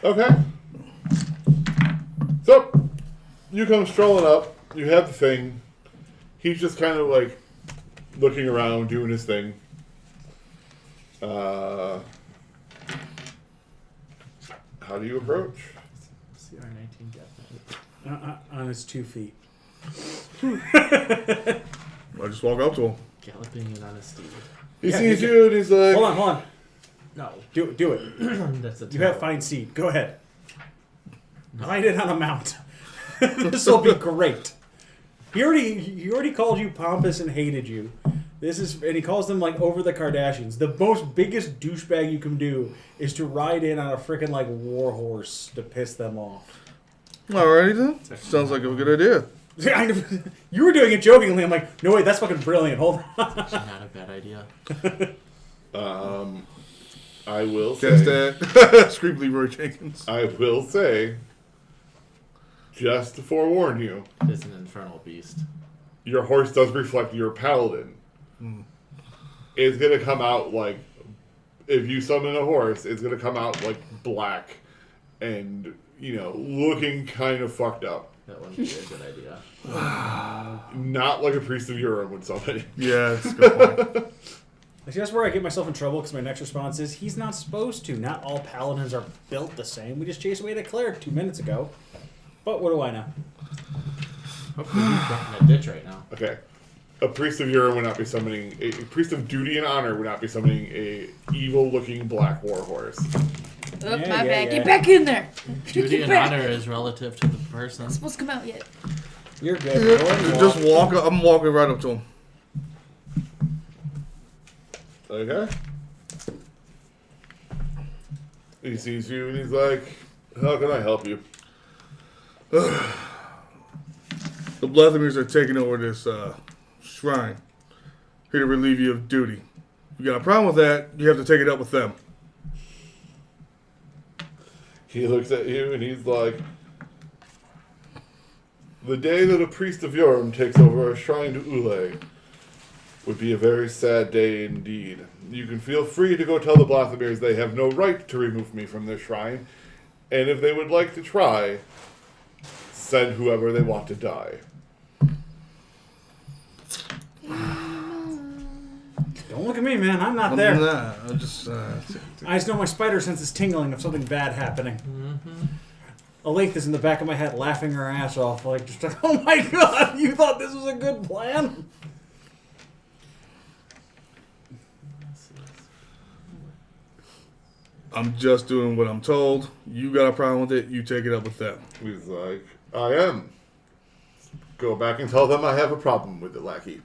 Okay. So, you come strolling up. You have the thing. He's just kind of like looking around, doing his thing. How do you approach? CR19 death. On his 2 feet. I just walk up to him. Galloping in on a steed. He Yeah, sees you you and he's like, Hold on. No. Do it. That's a You have fine seed. Go ahead. Ride it on a mount. This will be great. He already called you pompous and hated you. And he calls them like over the Kardashians. The biggest douchebag you can do is to ride in on a freaking like war horse to piss them off. Alrighty then. Sounds like a good idea. You were doing it jokingly. I'm like, no wait, that's fucking brilliant. Hold on. That's not a bad idea. I will Guess say, that. Scream Leroy Jenkins. I will say, just to forewarn you, It's an infernal beast. your horse does reflect your paladin. It's gonna come out like, if you summon a horse, it's gonna come out like black and, looking kind of fucked up. That wouldn't be a good idea. Not like a priest of Urim would summon. Yeah, that's a good point. See, that's where I get myself in trouble because my next response is, he's not supposed to. Not all paladins are built the same. We just chased away the cleric 2 minutes ago. But what do I know? Hopefully he's drunk in a ditch right now. Okay. A priest of Urim would not be summoning, a priest of duty and honor would not be summoning a evil-looking black war horse. Oh, Yeah, my yeah, bad. yeah. Get back in there. Duty Get and back. honor is relative to the person. It's supposed to come out yet. You're good. Go and Just walk up. I'm walking right up to him. Okay. He sees you and he's like, how can I help you? The Blethamirs are taking over this shrine. Here to relieve you of duty. If you got a problem with that, you have to take it up with them. He looks at you and he's like, the day that a priest of Urim takes over a shrine to Ule would be a very sad day indeed. You can feel free to go tell the Blathamirs they have no right to remove me from their shrine, and if they would like to try, send whoever they want to die. Don't look at me, man. I'm not there. Nah, I'm just. I just know my spider sense is tingling of something bad happening. Alaith is in the back of my head laughing her ass off, like, oh my god, you thought this was a good plan? I'm just doing what I'm told. You got a problem with it, you take it up with them. He's like, I am. Go back and tell them I have a problem with it, lackey.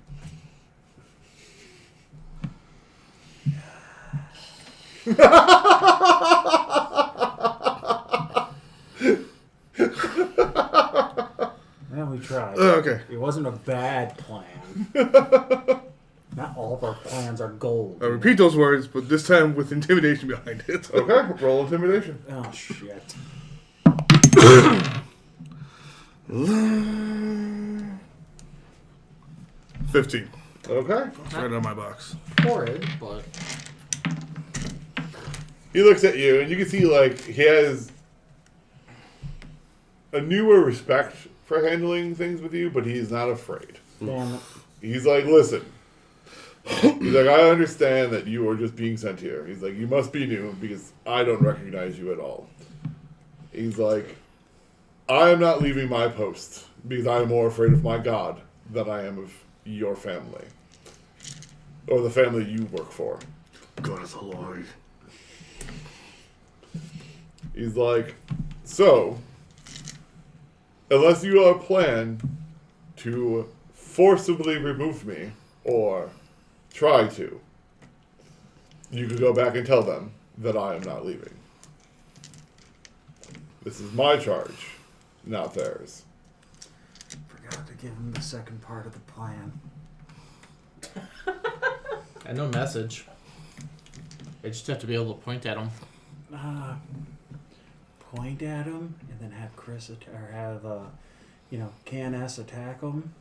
Well, we tried. Okay. It wasn't a bad plan. Not all of our plans are gold. I repeat those words, but this time with intimidation behind it. Okay, roll intimidation. Oh, shit. 15. Okay. It's right on my box. Horrid, but He looks at you, and you can see, like, he has a newer respect for handling things with you, but he's not afraid. Damn it. He's like, listen. He's like, I understand that you are just being sent here. He's like, you must be new because I don't recognize you at all. He's like, I am not leaving my post because I am more afraid of my God than I am of your family. Or the family you work for. God is a Lord. He's like, so, unless you have a plan to forcibly remove me, or try to, you could go back and tell them that I am not leaving. This is my charge, not theirs. Forgot to give him the second part of the plan. and no message. I just have to be able to point at him. Point at him, and then have KNS attack him.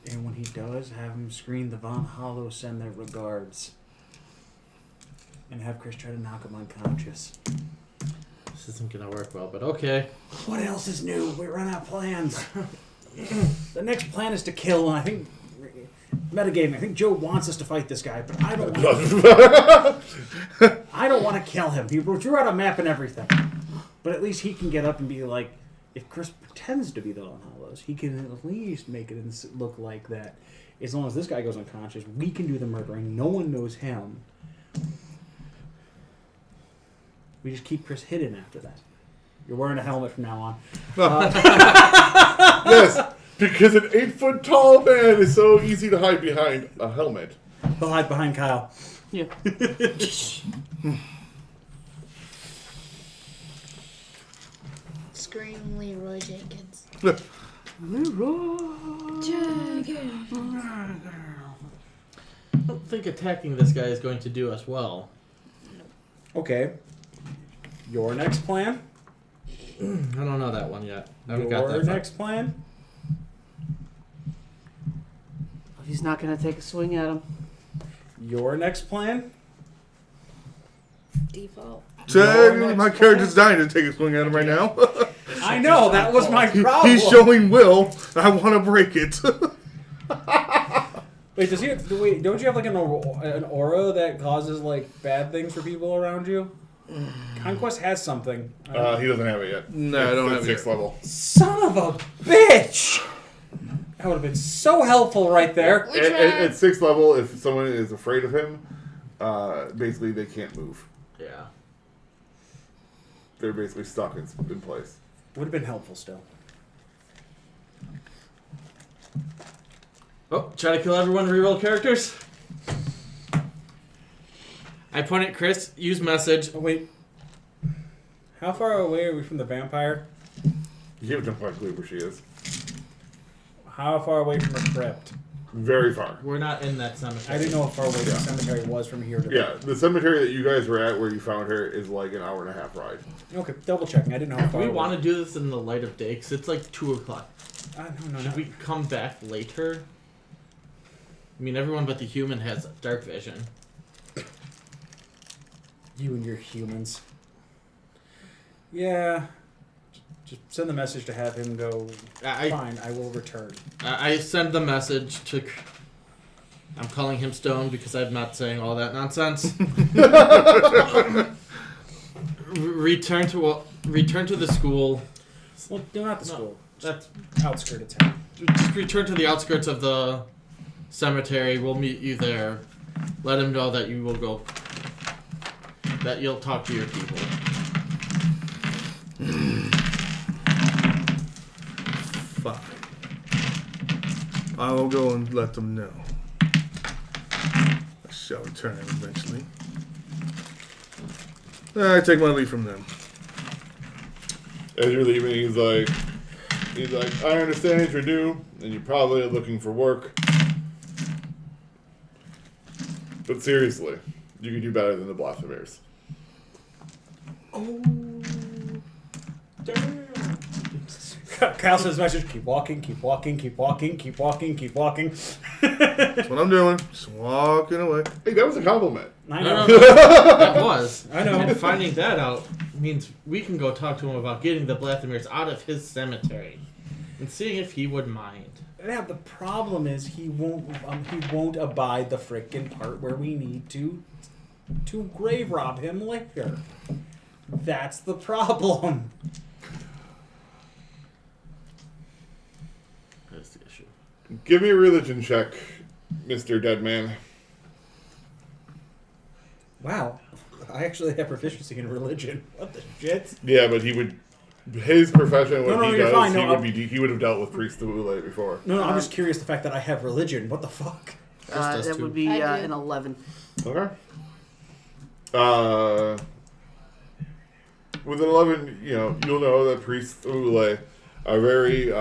And when he does, have him scream the Von Hollow send their regards. And have Chris try to knock him unconscious. This isn't gonna work well, but okay. What else is new? We run out of plans. The next plan is to kill, and I think metagaming. I think Joe wants us to fight this guy, but I don't. I don't want to kill him. He drew out a map and everything, but at least he can get up and be like, if Chris pretends to be the Lone Hollows, he can at least make it look like that. As long as this guy goes unconscious, we can do the murdering. No one knows him. We just keep Chris hidden after that. You're wearing a helmet from now on. Yes, because an 8-foot-tall man is so easy to hide behind a helmet. He'll hide behind Kyle. Yeah. Scream Leroy Jenkins. I don't think attacking this guy is going to do us well. Okay. Your next plan? I don't know that one yet. I haven't got Your that far. next plan? He's not going to take a swing at him. Your next plan? Default. Ted, my character's dying to take a swing at him right now. I know, that was my problem. He's showing will. I want to break it. Wait, don't you have like an aura that causes like bad things for people around you? Conquest has something. He doesn't have it yet. No, I don't have it 6th yet. level. Son of a bitch! That would have been so helpful right there. At 6th level, if someone is afraid of him, basically they can't move. Yeah. They're basically stuck in place. Would have been helpful still. Oh, try to kill everyone, reroll characters. I point at Chris, use message. Oh, wait. How far away are we from the vampire? You can't jump quite where she is. How far away from the crypt? Very far. We're not in that cemetery. I didn't know how far away the cemetery was from here to Yeah, the cemetery that you guys were at where you found her is like an hour and a half ride. Okay, double checking. I didn't know how far We away. want to do this in the light of day because it's like 2 o'clock. No. Should we come back later? I mean, everyone but the human has dark vision. You and your humans. Yeah. Just send the message to have him go. Fine, I will return. I send the message to. I'm calling him Stone because I'm not saying all that nonsense. Return to the school. Well, no, not the school. That's Outskirt of town. just return to the outskirts of the cemetery. We'll meet you there. Let him know that you will go. That you'll talk to your people. Fine. I will go and let them know. I shall return eventually. I take my leave from them. As you're leaving, he's like, I understand you're new and you're probably looking for work. But seriously, you can do better than the Blasphemers. Oh, damn. Kyle sends a message, keep walking, keep walking, keep walking, keep walking, keep walking. That's what I'm doing. Just walking away. Hey, that was a compliment. I know. No, that was. I know. And finding that out means we can go talk to him about getting the Blasphemers out of his cemetery and seeing if he would mind. Yeah, the problem is he won't abide the frickin' part where we need to grave rob him later. That's the problem. That's the issue. Give me a religion check, Mr. Deadman. Wow. I actually have proficiency in religion. What the shit? Yeah, but he would. His profession, what No, he you're does, fine. he No, he would have dealt with priests of Ule before. No, I'm just curious the fact that I have religion. What the fuck? does That too. would be I do. an 11. Okay. With an 11, you'll know that priests of Ule are very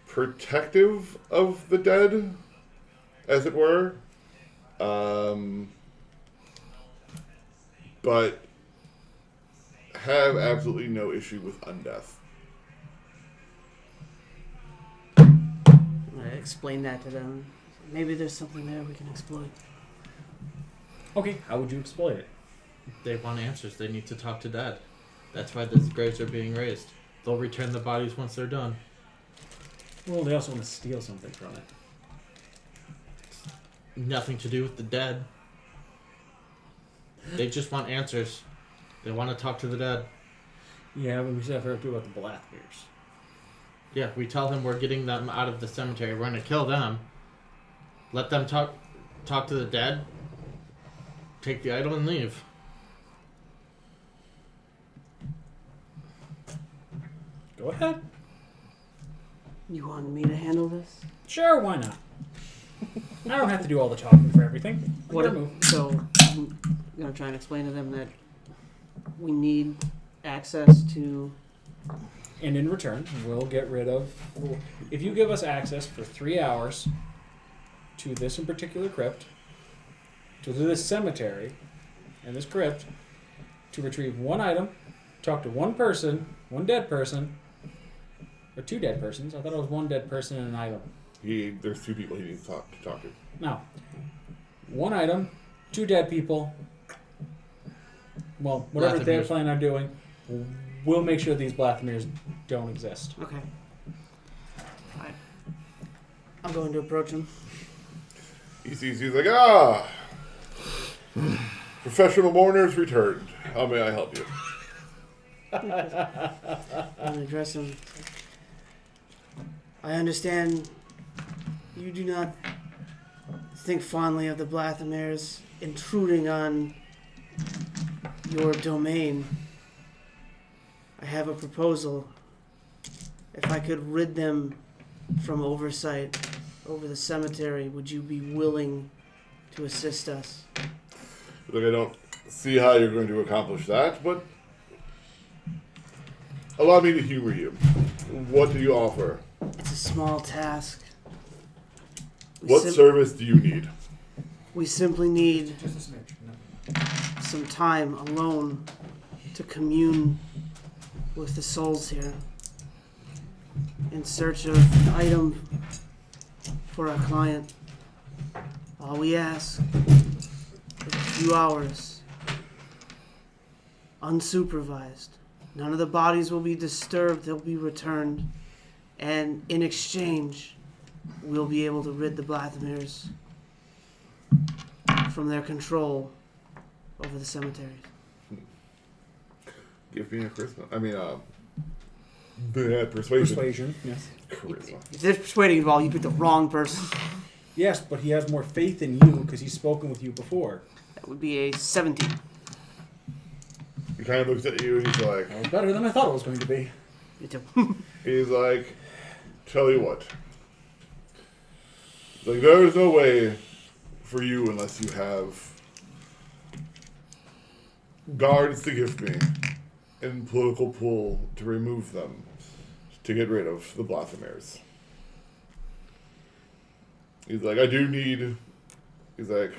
protective of the dead, as it were. But have absolutely no issue with undeath. I explain that to them. Maybe there's something there we can exploit. Okay, how would you exploit it? They want answers. They need to talk to Dad. That's why these graves are being raised. They'll return the bodies once they're done. Well, they also want to steal something from it. Nothing to do with the dead. They just want answers. They want to talk to the dead. Yeah, but we still have to do about the Blathbeers. Yeah, we tell them we're getting them out of the cemetery. We're going to kill them. Let them talk to the dead. Take the idol and leave. Go ahead. You want me to handle this? Sure, why not? I don't have to do all the talking for everything. What? Move. So I'm gonna try and explain to them that we need access to. And in return, we'll get rid of... If you give us access for 3 hours to this in particular crypt, to this cemetery, and this crypt, to retrieve one item, talk to one person, one dead person, or 2 dead persons. I thought it was 1 dead person and an item. There's 2 people he needs to talk to. No. 1 item, 2 dead people. Well, whatever they're Blathamirs. planning on doing, we'll make sure these Blathamirs don't exist. Okay. Fine. I'm going to approach him. He sees you, he's like, professional mourners returned. How may I help you? I'm gonna address him. I understand you do not think fondly of the Blathamirs intruding on your domain. I have a proposal. If I could rid them from oversight over the cemetery, would you be willing to assist us? Look, I don't see how you're going to accomplish that, but allow me to humor you. What do you offer? It's a small task. What service do you need? We simply need Just a smidge. some time alone to commune with the souls here in search of an item for our client. All we ask is a few hours, unsupervised. None of the bodies will be disturbed, they'll be returned, and in exchange, we'll be able to rid the Blathamirs from their control over the cemeteries. Give me a charisma. Persuasion. Persuasion, yes. Charisma. If there's persuading involved, you picked the wrong person. Yes, but he has more faith in you because he's spoken with you before. That would be a 17. He kind of looks at you and he's like, That was better than I thought it was going to be. Me too. he's like, tell you what. He's like, there is no way for you unless you have guards to give me and political pull to remove them to get rid of the Blathamirs. He's like, I do need... He's like,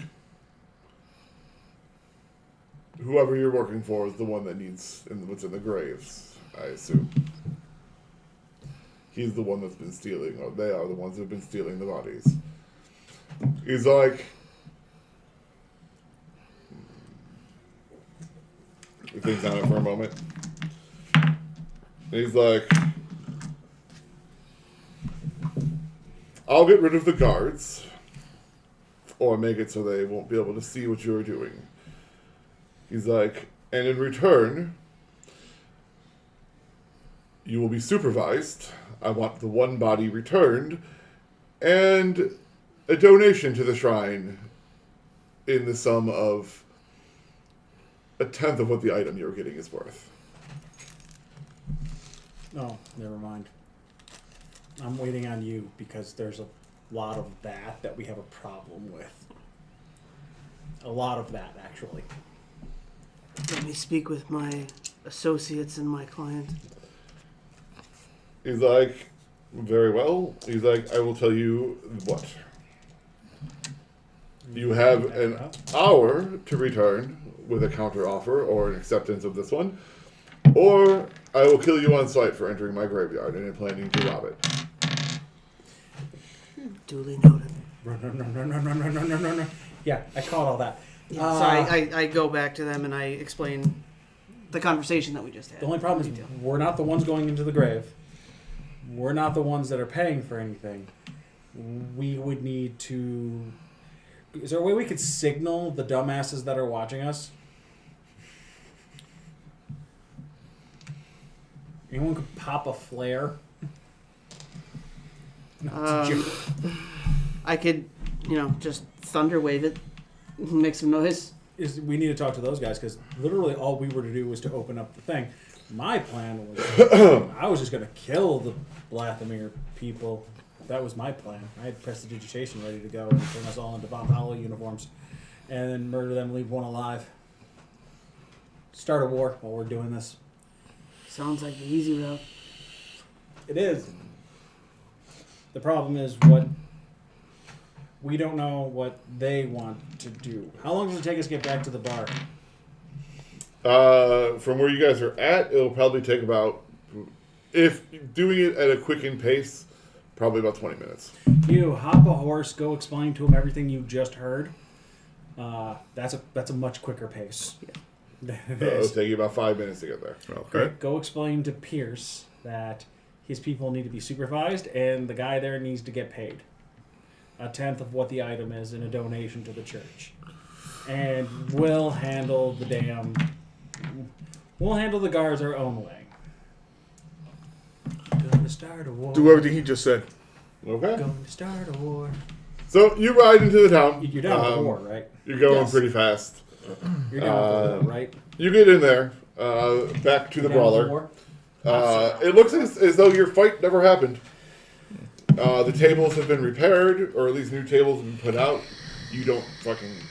whoever you're working for is the one that needs what's in the graves, I assume. He's the one that's been stealing, or they are the ones that have been stealing the bodies. He's like... He thinks on it for a moment. And he's like, I'll get rid of the guards, or make it so they won't be able to see what you're doing. He's like, and in return, you will be supervised. I want the one body returned, and a donation to the shrine in the sum of 1/10 of what the item you're getting is worth. Oh, never mind. I'm waiting on you because there's a lot of that we have a problem with. A lot of that, actually. Let me speak with my associates and my client. He's like, very well. He's like, I will tell you what. You have an hour to return with a counter offer or an acceptance of this one, or I will kill you on sight for entering my graveyard and planning to rob it. Duly noted. Run. Yeah, I caught all that. So I go back to them and I explain the conversation that we just had. The only problem is we're not the ones going into the grave. We're not the ones that are paying for anything. We would need to... Is there a way we could signal the dumbasses that are watching us? Anyone could pop a flare? I could, just thunder wave it, make some noise. We need to talk to those guys because literally all we were to do was to open up the thing. My plan was I was just going to kill the Blathamir people. That was my plan. I had prestidigitation ready to go and turn us all into Bomb Hollow uniforms and then murder them, leave one alive. Start a war while we're doing this. Sounds like the easy route. It is. The problem is what we don't know what they want to do. How long does it take us to get back to the bar? From where you guys are at, it'll probably take about, if doing it at a quickened pace, probably about 20 minutes. You hop a horse, go explain to them everything you just heard. That's a much quicker pace. Yeah. It'll take you about 5 minutes to get there. Okay. Go explain to Pierce that his people need to be supervised and the guy there needs to get paid 1/10 of what the item is in a donation to the church. And we'll handle the guards our own way. Gonna start a war. Do everything he just said. Okay. Going to start a war. So you ride into the town. You're down with the war, right? You're going Yes. pretty fast. You're down with the war, right? You get in there, back to the Down with brawler. war? It looks as though your fight never happened. The tables have been repaired, or at least new tables have been put out. You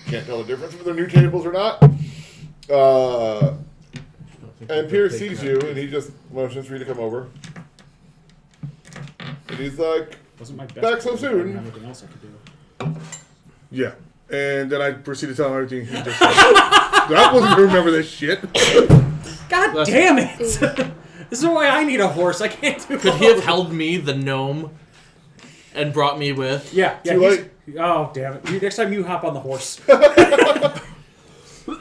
can't tell the difference whether they're new tables or not. And Pierce sees you, and he just motions for you to come over. And he's like, Wasn't my best back so plan, soon. Everything else I could do. Yeah. And then I proceed to tell him everything he just said. I wasn't going to remember this shit. God damn it! This is why I need a horse. I can't do. Could he have held me, the gnome, and brought me with? Yeah. Too late. Oh damn it! Next time you hop on the horse.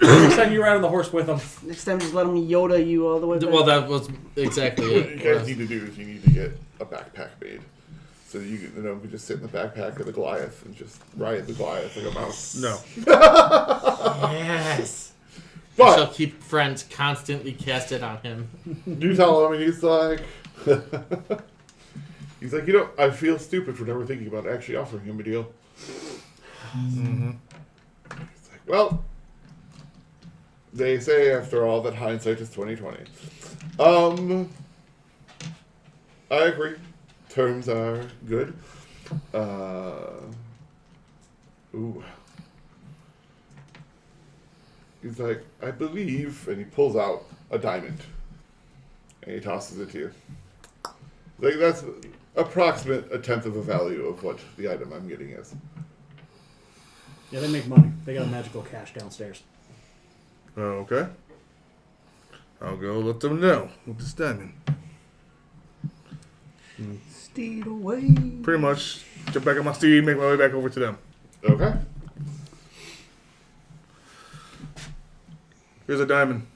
Next time you ride on the horse with him. Next time, just let him Yoda you all the way back. Well, that was exactly what it. you guys need to do is you need to get a backpack made. So you could just sit in the backpack of the Goliath and just ride the Goliath like a mouse. No. Yes. But I shall keep friends constantly casted on him. you tell him, and he's like, I feel stupid for never thinking about actually offering him a deal. Mm-hmm. He's like, well, they say after all that hindsight is 20/20. I agree. Terms are good. Ooh. He's like, I believe, and he pulls out a diamond, and he tosses it to you. Like, that's approximate 1/10 of the value of what the item I'm getting is. Yeah, they make money. They got a magical cash downstairs. Okay. I'll go let them know with this diamond. Steed away. Pretty much jump back on my steed, make my way back over to them. Okay. Here's a diamond.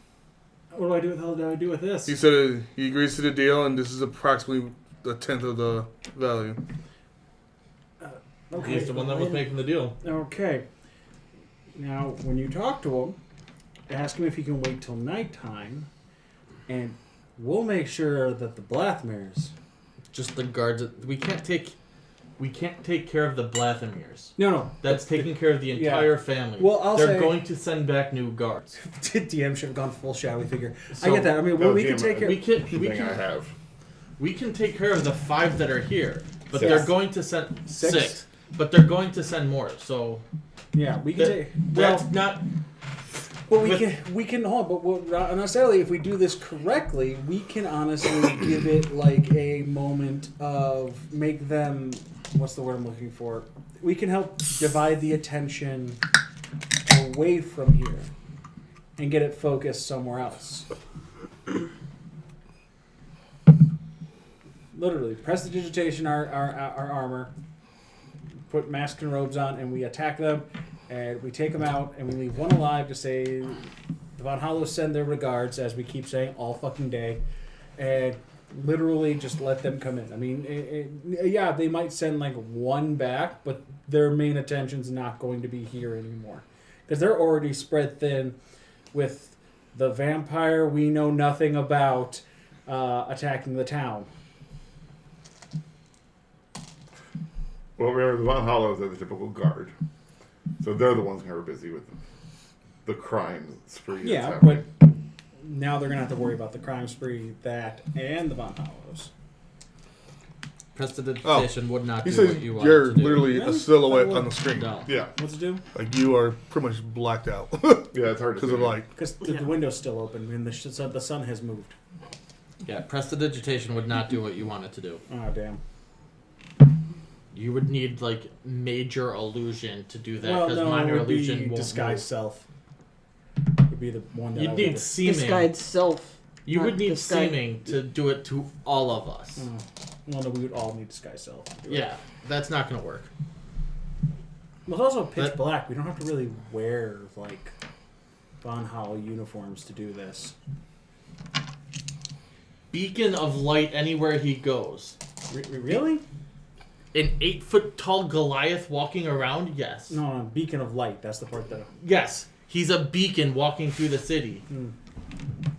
What do I do with hell? Do I do with this? He said he agrees to the deal, and this is approximately 1/10 of the value. Okay. He's the one that was making the deal. Okay. Now, when you talk to him, ask him if he can wait till nighttime, and we'll make sure that the Blathmirs. Just the guards. We can't take care of the Blathamirs. No. That's taking care of the entire family. Well, They're going to send back new guards. DM should have gone full shadowy figure. So- I get that. I mean, we can take care. We can I have. we can take care of the 5 that are here, but 6. they're going to send 6? 6. But they're going to send more. So Yeah, we can take. that's not. Well, we can hold, but not necessarily. If we do this correctly, we can honestly give it like a moment of make them. What's the word I'm looking for? We can help divide the attention away from here and get it focused somewhere else. Literally, prestidigitation our armor, put masks and robes on, and we attack them. And we take them out, and we leave one alive to say the Von Hollows send their regards, as we keep saying all fucking day, and literally just let them come in. I mean, yeah, they might send like one back, but their main attention's not going to be here anymore. Because they're already spread thin with the vampire we know nothing about attacking the town. Well, remember, the Von Hollows are the typical guard. So they're the ones who are busy with the crime spree. that's Yeah, happening. but now they're going to have to worry about the crime spree, that, and the Von Hollows. Prestidigitation would not He do says what you want you're to do. literally a Really? silhouette Oh, on the screen. No. Yeah. What's it do? Like you are pretty much blacked out Yeah, it's hard to because see. of light. Because the window's still open, and the sun has moved. Yeah, prestidigitation would not do what you want it to do. Oh, damn. You would need like major illusion to do that Well, because no, it minor would be illusion won't disguise move. self. Would be the one that I You'd would need do. seeming. Disguised self. You not would need disguise- seeming to do it to all of us. Oh. Well, no, we would all need disguise self. Yeah, that's not going to work. Well, it's also pitch But- black. We don't have to really wear like Von Hollow uniforms to do this. Beacon of light anywhere he goes. Really? An 8-foot tall Goliath walking around? Yes. No, beacon of light. That's the part that. Yes. He's a beacon walking through the city. Hmm.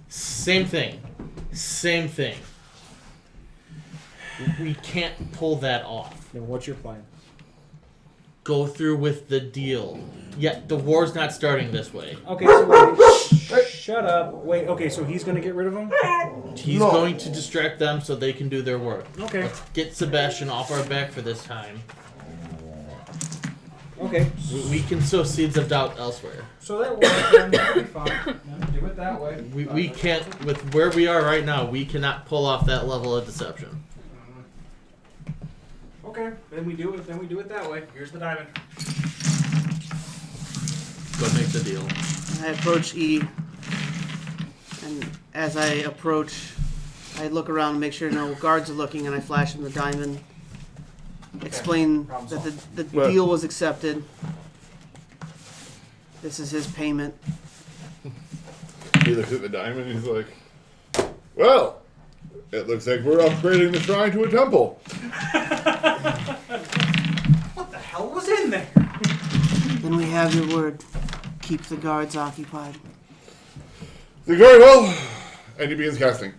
Same thing. Same thing. We can't pull that off. Then what's your plan? Go through with the deal. Yet the war's not starting this way. Okay, so wait. Shut up. Wait. Okay, so he's gonna get rid of him. He's No. going to distract them so they can do their work. Okay. Let's get Sebastian off our back for this time. Okay. We can sow seeds of doubt elsewhere. So that works. Then that'll be fine. Yeah, do it that way. We can't, with where we are right now, we cannot pull off that level of deception. Okay. Then we do it. Then we do it that way. Here's the diamond. Go make the deal. I approach E, and as I approach, I look around and make sure no guards are looking, and I flash him the diamond. Explain Problem that solved. the Well- deal was accepted. This is his payment. He looks at the diamond and he's like, well, it looks like we're upgrading the shrine to a temple. What the hell was in there? Then we have your word. Keep the guards occupied. He's like, very well. And he begins casting.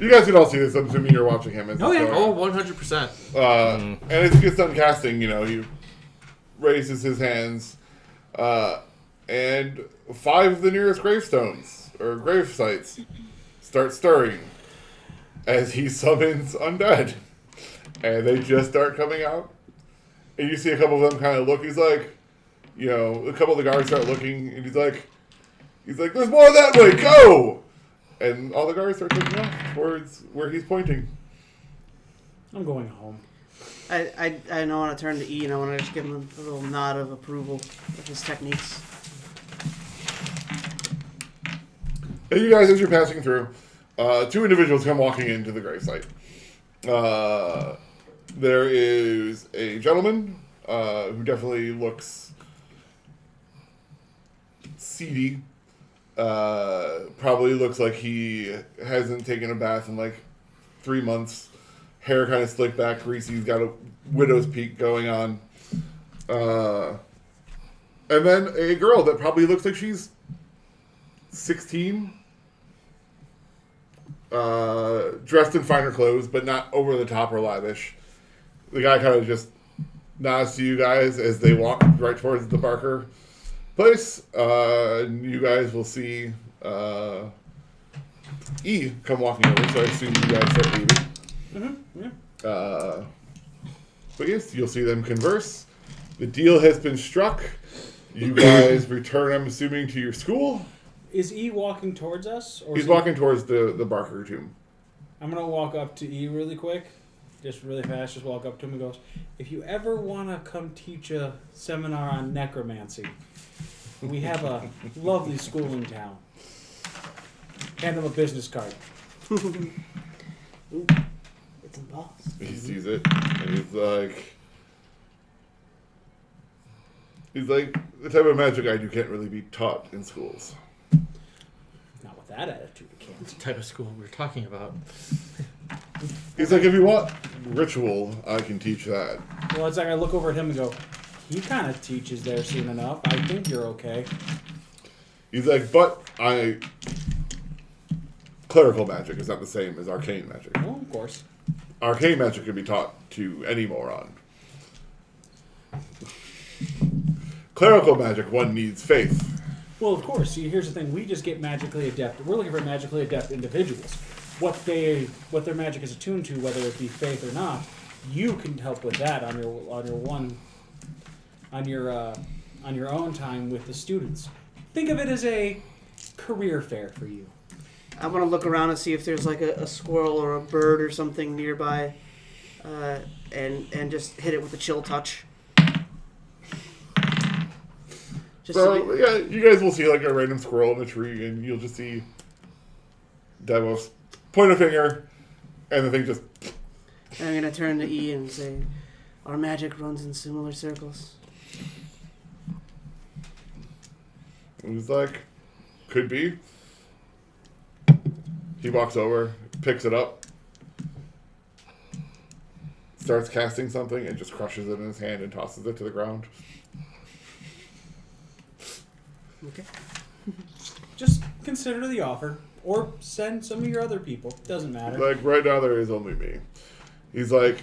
You guys can all see this. I'm assuming you're watching him. As Oh, it's yeah. going. Oh, 100%. And as he gets done casting, he raises his hands, and 5 of the nearest gravestones, or grave sites, start stirring as he summons undead. And they just start coming out. And you see a couple of them kind of look. He's like, a couple of the guards start looking, and he's like, there's more that way, go! And all the guards start taking off towards where he's pointing. I'm going home. I don't want to turn to E, and I want to just give him a little nod of approval of his techniques. And you guys, as you're passing through, 2 individuals come walking into the gravesite. There is a gentleman who definitely looks seedy. Probably looks like he hasn't taken a bath in like 3 months. Hair kind of slicked back, greasy. He's got a widow's peak going on. And then a girl that probably looks like she's 16. Dressed in finer clothes, but not over the top or lavish. The guy kind of just nods to you guys as they walk right towards the Barker place. And you guys will see E come walking over, so I assume you guys start leaving. Yeah. But yes, you'll see them converse. The deal has been struck. You guys return, I'm assuming, to your school. Is E walking towards us? Or He's is he- walking towards the Barker tomb. I'm gonna walk up to E really quick, just really fast. Just walk up to him and goes, "If you ever want to come teach a seminar on necromancy, we have a lovely school in town." Hand him a business card. Ooh, it's embossed. He sees it, and he's like, He's like, the type of magic I do can't really be taught in schools. Not with that attitude, you can't. It's the type of school we're talking about. He's like, if you want ritual, I can teach that. Well, it's like I look over at him and go, he kind of teaches there soon enough. I think you're okay. He's like, but clerical magic is not the same as arcane magic. Well, of course. Arcane magic can be taught to any moron. Clerical magic, one needs faith. Well, of course. See, here's the thing. We just get magically adept. We're looking for magically adept individuals. What their magic is attuned to, whether it be faith or not, you can help with that on your own time with the students. Think of it as a career fair for you. I want to look around and see if there's like a squirrel or a bird or something nearby, and just hit it with a chill touch. Just So, yeah, you guys will see like a random squirrel in a tree, and you'll just see Davos point a finger, and the thing just... And I'm going to turn to E and say, our magic runs in similar circles. He's like, could be. He walks over, picks it up, starts casting something, and just crushes it in his hand and tosses it to the ground. Okay. Just consider the offer. Or send some of your other people. Doesn't matter. Like, right now there is only me. He's like,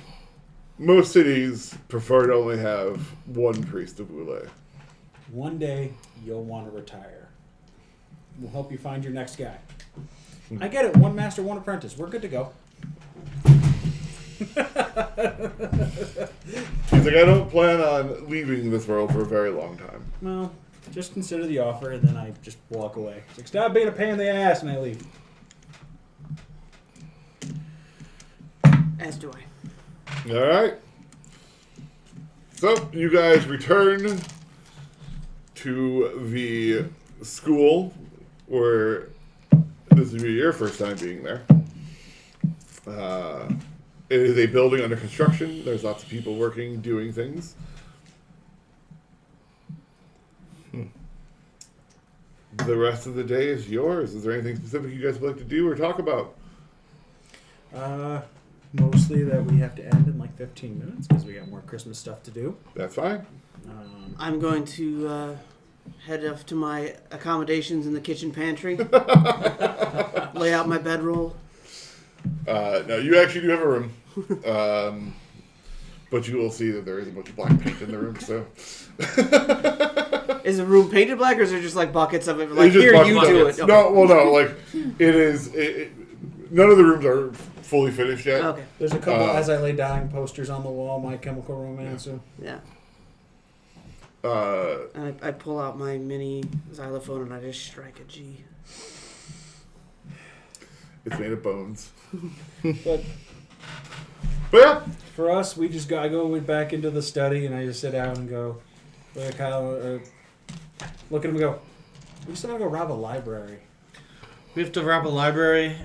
most cities prefer to only have one priest of Boule. One day, you'll want to retire. We'll help you find your next guy. I get it. One master, one apprentice. We're good to go. He's like, I don't plan on leaving this world for a very long time. Well, just consider the offer, and then I just walk away. It's like, stop being a pain in the ass, and I leave. As do I. Alright. So, you guys return to the school where this will be your first time being there. It is a building under construction. There's lots of people working, doing things. The rest of the day is yours. Is there anything specific you guys would like to do or talk about? Mostly that we have to end in like 15 minutes because we got more Christmas stuff to do. That's fine. I'm going to head off to my accommodations in the kitchen pantry. Lay out my bedroll. No, you actually do have a room. But you will see that there is a bunch of black paint in the room, so... Is the room painted black, or is there just like buckets of it? Like, It's just here, you do buckets. it. No, well, no, like, it is... none of the rooms are fully finished yet. Okay. There's a couple As I Lay Dying posters on the wall, My Chemical Romance. Yeah. Uh, And I pull out my mini xylophone and I just strike a G. it's made of bones. But But yeah, for us, I go back into the study and I just sit down and go, look at Kyle, look at him and go, we still gotta go rob a library. We have to rob a library.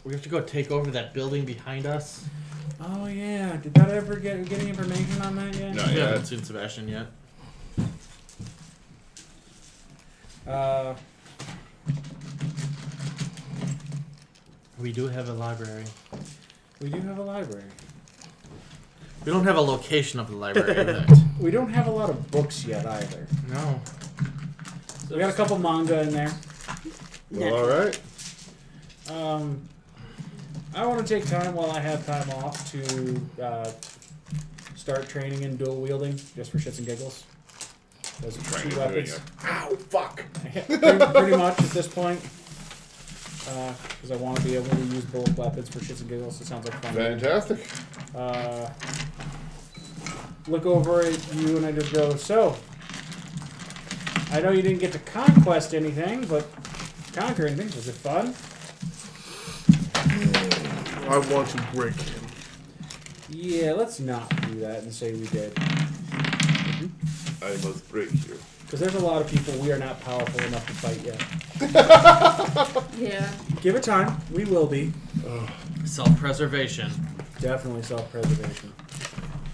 We have to go take over that building behind us. Oh yeah, did that ever get any information on that yet? No. We yeah. haven't seen Sebastian yet. We do have a library. We do have a library. We don't have a location of the library yet. We don't have a lot of books yet either. No. We got a couple manga in there. Well, all right. I want to take time while I have time off to start training in dual wielding, just for shits and giggles. Those are 2 weapons. Ow, fuck. pretty much at this point. Because I want to be able to use both weapons for shits and giggles. It sounds like fun. Fantastic. Look over at you and I just go, so, I know you didn't get to conquest anything, but conquer anything. Was it fun? I want to break him. Yeah, let's not do that and say we did. I must break you. Because there's a lot of people we are not powerful enough to fight yet. Yeah. Give it time. We will be. Self-preservation. Definitely self-preservation.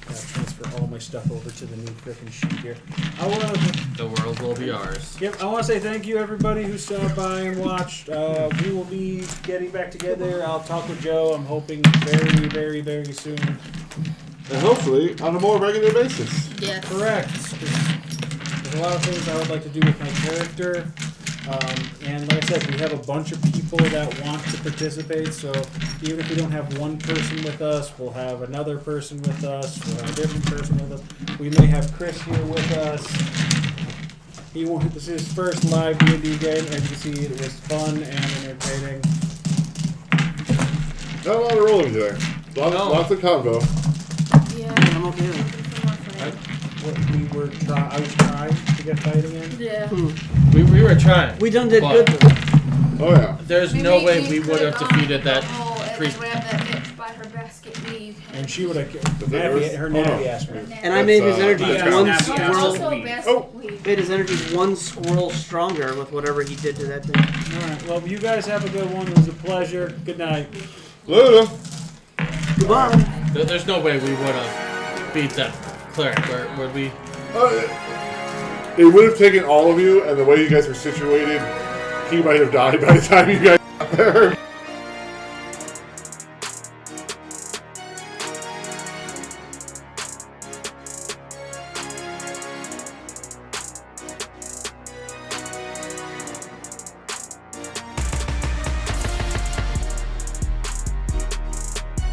Transfer transfer all my stuff over to the new frickin' sheet here. I want to. The world will be ours. Yep, I want to say thank you everybody who stopped by and watched. We will be getting back together. I'll talk with Joe. I'm hoping very, very, very soon. And hopefully on a more regular basis. Yes. Correct. There's a lot of things I would like to do with my character. And like I said, we have a bunch of people that want to participate, so even if we don't have one person with us, we'll have another person with us, we'll have a different person with us. We may have Chris here with us. This is his first live D&D game. As you can see, it was fun and entertaining. Not a lot of rolling today. Lots of convo. Yeah. I'm okay with it. I was trying to get fighting in. Yeah. We were trying. We done did But- good though. Oh yeah. There's Maybe no way we we would have could, defeated that go and priest. grab that bitch by her basket weave. And she would have. Her Oh, no. nappy asked me. And I made his That's, energy that's one nappy Oh, squirrel. also a basket Oh. weave. Made his energy one squirrel stronger with whatever he did to that thing. Alright, well, you guys have a good one. It was a pleasure. Good night. Later. Goodbye. There's no way we would have beat that cleric, or would we? It would have taken all of you, and the way you guys are situated, he might have died by the time you guys got there.